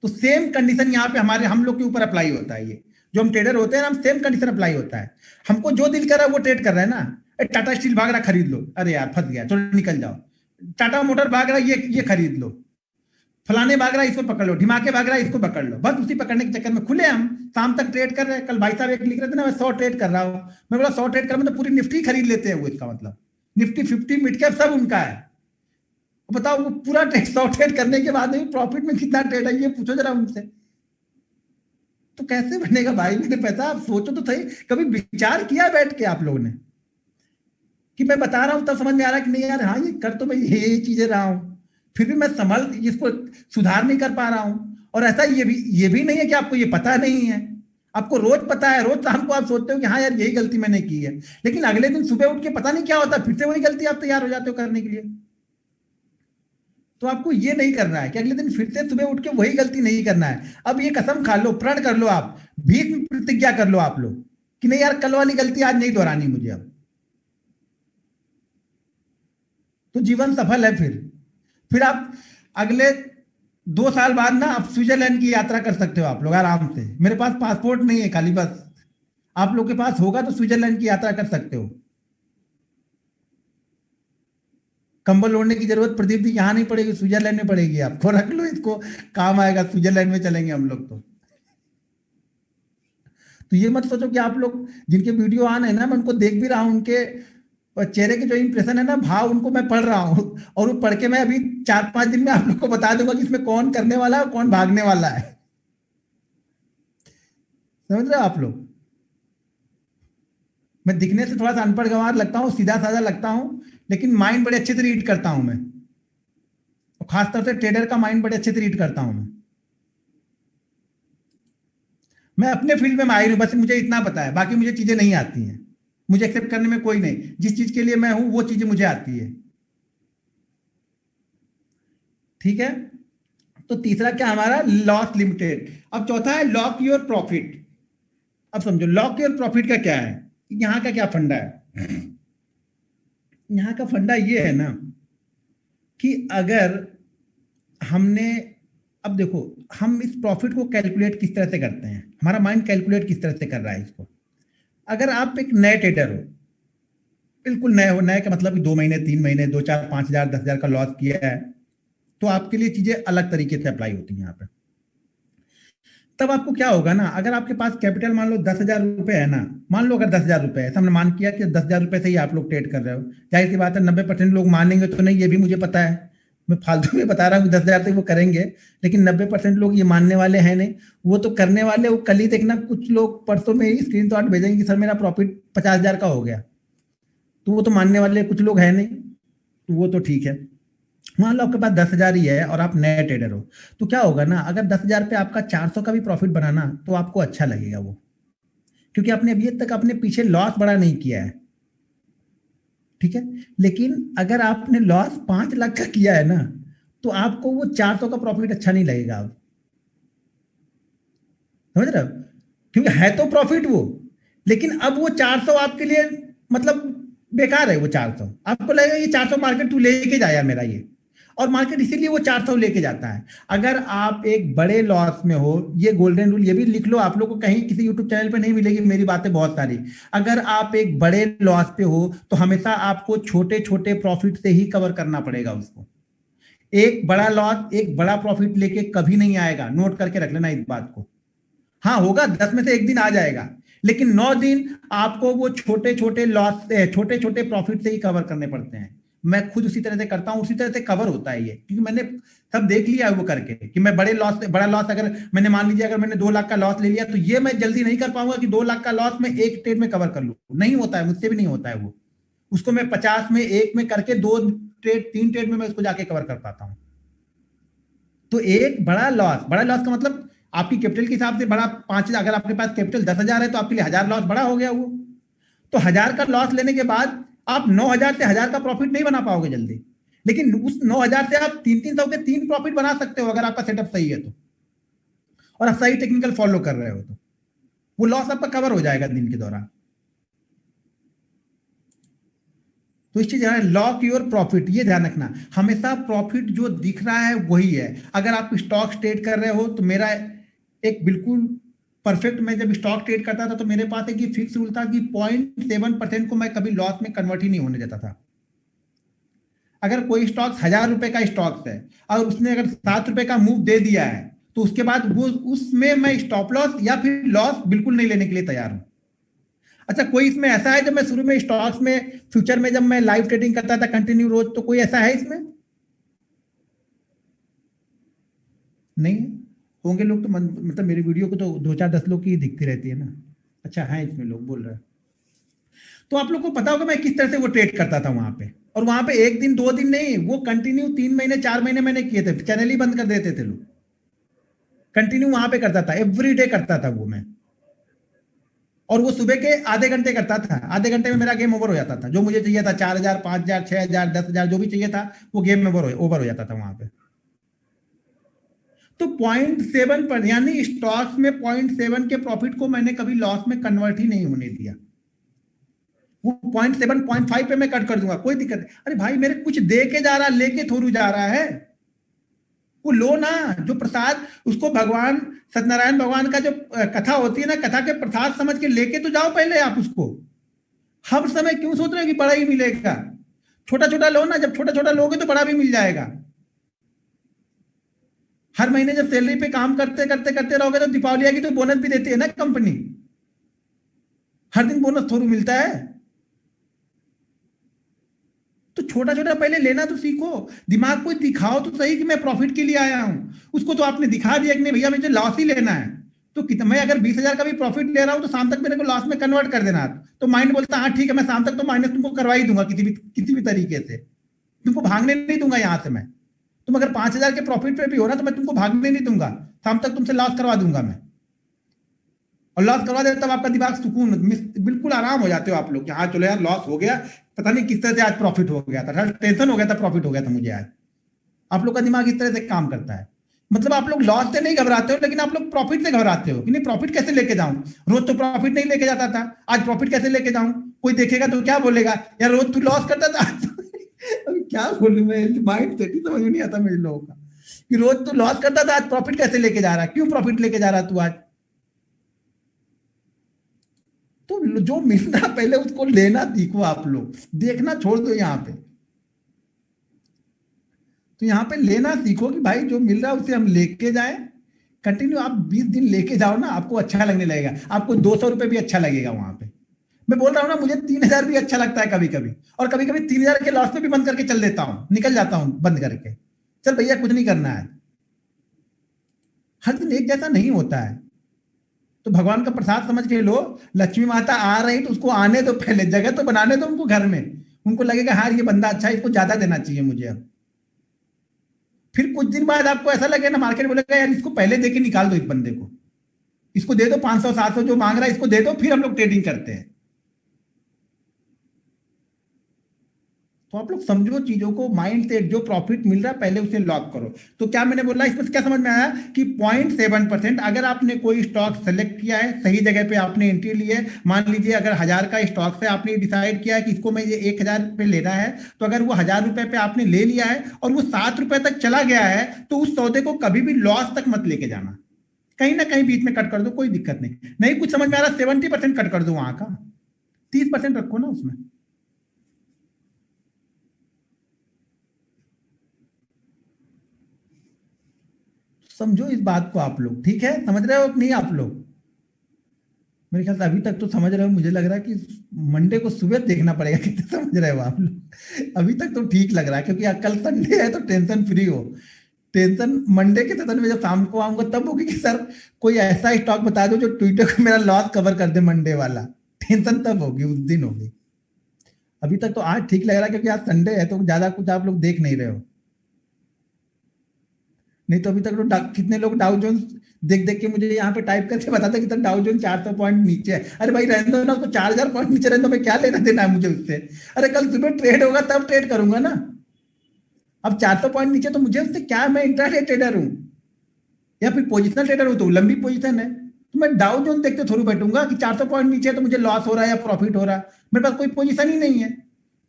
तो सेम कंडीशन यहाँ पे हमारे हम लोग के ऊपर अप्लाई होता है। ये जो हम ट्रेडर होते हैं ना, हम सेम कंडीशन अप्लाई होता है। हमको जो दिल कर रहा है वो ट्रेड कर रहा है ना। टाटा स्टील भाग रहा, खरीद लो, अरे यार फंस गया, चलो निकल जाओ। टाटा मोटर भाग रहा, ये खरीद लो। फलाने भाग रहा है इसको पकड़ लो, ढिमाके भाग रहा है इसको पकड़ लो, बस उसी पकड़ने के चक्कर में खुले हम शाम तक ट्रेड कर रहे हैं। कल भाई साहब एक लिख रहे थे ना, मैं 100 ट्रेड कर रहा हूँ। मैं बोला 100 ट्रेड कर, मतलब पूरी निफ्टी खरीद लेते हैं वो, इसका मतलब निफ्टी 50 मिड कैप सब उनका है। बताओ वो पूरा ट्रेड 100 ट्रेड करने के बाद भी प्रॉफिट में कितना ट्रेड है, ये पूछो जरा उनसे। तो कैसे बनेगा भाई मेरे पैसा? आप सोचो तो सही, कभी विचार किया बैठ के आप लोगों ने कि मैं बता रहा हूं तब समझ में आ रहा है कि नहीं यार, हाँ ये कर तो मैं ये चीजें रहा हूं, फिर भी मैं संभल इसको सुधार नहीं कर पा रहा हूं। और ऐसा ये भी नहीं है कि आपको ये पता नहीं है, आपको रोज पता है। रोज शाम को आप सोचते हो कि हाँ यार यही गलती मैंने की है, लेकिन अगले दिन सुबह उठ के पता नहीं क्या होता, फिर से वही गलती आप तैयार हो जाते हो करने के लिए। तो आपको ये नहीं करना है कि अगले दिन फिर से सुबह उठ के वही गलती नहीं करना है। अब ये कसम खा लो, प्रण कर लो, आप भीष्म प्रतिज्ञा कर लो आप लोग कि नहीं यार कल वाली गलती आज नहीं दोहरानी मुझे। अब तो जीवन सफल है। फिर आप अगले 2 साल बाद ना आप स्विट्जरलैंड की यात्रा कर सकते हो आप लोग आराम से। मेरे पास पासपोर्ट नहीं है खाली, बस आप लोग के पास होगा तो स्विट्जरलैंड की यात्रा कर सकते हो। कंबल ओढ़ने की जरूरत प्रदीप जी यहाँ नहीं पड़ेगी, स्विट्जरलैंड में पड़ेगी। आपको रख लो इसको, काम आएगा। स्विट्जरलैंड में चलेंगे हम लोग। तो ये मत सोचो कि आप लोग जिनके वीडियो ऑन है ना, मैं उनको देख भी रहा हूँ, उनके चेहरे के जो इंप्रेशन है ना, भाव, उनको मैं पढ़ रहा हूँ। और वो पढ़ के मैं अभी 4-5 दिन में आप लोग को बता दूंगा कि इसमें कौन करने वाला है और कौन भागने वाला है। समझ रहे हो आप लोग? मैं दिखने से थोड़ा सा अनपढ़ गंवार लगता हूँ, सीधा साधा लगता हूँ, लेकिन माइंड बड़े अच्छे से रीड करता हूँ मैं। और खासतौर से ट्रेडर का माइंड बड़े अच्छे से रीड करता हूँ मैं अपने फील्ड में माहिर हूँ, बस मुझे इतना पता है, बाकी मुझे चीजें नहीं आती हैं। मुझे एक्सेप्ट करने में कोई नहीं, जिस चीज के लिए मैं हूं वो चीजें मुझे आती है। ठीक है? तो तीसरा क्या हमारा, लॉस लिमिटेड। अब चौथा है लॉक योर प्रॉफिट। अब समझो लॉक योर प्रॉफिट का क्या है, यहां का क्या फंडा है। यहां का फंडा ये है ना कि अगर हमने, अब देखो हम इस प्रॉफिट को कैलकुलेट किस तरह से करते हैं, हमारा माइंड कैलकुलेट किस तरह से कर रहा है इसको। अगर आप एक नए ट्रेडर हो, बिल्कुल नए हो, नए का मतलब कि 2 महीने 3 महीने 2 4 5 हजार 10 हजार का लॉस किया है, तो आपके लिए चीजें अलग तरीके से अप्लाई होती हैं यहाँ पे। तब आपको क्या होगा ना, अगर आपके पास कैपिटल मान लो 10 हजार रुपए है ना, मान लो अगर 10 हजार रुपए है, हमने मान किया कि 10 हजार रुपए से ही आप लोग ट्रेड कर रहे हो। जाहिर सी बात है 90% लोग मानेंगे तो नहीं, ये भी मुझे पता है, मैं फालतू में बता रहा हूँ कि 10 हजार तक वो करेंगे, लेकिन 90% लोग ये मानने वाले हैं नहीं। वो तो करने वाले, वो कल ही देखना, कुछ लोग परसों में ही स्क्रीन शॉट भेजेंगे कि सर मेरा प्रॉफिट 50 हजार का हो गया। तो वो तो मानने वाले कुछ लोग हैं नहीं, तो वो तो ठीक है। मान लो आपके पास 10 हजार ही है और आप नए ट्रेडर हो, तो क्या होगा ना, अगर 10 हजार पे आपका 400 का भी प्रॉफिट बनाना तो आपको अच्छा लगेगा वो, क्योंकि आपने अभी तक अपने पीछे लॉस बड़ा नहीं किया है। ठीक है? लेकिन अगर आपने लॉस 5 लाख का किया है ना, तो आपको वो 400 का प्रॉफिट अच्छा नहीं लगेगा। अब समझ रहे हो? क्योंकि है तो प्रॉफिट वो, लेकिन अब वो 400 आपके लिए मतलब बेकार है। वो 400 आपको लगेगा ये 400 मार्केट तू लेके जाया मेरा ये, और मार्केट इसीलिए वो 400 लेके जाता है। अगर आप एक बड़े लॉस में हो, ये गोल्डन रूल ये भी लिख लो, आप लोग को कहीं किसी यूट्यूब चैनल पे नहीं मिलेगी मेरी बातें बहुत सारी। अगर आप एक बड़े लॉस पे हो तो हमेशा आपको छोटे छोटे प्रॉफिट से ही कवर करना पड़ेगा उसको। एक बड़ा लॉस एक बड़ा प्रॉफिट लेके कभी नहीं आएगा, नोट करके रख लेना इस बात को। हाँ होगा, 10 में से एक दिन आ जाएगा, लेकिन 9 दिन आपको वो छोटे छोटे लॉस छोटे छोटे प्रॉफिट से ही कवर करने पड़ते हैं। मैं खुद उसी तरह से करता हूं, उसी तरह से कवर होता है ये, क्योंकि मैंने सब देख लिया है वो करके कि मैं बड़ा लॉस अगर मैंने मान लीजिए अगर मैंने 2 लाख का लॉस ले लिया, तो ये मैं जल्दी नहीं कर पाऊंगा कि 2 लाख का लॉस मैं एक ट्रेड में कवर कर लूं। नहीं होता है, मुझसे भी नहीं होता है वो। उसको मैं 50 में एक में करके 2 ट्रेड 3 ट्रेड में मैं उसको जाके कवर कर पाता हूं। तो एक बड़ा लॉस का मतलब आपकी कैपिटल के हिसाब से बड़ा 5, अगर आपके पास कैपिटल 10 हजार है तो आपके लिए 1000 लॉस बड़ा हो गया वो। तो 1000 का लॉस लेने के बाद आप 9000 से 1000 का प्रॉफिट नहीं बना पाओगे जल्दी, लेकिन उस 9000 से आप 3-3 सौ के 3 प्रॉफिट बना सकते हो अगर आपका सेटअप सही है तो, और आप सही टेक्निकल फॉलो कर रहे हो तो वो लॉस आपका कवर हो जाएगा दिन के दौरान। तो इस चीज लॉक योर प्रॉफिट, ये ध्यान रखना, हमेशा प्रॉफिट जो दिख रहा है वही है। अगर आप स्टॉक ट्रेड कर रहे हो तो मेरा एक बिल्कुल परफेक्ट, मैं जब स्टॉक ट्रेड करता था तो मेरे पास एक फिक्स रूल था कि 0.7% को मैं कभी लॉस में कन्वर्ट ही नहीं होने देता था। अगर कोई स्टॉक 1,000 रुपए का स्टॉक है और उसने अगर 7 रुपए का मूव दे दिया है, तो उसके बाद वो उसमें मैं स्टॉप लॉस या फिर लॉस बिल्कुल नहीं लेने के लिए तैयार हूं। अच्छा, कोई इसमें ऐसा है, जब मैं शुरू में स्टॉक्स में फ्यूचर में जब मैं लाइव ट्रेडिंग करता था कंटिन्यू रोज, तो कोई ऐसा है इसमें? नहीं होंगे लोग तो मतलब मेरी वीडियो को तो 2 4 10 लोग की दिखती रहती है ना। अच्छा है, इसमें लोग बोल रहे हैं। तो आप लोग को पता होगा मैं किस तरह से वो ट्रेड करता था वहां पे, और वहां पे 1 दिन 2 दिन नहीं, वो कंटिन्यू 3 महीने 4 महीने मैंने किए थे, चैनल ही बंद कर देते थे लोग। कंटिन्यू वहां पे करता था, एवरी डे करता था वो मैं। और वो सुबह के आधे घंटे करता था, आधे घंटे में मेरा गेम ओवर हो जाता था। जो मुझे चाहिए था 4,000 5,000 6,000 10,000 जो भी चाहिए था, वो गेम में ओवर हो जाता था वहां पे। तो 0.7 पर, यानी स्टॉक्स में 0.7 के प्रॉफिट को मैंने कभी लॉस में कन्वर्ट ही नहीं होने दिया। वो 0.7 0.5 पे मैं कट कर दूंगा, कोई दिक्कत नहीं। अरे भाई, मेरे कुछ दे के जा रहा, लेके थोड़ू जा रहा है। वो लो ना, जो प्रसाद, उसको भगवान सत्यनारायण भगवान का जो कथा होती है ना, कथा के प्रसाद समझ के लेके तो जाओ पहले आप उसको। हर समय क्यों सोच रहे हो कि बड़ा ही मिलेगा? छोटा छोटा लो ना, जब छोटा छोटा लोगे तो बड़ा भी मिल जाएगा। हर महीने जब सैलरी पे काम करते करते करते रहोगे, तो दीपावली आएगी तो बोनस भी देती है ना कंपनी। हर दिन बोनस थोड़ी मिलता है। तो छोटा छोटा पहले लेना तो सीखो। दिमाग को दिखाओ तो सही कि मैं प्रॉफिट के लिए आया हूं। उसको तो आपने दिखा दिया कि नहीं भैया, मुझे लॉस ही लेना है। तो कितना, मैं अगर 20,000 का भी प्रॉफिट ले रहा हूं, तो शाम तक मेरे को लॉस में कन्वर्ट कर देना। तो माइंड बोलता है हाँ ठीक है, मैं शाम तक तो माइनस तुमको करवा ही दूंगा, किसी भी तरीके से। तुमको भागने नहीं दूंगा यहां से मैं। तुम अगर 5,000 के प्रॉफिट पे भी हो ना, तो मैं तुमको भागने नहीं दूंगा। शाम तक तुमसे लॉस करवा दूंगा मैं। और लॉस करवा दे, तब आपका दिमाग सुकून, बिल्कुल आराम हो जाते हो आप लोग कि हाँ चलो यार, लॉस हो गया, पता नहीं किस तरह से आज प्रॉफिट हो गया था, टेंशन हो गया था, प्रॉफिट हो गया था मुझे आज। आप लोग का दिमाग इस तरह से काम करता है। मतलब आप लोग लॉस से नहीं घबराते हो, लेकिन आप लोग प्रॉफिट से घबराते हो कि नहीं, प्रॉफिट कैसे लेके जाऊं। रोज तो प्रॉफिट नहीं लेके जाता था, आज प्रॉफिट कैसे लेके जाऊं। कोई देखेगा तो क्या बोलेगा, यार रोज तू लॉस करता था। अभी क्या बोलूं मैं, माइंड सेट ही समझ नहीं आता मेरे लोगों का, कि रोज तू लॉस करता था, आज प्रॉफिट कैसे लेके जा रहा है, क्यों प्रॉफिट लेके जा रहा तू आज। तो जो मिल रहा पहले उसको लेना सीखो आप लोग, देखना छोड़ दो यहाँ पे। तो यहाँ पे लेना सीखो कि भाई जो मिल रहा है उसे हम लेके जाए। कंटिन्यू आप 20 दिन लेके जाओ ना, आपको अच्छा लगने लगेगा। आपको 200 रुपए भी अच्छा लगेगा वहां पे। मैं बोल रहा हूँ ना, मुझे 3,000 भी अच्छा लगता है कभी कभी। और कभी कभी 3,000 के लॉस पे भी बंद करके चल देता हूँ, निकल जाता हूँ बंद करके। चल भैया, कुछ नहीं करना है। हर दिन एक जैसा नहीं होता है। तो भगवान का प्रसाद समझ के लो। लक्ष्मी माता आ रही तो उसको आने दो, पहले जगह तो बनाने दो उनको घर में। उनको लगेगा हाँ ये बंदा अच्छा है, इसको ज्यादा देना चाहिए मुझे अब। फिर कुछ दिन बाद आपको ऐसा लगे ना, मार्केट बोलेगा यार इसको पहले दे के निकाल दो, इस बंदे को, इसको दे दो 500 700 जो मांग रहा है, इसको दे दो, फिर हम लोग ट्रेडिंग करते हैं। तो आप लोग समझो चीजों को, माइंड से जो प्रॉफिट मिल रहा है पहले उसे लॉक करो। तो क्या मैंने बोला, इसमें क्या समझ में आया कि 0.7%, अगर आपने कोई स्टॉक सेलेक्ट किया है, सही जगह पे आपने एंट्री ली है। मान लीजिए अगर 1,000 का स्टॉक है, आपने डिसाइड किया है कि इसको मैं ये 1,000 पे लेना है। तो अगर वो 1,000 रुपए पे आपने ले लिया है और वो 7 रुपए तक चला गया है, तो उस सौदे को कभी भी लॉस तक मत लेके जाना। कहीं ना कहीं बीच में कट कर दो, कोई दिक्कत नहीं। नहीं कुछ समझ में आ रहा, 70% कट कर दो वहां का, 30% रखो ना उसमें। समझो इस बात को आप लोग, ठीक है, समझ रहे हो कि नहीं आप लोग? मेरे ख्याल से अभी तक तो समझ रहे हो, मुझे लग रहा है कि मंडे को सुबह देखना पड़ेगा कितने समझ रहे हो आप लोग। अभी तक तो ठीक लग रहा है, क्योंकि कल संडे है तो टेंशन फ्री हो। टेंशन मंडे के सेशन में जब शाम को आऊंगा तब होगी कि सर कोई ऐसा स्टॉक बता दो जो ट्विटर को मेरा लॉस कवर कर दे मंडे वाला। टेंशन तब होगी, उस दिन होगी। अभी तक तो आज ठीक लग रहा है, क्योंकि आज संडे है तो ज्यादा कुछ आप लोग देख नहीं रहे हो। नहीं तो अभी तक तो कितने लोग डाउ जोन्स देख देख के मुझे यहाँ पे टाइप करके बताते कि डाउ जोन 400 पॉइंट नीचे है। अरे भाई रहने दो ना, उसको 4,000 पॉइंट नीचे रहने दो, मैं क्या लेना देना है मुझे उससे। अरे कल सुबह ट्रेड होगा तब ट्रेड करूंगा ना। अब 400 पॉइंट नीचे तो मुझे उससे क्या, मैं इंट्राडे ट्रेडर हूँ या फिर पोजिशनल ट्रेडर हूँ, तो लंबी पोजिशन है। तो मैं डाउ जोन देखते थोड़ी बैठूंगा कि 400 पॉइंट नीचे है तो मुझे लॉस हो रहा है या प्रॉफिट हो रहा है। मेरे पास कोई पोजिशन ही नहीं है।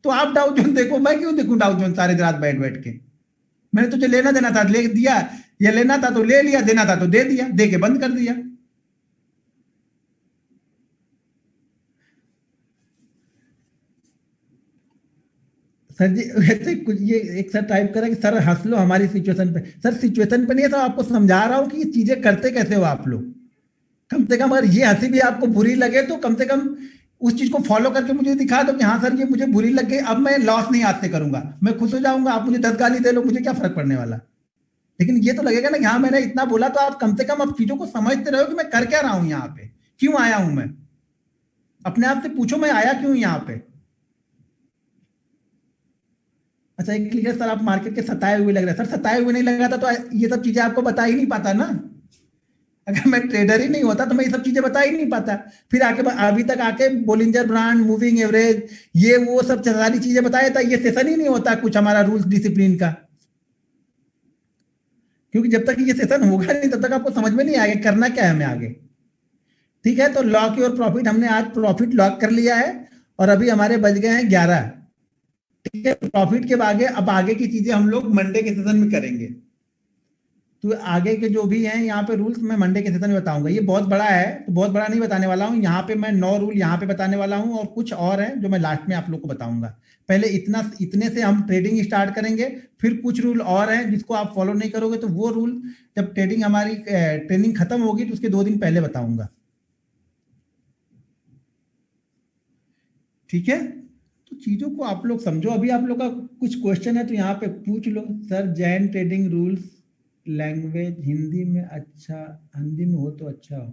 तो आप डाउ जोन देखो, मैं क्यों देखूं डाउ जोन सारे रात बैठ बैठ के। मैंने तुझे लेना देना था ले दिया, या लेना था तो ले लिया, देना था तो दे दिया, दे के बंद कर दिया। सर जी वैसे कुछ ये एक सर टाइप करा कि सर हंस लो हमारी सिचुएशन पे। सर सिचुएशन पे नहीं है, तो आपको समझा रहा हूँ कि ये चीजें करते कैसे हो आप लोग। कम से कम अगर ये हंसी भी आपको बुरी लगे तो कम से कम उस चीज को फॉलो करके मुझे दिखा दो कि हाँ सर ये मुझे बुरी लग गई, अब मैं लॉस नहीं आते करूंगा, मैं खुश हो जाऊंगा, आप मुझे 10 गाली दे लो, मुझे क्या फर्क पड़ने वाला। लेकिन ये तो लगेगा ना कि हाँ मैंने इतना बोला, तो आप कम से कम अब चीजों को समझते रहो कि मैं कर क्या रहा हूं यहाँ पे, क्यों आया हूं मैं। अपने आप से पूछो मैं आया क्यों यहाँ पे। अच्छा एक लिखा सर आप मार्केट के सताए हुए लग रहे हैं। सर सताए हुए नहीं लगा था तो ये सब चीजें आपको बता ही नहीं पाता ना। अगर मैं ट्रेडर ही नहीं होता तो मैं ये सब चीजें बता ही नहीं पाता। फिर आके अभी तक आके बोलिंजर ब्रांड, मूविंग एवरेज, ये वो सब सारी चीजें बताया था, ये सेशन ही नहीं होता कुछ हमारा रूल्स डिसिप्लिन का। क्योंकि जब तक ये सेशन होगा नहीं तब तक आपको समझ में नहीं आएगा करना क्या है हमें आगे। ठीक है, तो लॉक योर प्रॉफिट, हमने आज प्रॉफिट लॉक कर लिया है और अभी हमारे बज गए हैं 11। ठीक है, प्रॉफिट के आगे अब आगे की चीजें हम लोग मंडे के सेशन में करेंगे। तो आगे के जो भी हैं यहाँ पे रूल्स मैं मंडे के सेशन में बताऊंगा। ये बहुत बड़ा है तो बहुत बड़ा नहीं बताने वाला हूँ यहाँ पे, मैं 9 रूल यहाँ पे बताने वाला हूँ और कुछ और हैं जो मैं लास्ट में आप लोग को बताऊंगा। पहले इतने से हम ट्रेडिंग स्टार्ट करेंगे, फिर कुछ रूल और हैं जिसको आप फॉलो नहीं करोगे तो वो रूल जब ट्रेडिंग हमारी ट्रेनिंग खत्म होगी तो उसके 2 दिन पहले बताऊंगा। ठीक है, तो चीजों को आप लोग समझो। अभी आप लोग का कुछ क्वेश्चन है तो यहाँ पे पूछ लो। Sir Jain trading rules language Hindi में, अच्छा हिंदी में हो तो अच्छा हो।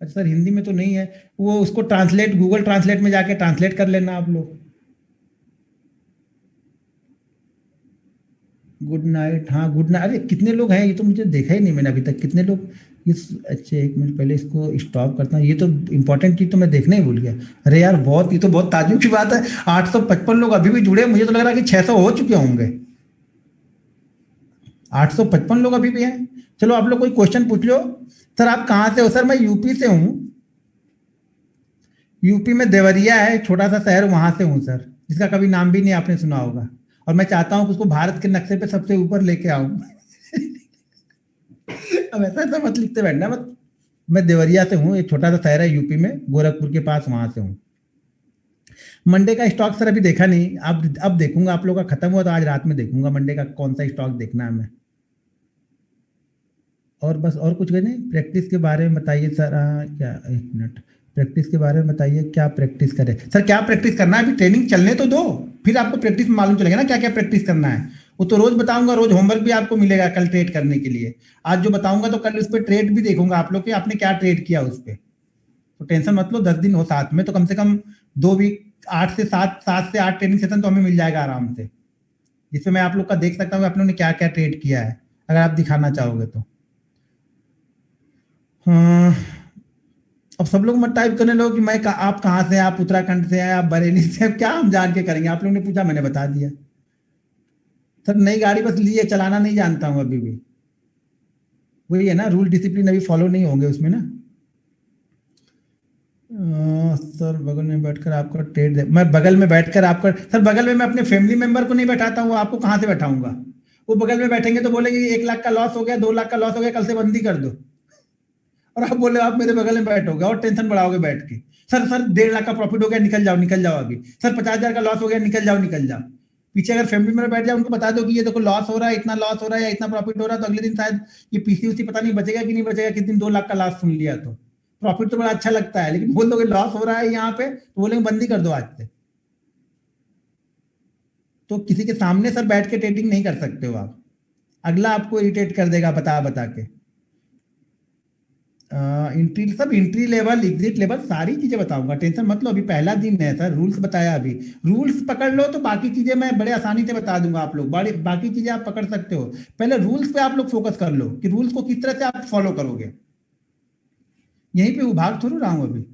अच्छा सर हिंदी में तो नहीं है, वो उसको ट्रांसलेट गूगल ट्रांसलेट में जाके ट्रांसलेट कर लेना आप लोग। गुड नाइट, हाँ गुड नाइट। अरे कितने लोग हैं, ये तो मुझे देखा ही नहीं मैंने अभी तक, कितने लोग इस। अच्छा एक मिनट पहले इसको स्टॉप करता हूँ, ये तो इंपॉर्टेंट चीज तो मैं देखना ही भूल गया। अरे यार बहुत, ये तो बहुत ताज्जुब की बात है, 855 लोग अभी भी जुड़े, मुझे तो लग रहा है कि 600 हो चुके होंगे। 855 लोग अभी भी हैं। चलो आप लोग कोई क्वेश्चन पूछ लो। सर आप कहाँ से हो। सर मैं यूपी से हूँ। यूपी में देवरिया है छोटा सा शहर, वहां से हूँ सर, जिसका कभी नाम भी नहीं आपने सुना होगा। और मैं चाहता हूँ कि उसको भारत के नक्शे पे सबसे ऊपर लेके आऊं। अब ऐसा ऐसा मत लिखते बैठना मत। मैं देवरिया से हूँ, एक छोटा सा शहर है यूपी में, गोरखपुर के पास, वहां से हूँ। मंडे का स्टॉक सर अभी देखा नहीं, अब देखूंगा। आप लोग का खत्म हुआ तो आज रात में देखूंगा मंडे का कौन सा स्टॉक देखना है हमें। और बस और कुछ नहीं। प्रैक्टिस के बारे में बताइए सर। क्या एक मिनट, प्रैक्टिस के बारे में बताइए, क्या प्रैक्टिस करें सर, क्या प्रैक्टिस करना है। अभी ट्रेनिंग चलने तो दो, फिर आपको प्रैक्टिस में मालूम चलेगा ना क्या क्या प्रैक्टिस करना है। वो तो रोज बताऊंगा, रोज होमवर्क भी आपको मिलेगा कल ट्रेड करने के लिए। आज जो बताऊंगा तो कल उस पर ट्रेड भी देखूंगा आप लोग कि आपने क्या ट्रेड किया उस पर। तो टेंशन मत लो, 10 दिन हो साथ में तो कम से कम 2 वीक, 8 से 7, 7 से 8 ट्रेनिंग सेशन तो हमें मिल जाएगा आराम से, जिसमें मैं आप लोग का देख सकता हूँ आप लोगों ने क्या क्या ट्रेड किया है, अगर आप दिखाना चाहोगे तो। हाँ, अब सब लोग मत टाइप करने लोग कि आप कहाँ से हैं, आप उत्तराखंड से हैं, आप बरेली से हैं, क्या हम जान के करेंगे। आप लोगों ने पूछा मैंने बता दिया। सर नई गाड़ी बस ली है, चलाना नहीं जानता हूँ अभी भी। वही है ना, रूल डिसिप्लिन अभी फॉलो नहीं होंगे उसमें ना। सर बगल में बैठकर आपका ट्रेड मैं बगल में बैठकर आपका, सर बगल में मैं अपने फैमिली मेंबर को नहीं बैठाता हूँ, आपको कहाँ से बैठाऊंगा। वो बगल में बैठेंगे तो बोलेंगे 1 लाख का लॉस हो गया, 2 लाख का लॉस हो गया, कल से बंदी कर दो। और आप बोले आप मेरे बगल में बैठोगे और टेंशन बढ़ाओगे बैठ के। सर 1.5 लाख का प्रॉफिट हो गया, निकल जाओ निकल जाओ अभी। सर 50,000 का लॉस हो गया, निकल जाओ निकल जाओ। पीछे अगर फैमिली में बैठ जाओ, उनको बता दो कि ये देखो लॉस हो रहा है, इतना लॉस हो रहा है या इतना प्रॉफिट हो रहा है, तो अगले दिन शायद ये पीसी उसी पता नहीं बचेगा कि नहीं बचेगा, किस दिन 2 लाख का लॉस सुन लिया तो। प्रॉफिट तो बड़ा अच्छा लगता है, लेकिन बोल दोगे लॉस हो रहा है यहाँ पे तो बोलेंगे बंदी कर दो आज से। तो किसी के सामने सर बैठ के ट्रेडिंग नहीं कर सकते हो आप, अगला आपको इरिटेट कर देगा बता बता के। एंट्री, सब एंट्री लेवल, एग्जिट लेवल, सारी चीजें बताऊंगा, टेंशन मत लो। अभी पहला दिन है सर, रूल्स बताया, अभी रूल्स पकड़ लो तो बाकी चीजें मैं बड़े आसानी से बता दूंगा आप लोग, बड़ी बाकी चीजें आप पकड़ सकते हो। पहले रूल्स पे आप लोग फोकस कर लो कि रूल्स को किस तरह से आप फॉलो करोगे। यहीं पे भाग थोड़ी रहा हूं अभी।